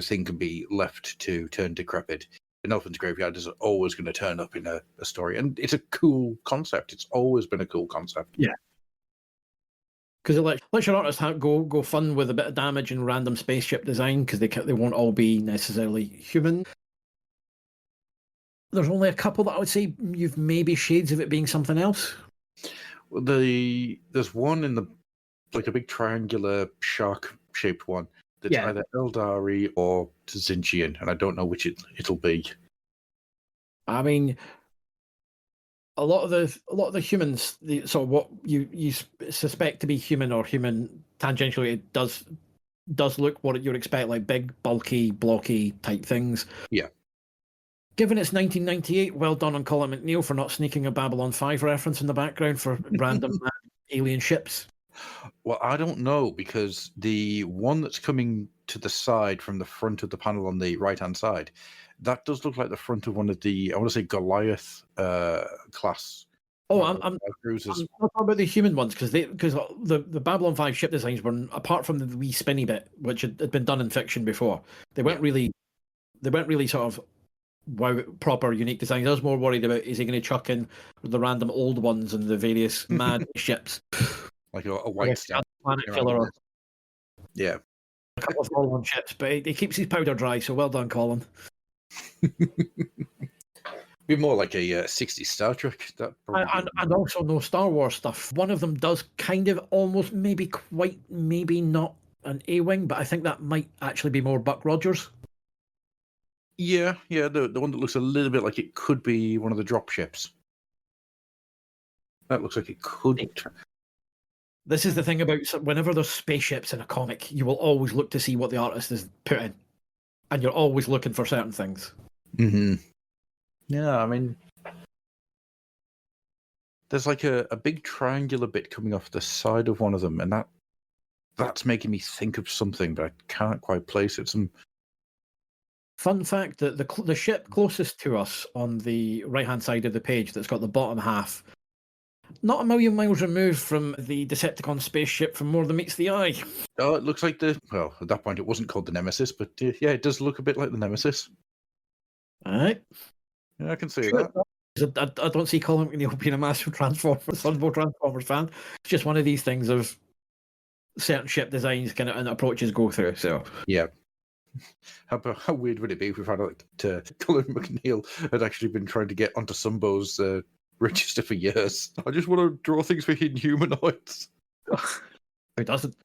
thing can be left to turn decrepit, an elephant's graveyard is always going to turn up in a story. And it's a cool concept. It's always been a cool concept. Yeah. Because it lets your artist go fun with a bit of damage and random spaceship design, because they won't all be necessarily human. There's only a couple that I would say you've maybe shades of it being something else. Well, there's one in a big triangular shark-shaped one that's either Eldari or Tzinchian, and I don't know which it'll be. I mean, a lot of the humans, so what you suspect to be human or human tangentially, it does look what you'd expect, like big, bulky, blocky type things. Yeah. Given it's 1998, well done on Colin McNeil for not sneaking a Babylon 5 reference in the background for random alien ships. Well, I don't know, because the one that's coming to the side from the front of the panel on the right-hand side, that does look like the front of one of the, I want to say, Goliath class. Oh, I'm talking about the human ones, because the Babylon 5 ship designs were, apart from the wee spinny bit, which had been done in fiction before, they weren't really sort of proper unique designs. I was more worried about, is he going to chuck in the random old ones and the various mad ships, like a white star, planet killer. Yeah, a couple of Colin ships, but he keeps his powder dry. So well done, Colin. Be more like a 60s Star Trek. And also no Star Wars stuff. One of them does kind of almost maybe not an A-wing, but I think that might actually be more Buck Rogers. Yeah, the one that looks a little bit like it could be one of the drop ships. That looks like it could. This is the thing about whenever there's spaceships in a comic, you will always look to see what the artist has put in, and you're always looking for certain things. Mm-hmm. Yeah, I mean, there's like a big triangular bit coming off the side of one of them, and that's making me think of something, but I can't quite place it. Fun fact that the ship closest to us on the right-hand side of the page, that's got the bottom half, not a million miles removed from the Decepticon spaceship from More Than Meets the Eye. Oh, it looks like at that point it wasn't called the Nemesis, but yeah, it does look a bit like the Nemesis. All right. Yeah, I can see that. I don't see Colin McNeil being a massive Sunbow Transformers fan. It's just one of these things of certain ship designs kind of and approaches go through. So yeah. How weird would it be if we found out that Colin McNeil had actually been trying to get onto Sunbow's register for years? I just want to draw things for hidden humanoids. Who doesn't?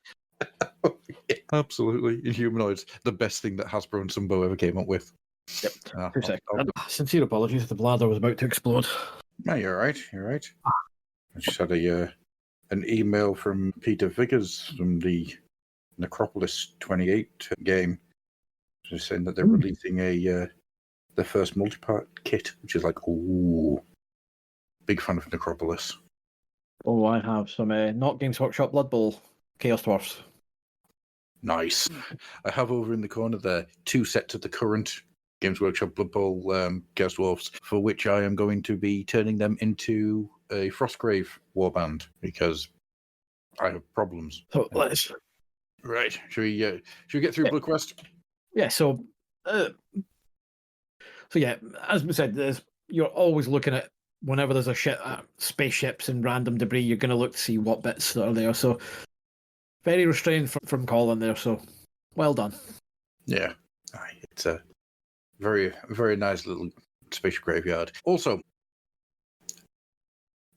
Yeah, absolutely. Inhumanoids, the best thing that Hasbro and Sunbow ever came up with. Yep. 2 seconds. Sincere apologies. The bladder was about to explode. No, you're right. You're right. I just had an email from Peter Vickers from the Necropolis 28 game, just saying that they're releasing their first multi-part kit, which is like, ooh, big fan of Necropolis. Oh, I have some Not Games Workshop Blood Bowl Chaos Dwarfs. Nice. I have over in the corner there 2 sets of the current Games Workshop Blood Bowl Chaos Dwarfs, for which I am going to be turning them into a Frostgrave warband, because I have problems. So let's. Right. Should we get through Bloodquest? Yeah. So yeah, as we said, you're always looking at whenever there's a spaceships and random debris, you're going to look to see what bits that are there. So very restrained from Colin there. So well done. Yeah. It's a very, very nice little spaceship graveyard. Also,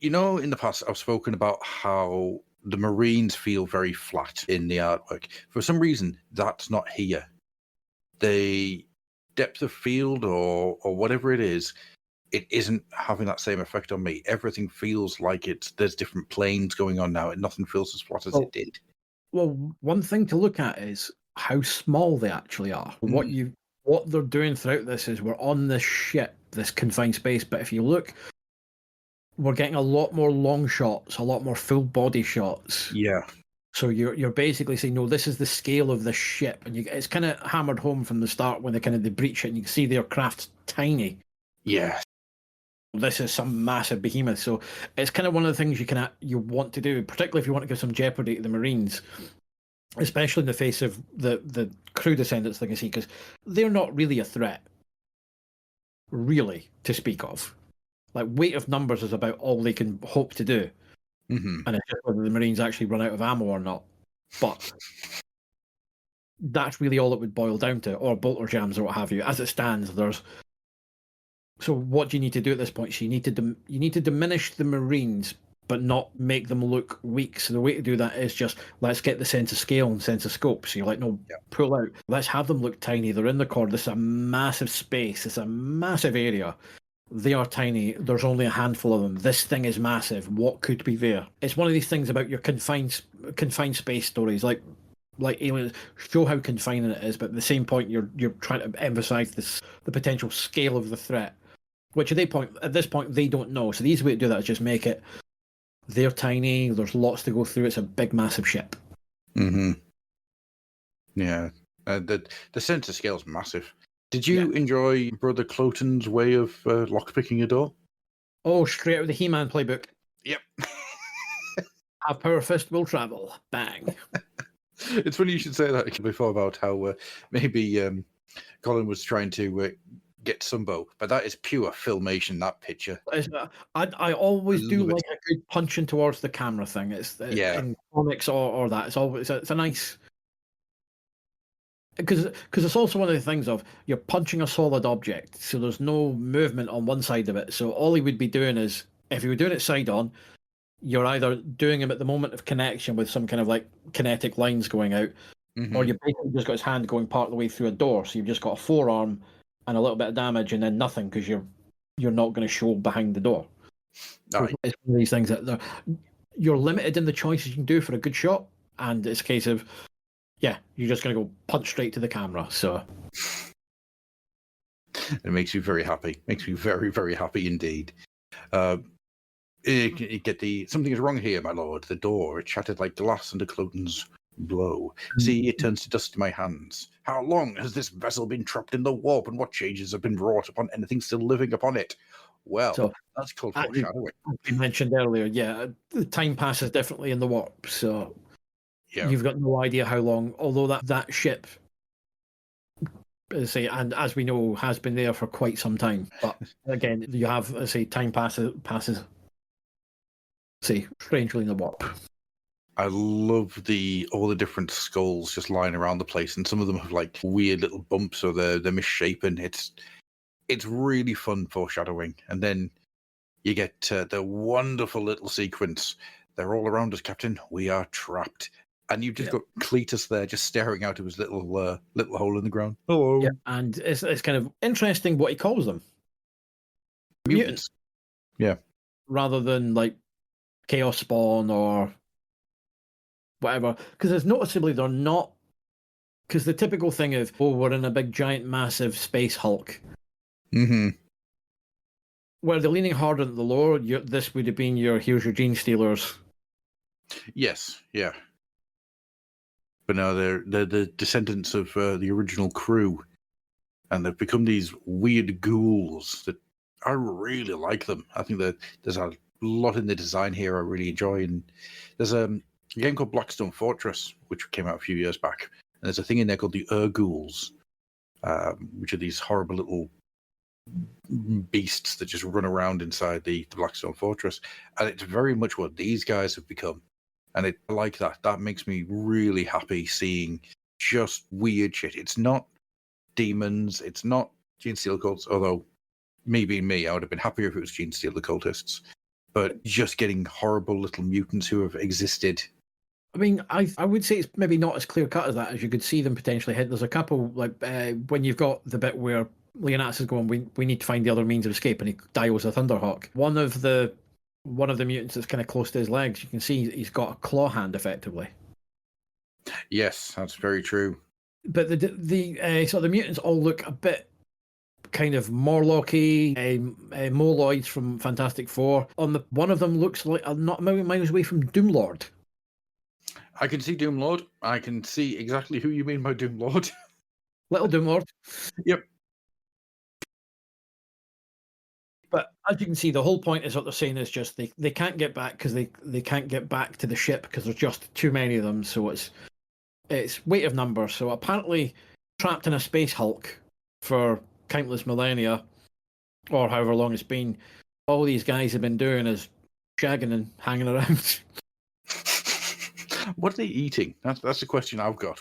in the past, I've spoken about how the Marines feel very flat in the artwork. For some reason, that's not here. The depth of field or whatever it isn't having that same effect on me. Everything feels like there's different planes going on now, and nothing feels as flat as it did. Well, one thing to look at is how small they actually are. What they're doing throughout this is we're on this ship, this confined space, but if you look, we're getting a lot more long shots, a lot more full body shots. Yeah. So you're basically saying, no, this is the scale of the ship, and it's kind of hammered home from the start when they breach it, and you can see their craft's tiny. Yeah. This is some massive behemoth, so it's kind of one of the things you want to do, particularly if you want to give some jeopardy to the Marines, especially in the face of the crew descendants, like I see, because they're not really a threat, really, to speak of. Like, weight of numbers is about all they can hope to do. Mm-hmm. And it's just whether the Marines actually run out of ammo or not. But that's really all it would boil down to, or bolter jams or what have you. As it stands, So what do you need to do at this point? So you need to diminish the Marines, but not make them look weak. So the way to do that is just, let's get the sense of scale and sense of scope. So you're like, no, pull out. Let's have them look tiny. They're in the core. This is a massive space. It's a massive area. They are tiny. There's only a handful of them. This thing is massive. What could be there? It's one of these things about your confined space stories, like aliens, show how confining it is, but at the same point, you're trying to emphasize the potential scale of the threat, which at this point they don't know. So the easy way to do that is just make it. They're tiny. There's lots to go through. It's a big, massive ship. Mm-hmm. Yeah, the sense of scale is massive. Did you enjoy Brother Cloten's way of lockpicking a door? Oh, straight out of the He-Man playbook. Yep. A power fist will travel. Bang. It's funny you should say that before about how maybe Colin was trying to get Sumbo, but that is pure filmation, that picture. I always do like a good punching towards the camera thing. In comics or that. It's a nice... Because it's also one of the things of you're punching a solid object, so there's no movement on one side of it. So all he would be doing is, if you were doing it side on, you're either doing him at the moment of connection with some kind of like kinetic lines going out, or you basically just got his hand going part of the way through a door. So you've just got a forearm and a little bit of damage, and then nothing because you're not going to show behind the door. So it's one of these things that you're limited in the choices you can do for a good shot, and it's a case of. Yeah, you're just going to go punch straight to the camera. So it makes you very happy. Makes me very, very happy indeed. You get something is wrong here, my lord. The door, it shattered like glass under Cloten's blow. See, it turns to dust in my hands. How long has this vessel been trapped in the warp, and what changes have been wrought upon anything still living upon it? Well, that's called foreshadowing. We mentioned earlier, the time passes differently in the warp, so. Yeah. You've got no idea how long, although that ship, and as we know, has been there for quite some time. But again, you have, time passes, strangely in the warp. I love all the different skulls just lying around the place, and some of them have like weird little bumps or they're misshapen. It's really fun foreshadowing, and then you get the wonderful little sequence. They're all around us, Captain. We are trapped. And you've just got Cletus there just staring out of his little hole in the ground. Hello. Yeah, and it's kind of interesting what he calls them. Mutants. Yeah. Rather than like Chaos Spawn or whatever. Because it's noticeably they're not... Because the typical thing of, we're in a big, giant, massive space Hulk. Mm-hmm. Where they're leaning harder at the lore, this would have been here's your gene stealers. Yes, yeah. But now they're the descendants of the original crew, and they've become these weird ghouls that I really like them. I think that there's a lot in the design here I really enjoy, and there's a game called Blackstone Fortress, which came out a few years back. And there's a thing in there called the Ghouls, which are these horrible little beasts that just run around inside the Blackstone Fortress. And it's very much what these guys have become. And I like that. That makes me really happy seeing just weird shit. It's not demons. It's not Gene Steel cults, although me being me, I would have been happier if it was Gene Steel the cultists. But just getting horrible little mutants who have existed. I mean, I would say it's maybe not as clear cut as that, as you could see them potentially hit. There's a couple, like when you've got the bit where Leonidas is going, we need to find the other means of escape, and he dials a Thunderhawk. One of the mutants that's kind of close to his legs, you can see he's got a claw hand effectively. Yes, that's very true. But so the mutants all look a bit kind of Morlocky, Moloids from Fantastic Four. One of them looks like not a million miles away from Doomlord. I can see Doomlord. I can see exactly who you mean by Doomlord. Little Doomlord. Yep. But as you can see, the whole point is what they're saying is just they can't get back because they can't get back to the ship because there's just too many of them. So it's weight of numbers. So apparently trapped in a space Hulk for countless millennia, or however long it's been, all these guys have been doing is shagging and hanging around. What are they eating? That's the question I've got.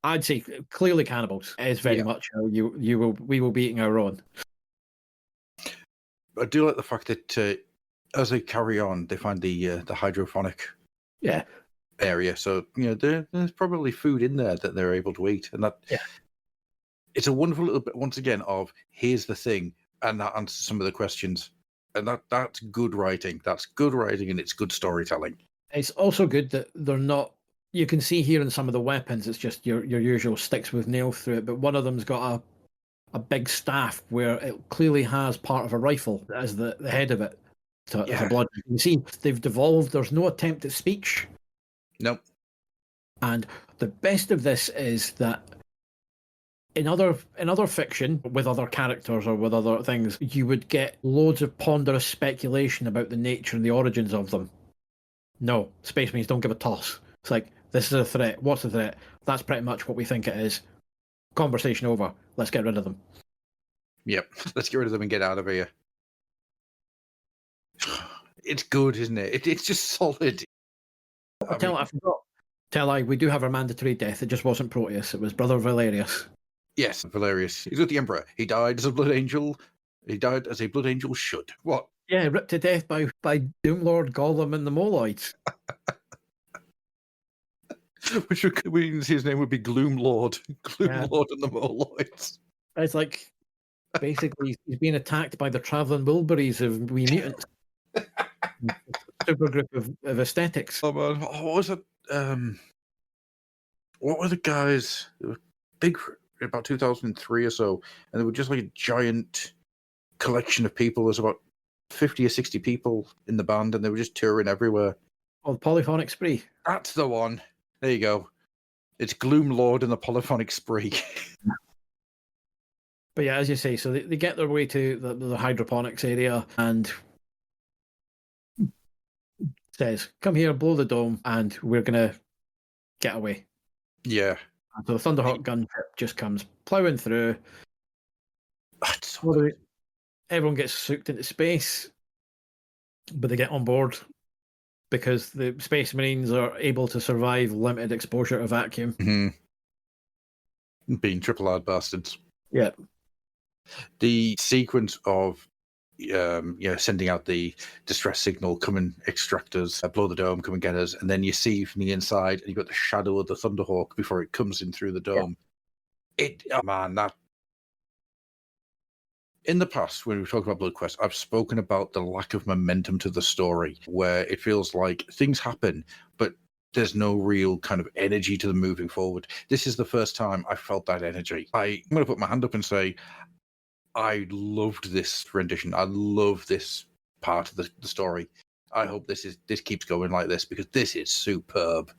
I'd say clearly cannibals. It is very much we will be eating our own. I do like the fact that as they carry on, they find the hydroponic area. So there's probably food in there that they're able to eat, and that it's a wonderful little bit once again of here's the thing, and that answers some of the questions, and that's good writing. That's good writing, and it's good storytelling. It's also good that they're not. You can see here in some of the weapons, it's just your usual sticks with nails through it, but one of them's got a big staff where it clearly has part of a rifle as the head of it. As a blood. You can see they've devolved. There's no attempt at speech. Nope. And the best of this is that in other fiction with other characters or with other things, you would get loads of ponderous speculation about the nature and the origins of them. No, Space Marines don't give a toss. It's like, this is a threat. What's the threat? That's pretty much what we think it is. Conversation over. Let's get rid of them. Yep. Let's get rid of them and get out of here. It's good, isn't it? It's just solid. I forgot. We do have our mandatory death. It just wasn't Proteus. It was Brother Valerius. Yes, Valerius. He's with the Emperor. He died as a Blood Angel. He died as a Blood Angel should. What? Yeah, ripped to death by Doomlord, Gollum, and the Moloids. Which means his name would be Gloomlord. Gloomlord and the Moloids. It's like, basically, he's being attacked by the travelling Wilburys of wee mutants. Super group of aesthetics. Oh, man. What was it? What were the guys? They were big, about 2003 or so, and they were just like a giant collection of people. There's about 50 or 60 people in the band, and they were just touring everywhere. Oh, the Polyphonic Spree. That's the one. There you go. It's Gloomlord and the Polyphonic Spree. But yeah, as you say, so they get their way to the hydroponics area and says, come here, blow the dome, and we're going to get away. Yeah. And so the Thunderhawk gunship just comes ploughing through. Everyone gets sucked into space, but they get on board because the Space Marines are able to survive limited exposure to vacuum. Mm-hmm. Being triple hard bastards. Yeah. The sequence of sending out the distress signal, come and extract us, blow the dome, come and get us, and then you see from the inside, and you've got the shadow of the Thunderhawk before it comes in through the dome. That. In the past, when we've talked about Bloodquest, I've spoken about the lack of momentum to the story, where it feels like things happen, but there's no real kind of energy to them moving forward. This is the first time I felt that energy. I'm going to put my hand up and say, I loved this rendition. I love this part of the story. I hope this keeps going like this because this is superb.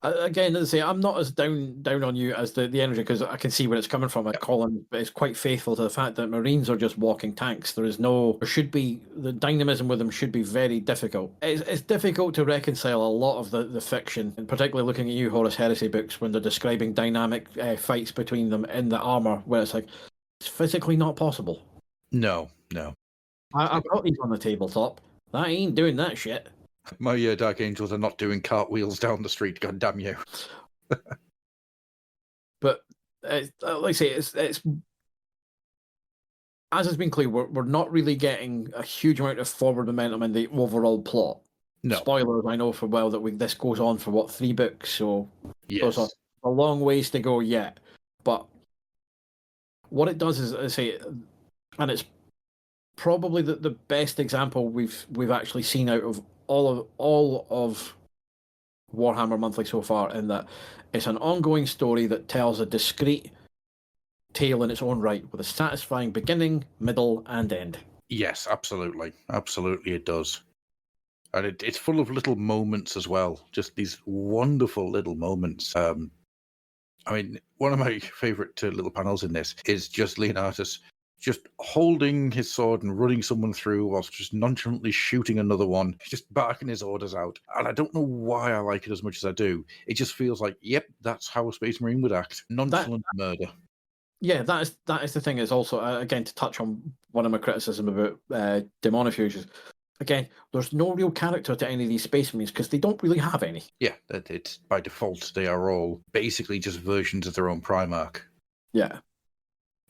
Again, as I say, I'm not as down on you as the energy, because I can see where it's coming from. Colin is quite faithful to the fact that Marines are just walking tanks. The dynamism with them should be very difficult. It's difficult to reconcile a lot of the fiction, and particularly looking at you Horus Heresy books when they're describing dynamic fights between them in the armor, where it's like, it's physically not possible. No. I've got these on the tabletop. I ain't doing that shit. My Dark Angels are not doing cartwheels down the street, god damn you. But like I say, it's as has been clear, we're not really getting a huge amount of forward momentum in the overall plot. No. Spoilers, I know for well that this goes on for 3 books, so yes. There's a long ways to go yet. But what it does is, I say, and it's probably the best example we've actually seen out of all of Warhammer Monthly so far, in that it's an ongoing story that tells a discrete tale in its own right, with a satisfying beginning, middle, and end. Yes, absolutely. Absolutely it does. And it's full of little moments as well, just these wonderful little moments. I mean, one of my favourite little panels in this is just Leonatus just holding his sword and running someone through whilst just nonchalantly shooting another one, just barking his orders out. And I don't know why I like it as much as I do. It just feels like, yep, that's how a Space Marine would act. Nonchalant murder. Yeah, that is the thing. Is also, again, to touch on one of my criticism about Daemonifuge, again, there's no real character to any of these Space Marines because they don't really have any. Yeah, it's by default, they are all basically just versions of their own Primarch. Yeah.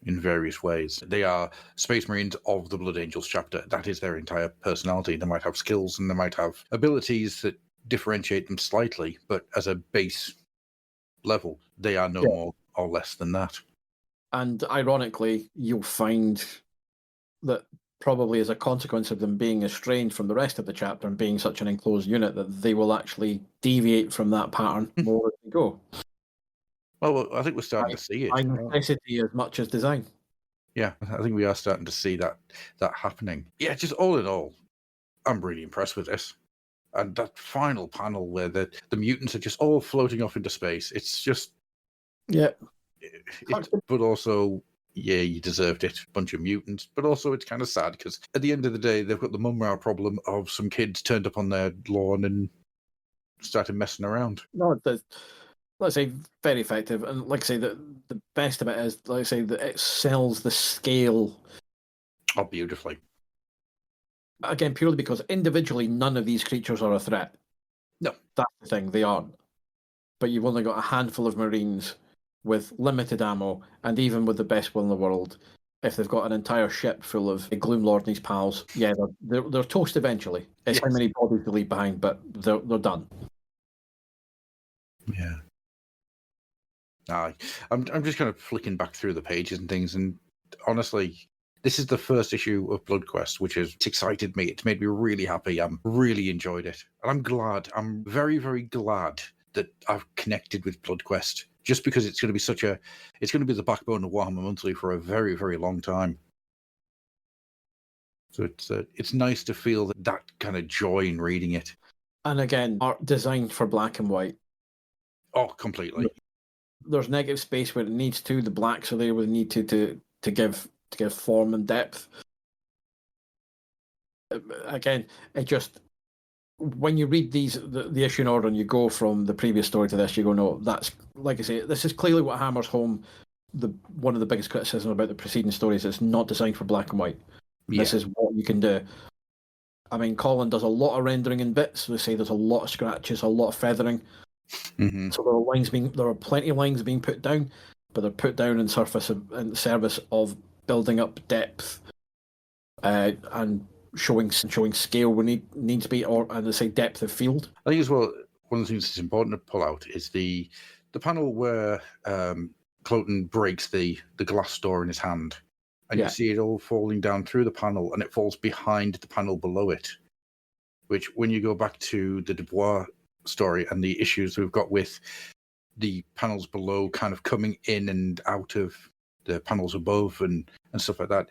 In various ways. They are Space Marines of the Blood Angels chapter. That is their entire personality. They might have skills and they might have abilities that differentiate them slightly, but as a base level, they are no more or less than that. And ironically, you'll find that probably as a consequence of them being estranged from the rest of the chapter and being such an enclosed unit, that they will actually deviate from that pattern more as they go. Well, I think we're starting to see it. By necessity as much as design. Yeah, I think we are starting to see that happening. Yeah, just all in all, I'm really impressed with this. And that final panel where the mutants are just all floating off into space, it's just... Yeah. But also, yeah, you deserved it. Bunch of mutants. But also it's kind of sad because at the end of the day, they've got the mum-ra problem of some kids turned up on their lawn and started messing around. No, let's say very effective. And like I say, the best of it is, like I say, that it sells the scale. Oh, beautifully. Again, purely because individually, none of these creatures are a threat. No. That's the thing, they aren't. But you've only got a handful of Marines with limited ammo, and even with the best will in the world, if they've got an entire ship full of Gloomlord and his pals, yeah, they're toast eventually. It's how many bodies they leave behind, but they're done. Yeah. I'm just kind of flicking back through the pages and things, and honestly, this is the first issue of Bloodquest, which has excited me. It's made me really happy. I'm really enjoyed it, and I'm glad. I'm very, very glad that I've connected with Bloodquest, just because it's going to be the backbone of Warhammer Monthly for a very, very long time. So it's nice to feel that kind of joy in reading it. And again, art designed for black and white. Oh, completely. There's negative space where it needs to. The blacks are there where they need to give form and depth. Again, it just, when you read the issue in order and you go from the previous story to this, you go, no, that's, like I say, this is clearly what hammers home one of the biggest criticism about the preceding stories. It's not designed for black and white. Yeah. This is what you can do. I mean, Colin does a lot of rendering in bits. They say there's a lot of scratches, a lot of feathering. Mm-hmm. So there are plenty of lines being put down, but they're put down in service of building up depth and showing scale when needs to be, and they say depth of field. I think as well, one of the things that's important to pull out is the panel where Cloten breaks the glass door in his hand, and you see it all falling down through the panel, and it falls behind the panel below it, which when you go back to the Dubois story and the issues we've got with the panels below kind of coming in and out of the panels above and stuff like that,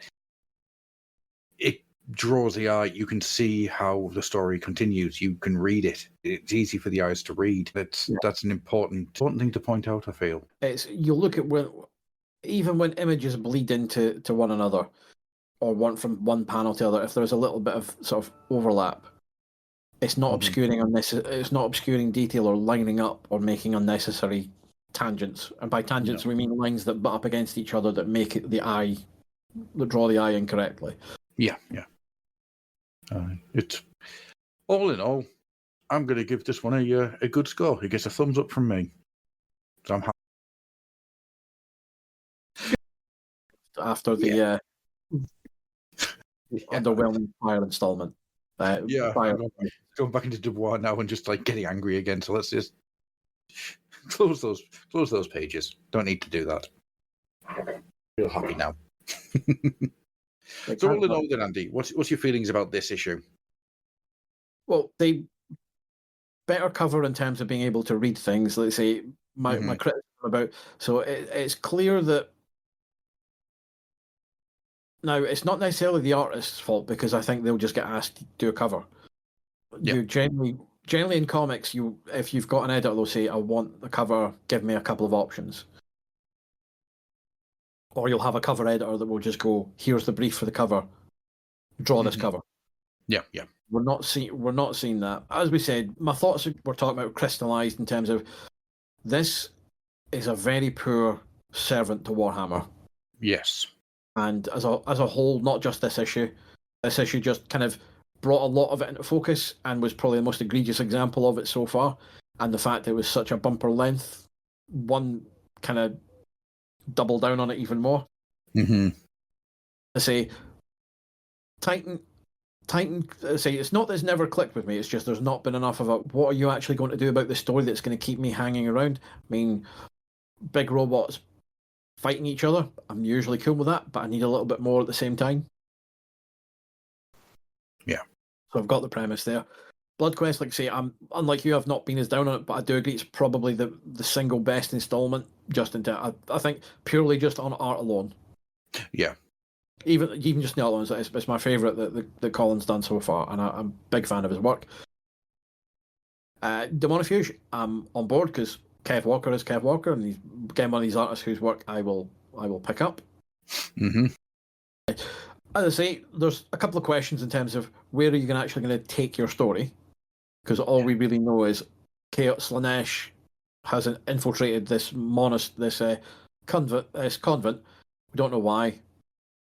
it draws the eye. You can see how the story continues. You can read it. It's easy for the eyes to read. That's an important thing to point out, I feel. You look at even when images bleed into one another, or one from one panel to the other, if there's a little bit of sort of overlap, it's not it's not obscuring detail or lining up or making unnecessary tangents. And by tangents, we mean lines that butt up against each other that make it that draw the eye incorrectly. Yeah. It's all in all, I'm going to give this one a good score. It gets a thumbs up from me. So I'm happy. After the underwhelming Fire installment. I'm going back into Dubois now and just like getting angry again. So let's just close those pages. Don't need to do that. Feel happy now. So all in all, then, Andy, what's your feelings about this issue? Well, they better cover in terms of being able to read things. Let's say my criticism about. So it's clear that now it's not necessarily the artist's fault, because I think they'll just get asked to do a cover. You generally in comics, if you've got an editor, they'll say, "I want the cover. Give me a couple of options." Or you'll have a cover editor that will just go, "Here's the brief for the cover. Draw this cover." Yeah. We're not seeing that. As we said, my thoughts were talking about crystallized in terms of this is a very poor servant to Warhammer. Yes. And as a whole, not just this issue just kind of brought a lot of it into focus and was probably the most egregious example of it so far. And the fact that it was such a bumper length, one kind of double down on it even more. I say, Titan. I say, it's not that it's never clicked with me. It's just there's not been enough of a. What are you actually going to do about the story that's going to keep me hanging around? I mean, big robots fighting each other. I'm usually cool with that, but I need a little bit more at the same time. Yeah. So I've got the premise there. Bloodquest, like I say, I'm unlike you. I've not been as down on it, but I do agree it's probably the single best installment. I think purely just on art alone. Yeah. Even just the art alone, it's my favourite that Colin's done so far, and I'm a big fan of his work. Daemonifuge, I'm on board because Kev Walker is Kev Walker, and he's again one of these artists whose work I will pick up. As I say, there's a couple of questions in terms of where are you actually going to take your story, because all we really know is Slaanesh has infiltrated this convent. We don't know why.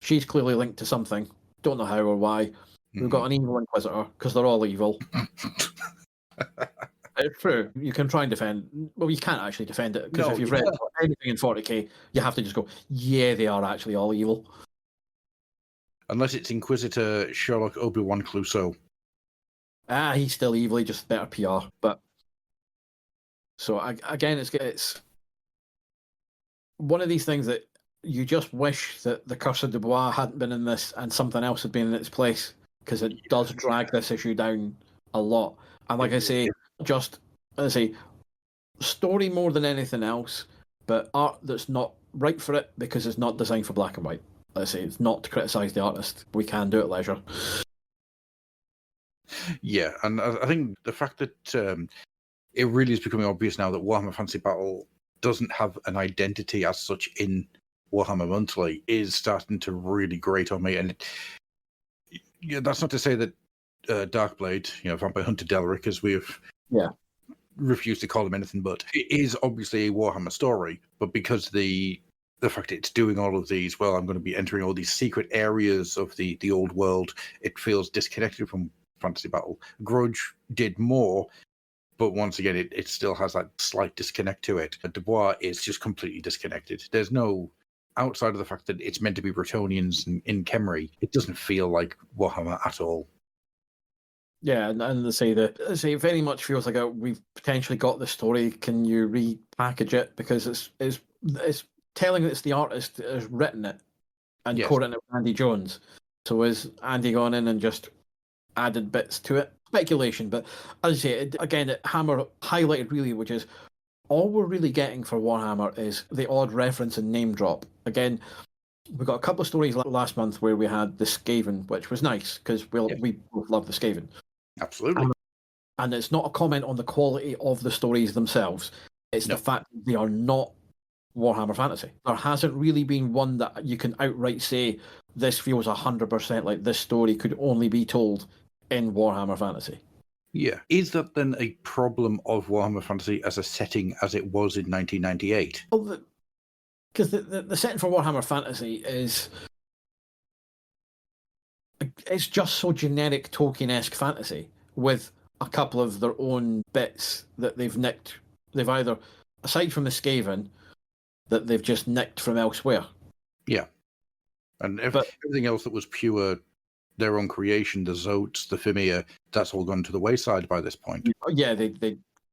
She's clearly linked to something. Don't know how or why. We've got an evil Inquisitor, because they're all evil. It's true. You can try and defend. Well, you can't actually defend it, because if you've read anything in 40k, you have to just go, yeah, they are actually all evil. Unless it's Inquisitor Sherlock Obi-Wan Clouseau. He's still evil, he just better PR. But so again, it's one of these things that you just wish that the Curse of Dubois hadn't been in this and something else had been in its place, because it does drag this issue down a lot. And like I say, story more than anything else, but art that's not right for it because it's not designed for black and white. Let's say it's not to criticise the artist. We can do it at leisure. Yeah, and I think the fact that it really is becoming obvious now that Warhammer Fantasy Battle doesn't have an identity as such in Warhammer Monthly is starting to really grate on me. And that's not to say that Darkblade, Vampire Hunter Delric, as we have refused to call him anything but, it is obviously a Warhammer story, but because the fact it's doing all of these, well, I'm going to be entering all these secret areas of the old world, it feels disconnected from Fantasy Battle. Grudge did more, but once again, it still has that slight disconnect to it. Dubois is just completely disconnected. There's no, outside of the fact that it's meant to be Bretonians in Khemri, it doesn't feel like Warhammer at all. Yeah, and they say it very much feels like we've potentially got the story. Can you repackage it, because it's telling that it's the artist that has written it and co-written it with Andy Jones. So has Andy gone in and just added bits to it? Speculation, but as I say, again, Hammer highlighted really, which is all we're really getting for Warhammer is the odd reference and name drop. Again, We got a couple of stories last month where we had the Skaven, which was nice because we both love the Skaven. Absolutely. And it's not a comment on the quality of the stories themselves. It's the fact that they are not Warhammer Fantasy. There hasn't really been one that you can outright say this feels 100% like this story could only be told in Warhammer Fantasy. Yeah. Is that then a problem of Warhammer Fantasy as a setting as it was in 1998? Well, because the setting for Warhammer Fantasy is... It's just so generic Tolkien-esque fantasy with a couple of their own bits that they've nicked. They've either, aside from the Skaven, that they've just nicked from elsewhere. Yeah. And everything else that was pure their own creation, the Zotes, the Fimir, that's all gone to the wayside by this point. Yeah,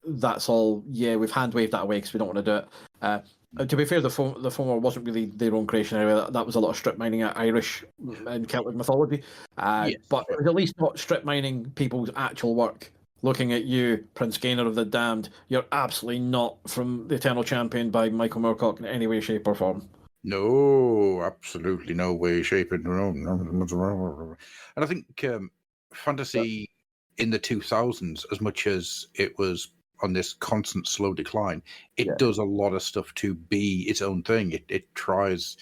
that's all. Yeah, we've hand-waved that away because we don't want to do it. To be fair, the Fomor wasn't really their own creation anyway. That was a lot of strip mining Irish and Celtic mythology. Yes. But it was at least not strip mining people's actual work. Looking at you, Prince Gaynor of the Damned, you're absolutely not from The Eternal Champion by Michael Moorcock in any way, shape, or form. No, absolutely no way, shape, and no. And I think fantasy in the 2000s, as much as it was on this constant slow decline, it does a lot of stuff to be its own thing. It tries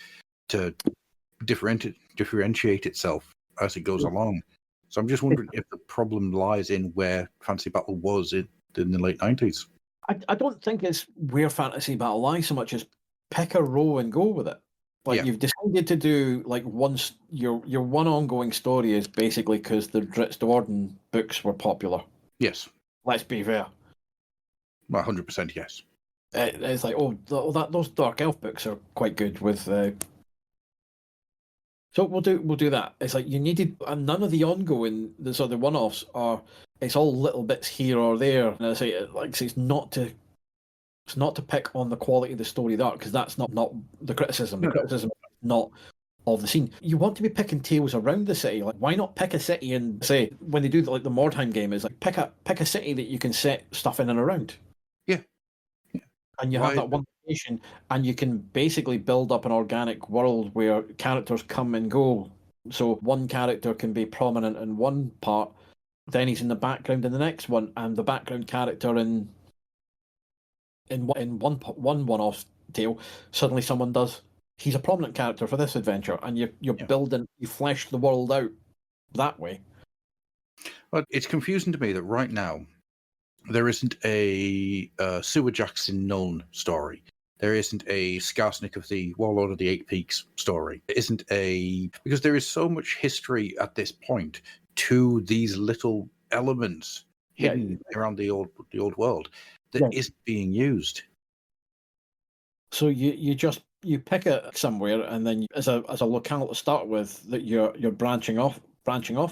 to differentiate itself as it goes along. So I'm just wondering if the problem lies in where Fantasy Battle was in the late 90s. I don't think it's where Fantasy Battle lies so much as pick a row and go with it. Like you've decided to do like your one ongoing story is basically because the Dritz Dwarden books were popular. Yes. Let's be fair. 100% yes. It's like those Dark Elf books are quite good with. So we'll do that. It's like you needed, and none of the ongoing, the sort of one-offs are. It's all little bits here or there, and I say it's not to pick on the quality of the story there because that's not the criticism. The criticism is not of the scene. You want to be picking tales around the city. Like, why not pick a city and say when they do the Mordheim game is like pick a city that you can set stuff in and around. Yeah. And you have that one location, and you can basically build up an organic world where characters come and go. So one character can be prominent in one part, then he's in the background in the next one, and the background character in one-off tale, suddenly someone does. He's a prominent character for this adventure, and you're building, you flesh the world out that way. Well, it's confusing to me that right now there isn't a Sewer Jackson Nuln story. There isn't a Skarsnik of the Warlord of the Eight Peaks story. There isn't because there is so much history at this point to these little elements hidden around the old world that isn't being used. So you pick it somewhere, and then as a locale to start with, that you're branching off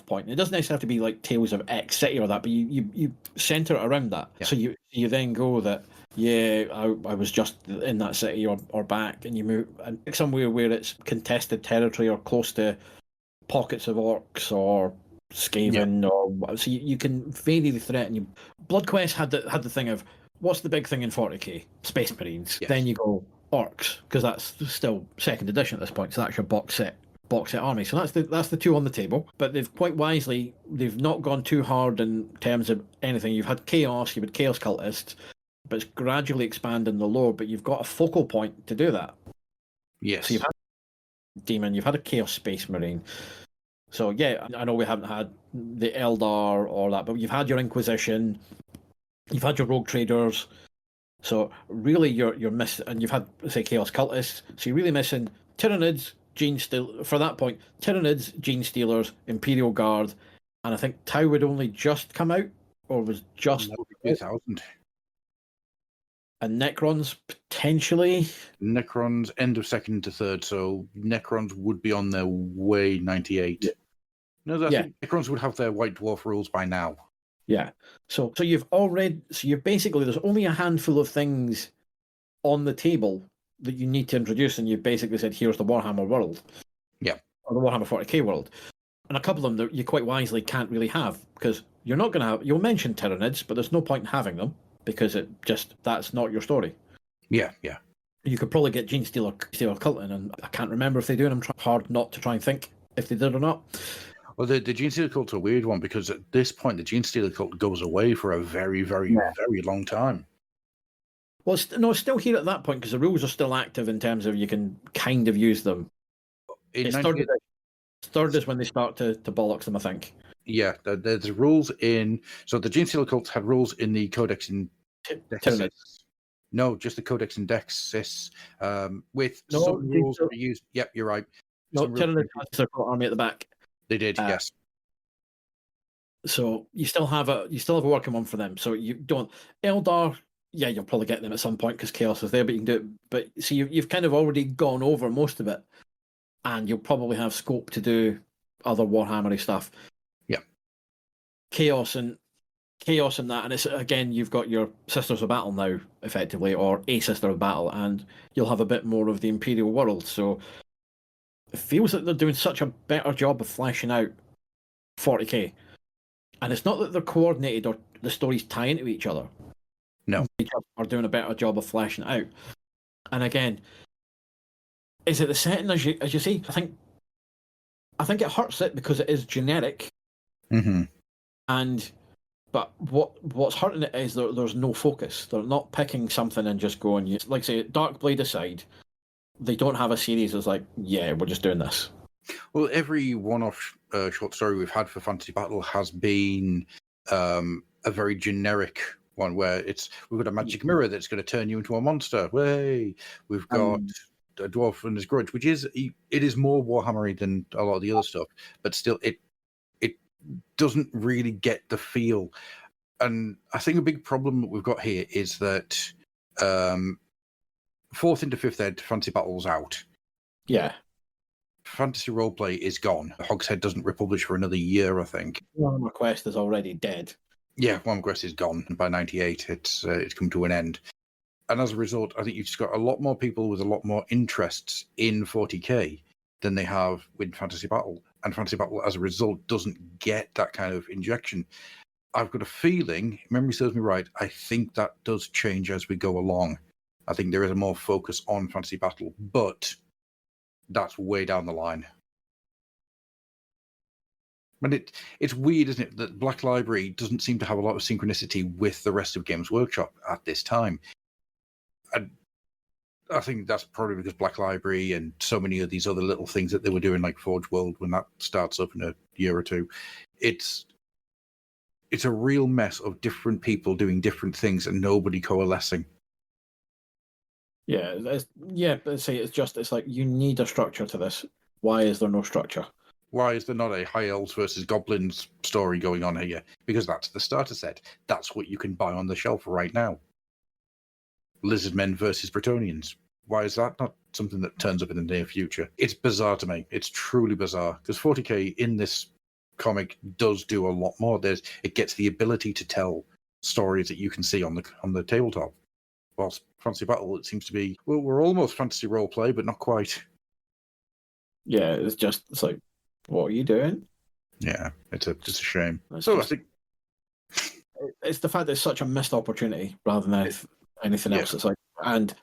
point. It doesn't necessarily have to be like Tales of X City or that, but you center it around that. Yeah. So you then go that I was just in that city or back, and you move and pick somewhere where it's contested territory or close to pockets of orcs or Skaven or so you can vary the threat. And Bloodquest had the thing of what's the big thing in 40k? Space Marines. Yes. Then you go orcs because that's still second edition at this point. So that's your box set army. So that's the two on the table. But they've quite wisely not gone too hard in terms of anything. You've had chaos, you've had chaos cultists, but it's gradually expanding the lore. But you've got a focal point to do that. Yes. So you've had a demon, you've had a chaos space marine. So yeah, I know we haven't had the Eldar or that, but you've had your Inquisition, you've had your rogue traders. So really, you're missing, and you've had say chaos cultists. So you're really missing Tyranids, for that point, Tyranids, Gene Stealers, Imperial Guard, and I think Tau would only just come out, or was just 2000. And Necrons potentially. Necrons end of second to third, so Necrons would be on their way 98. No, I think Necrons would have their White Dwarf rules by now. Yeah. So you've basically there's only a handful of things on the table that you need to introduce, and you've basically said here's the Warhammer world. Yeah. Or the Warhammer 40k world. And a couple of them that you quite wisely can't really have, because you're not gonna have you'll mention Tyranids, but there's no point in having them because that's not your story. Yeah. You could probably get Gene Stealer Cult in, and I can't remember if they do, and I'm hard not to try and think if they did or not. Well, the Gene Stealer Cult's a weird one because at this point, the Gene Stealer Cult goes away for a very, very, very long time. Well, it's still here at that point because the rules are still active in terms of you can kind of use them. Third is when they start to bollocks them, I think. Yeah, there's rules in... So the Gene Stealer Cult had rules in the Codex Indexis. No, just the Codex Indexis. With some rules to be used... Yep, you're right. No, Tyrannid has a circle army at the back. They did, yes. So you still have a working one for them. So you don't... Eldar, yeah, you'll probably get them at some point because Chaos is there, but you can do it. But see, you've kind of already gone over most of it, and you'll probably have scope to do other Warhammery stuff. Yeah. Chaos and that, and it's again, you've got your Sisters of Battle now, effectively, or a Sister of Battle, and you'll have a bit more of the Imperial world. So it feels like they're doing such a better job of fleshing out 40k. And it's not that they're coordinated or the stories tie into each other. No. They just are doing a better job of fleshing it out. And again, is it the setting as you see? I think it hurts it because it is generic. Mm-hmm. But what's hurting it is there's no focus. They're not picking something and just going, like say, Darkblade aside, they don't have a series that's like, yeah, we're just doing this. Well, every one-off short story we've had for Fantasy Battle has been a very generic one where we've got a magic mirror that's going to turn you into a monster. Way we've got a dwarf and his grudge, which is more Warhammery than a lot of the other stuff, but still it doesn't really get the feel. And I think a big problem that we've got here is that 4th into 5th ed Fantasy Battle's out. Yeah. Fantasy Roleplay is gone. Hogshead doesn't republish for another year, I think. One Quest is already dead. Yeah, Wham Quest is gone. By 98, it's come to an end. And as a result, I think you've just got a lot more people with a lot more interests in 40k than they have with Fantasy Battle. And Fantasy Battle, as a result, doesn't get that kind of injection. I've got a feeling, memory serves me right, I think that does change as we go along. I think there is a more focus on Fantasy Battle, but that's way down the line. And it's weird, isn't it, that Black Library doesn't seem to have a lot of synchronicity with the rest of Games Workshop at this time. And I think that's probably because Black Library and so many of these other little things that they were doing, like Forge World, when that starts up in a year or two, it's a real mess of different people doing different things and nobody coalescing. Yeah, it's like you need a structure to this. Why is there no structure? Why is there not a High Elves versus Goblins story going on here? Because that's the starter set. That's what you can buy on the shelf right now. Lizardmen versus Bretonnians. Why is that not something that turns up in the near future? It's bizarre to me. It's truly bizarre. Because 40k in this comic does do a lot more. It gets the ability to tell stories that you can see on the tabletop. Whilst Fantasy Battle, it seems to be, well, we're almost fantasy role play, but not quite. Yeah, it's like, what are you doing? Yeah, it's a shame. I think it's the fact that it's such a missed opportunity rather than anything else. It's like, and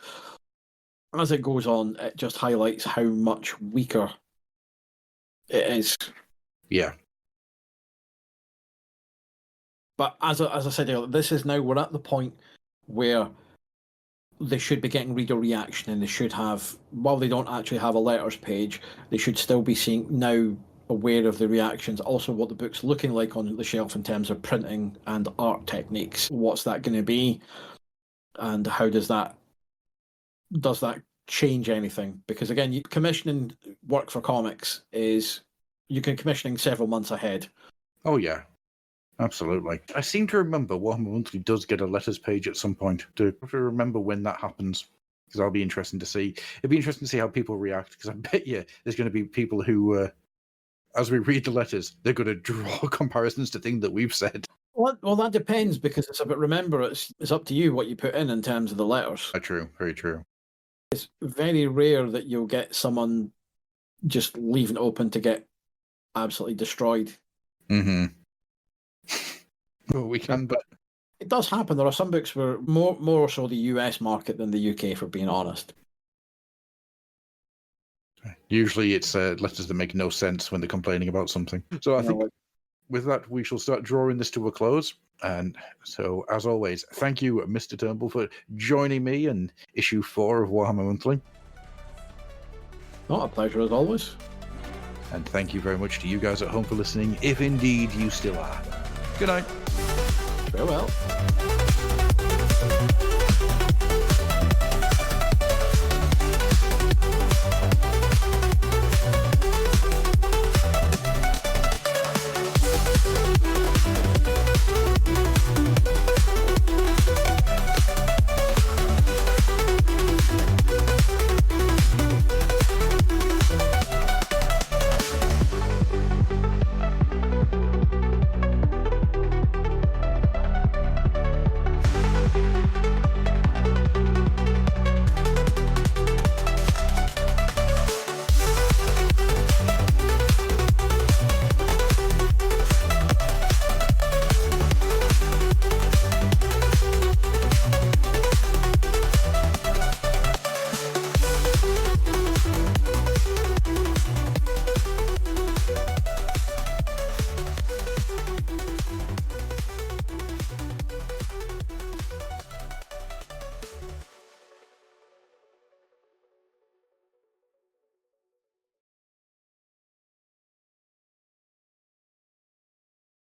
as it goes on, it just highlights how much weaker it is. Yeah. But as I said earlier, we're at the point where they should be getting reader reaction, and they should have, while they don't actually have a letters page, they should still be seeing now, aware of the reactions, also what the book's looking like on the shelf in terms of printing and art techniques. What's that going to be, and how does that change anything? Because again, commissioning work for comics is, you can commissioning several months ahead. Oh yeah, absolutely. I seem to remember Warhammer Monthly does get a letters page at some point. To remember when that happens, because that'll be interesting to see. It'd be interesting to see how people react, because I bet you there's going to be people who, as we read the letters, they're going to draw comparisons to things that we've said. Well, that depends, because remember, it's up to you what you put in terms of the letters. True, very true. It's very rare that you'll get someone just leaving it open to get absolutely destroyed. Mm-hmm. Well, we can, but it does happen. There are some books where more so the US market than the UK, for being honest. Usually it's letters that make no sense when they're complaining about something. So I think with that, we shall start drawing this to a close. And so, as always, thank you, Mr. Turnbull, for joining me in issue 4 of Warhammer Monthly. Not a pleasure as always. And thank you very much to you guys at home for listening, if indeed you still are. Good night. Farewell.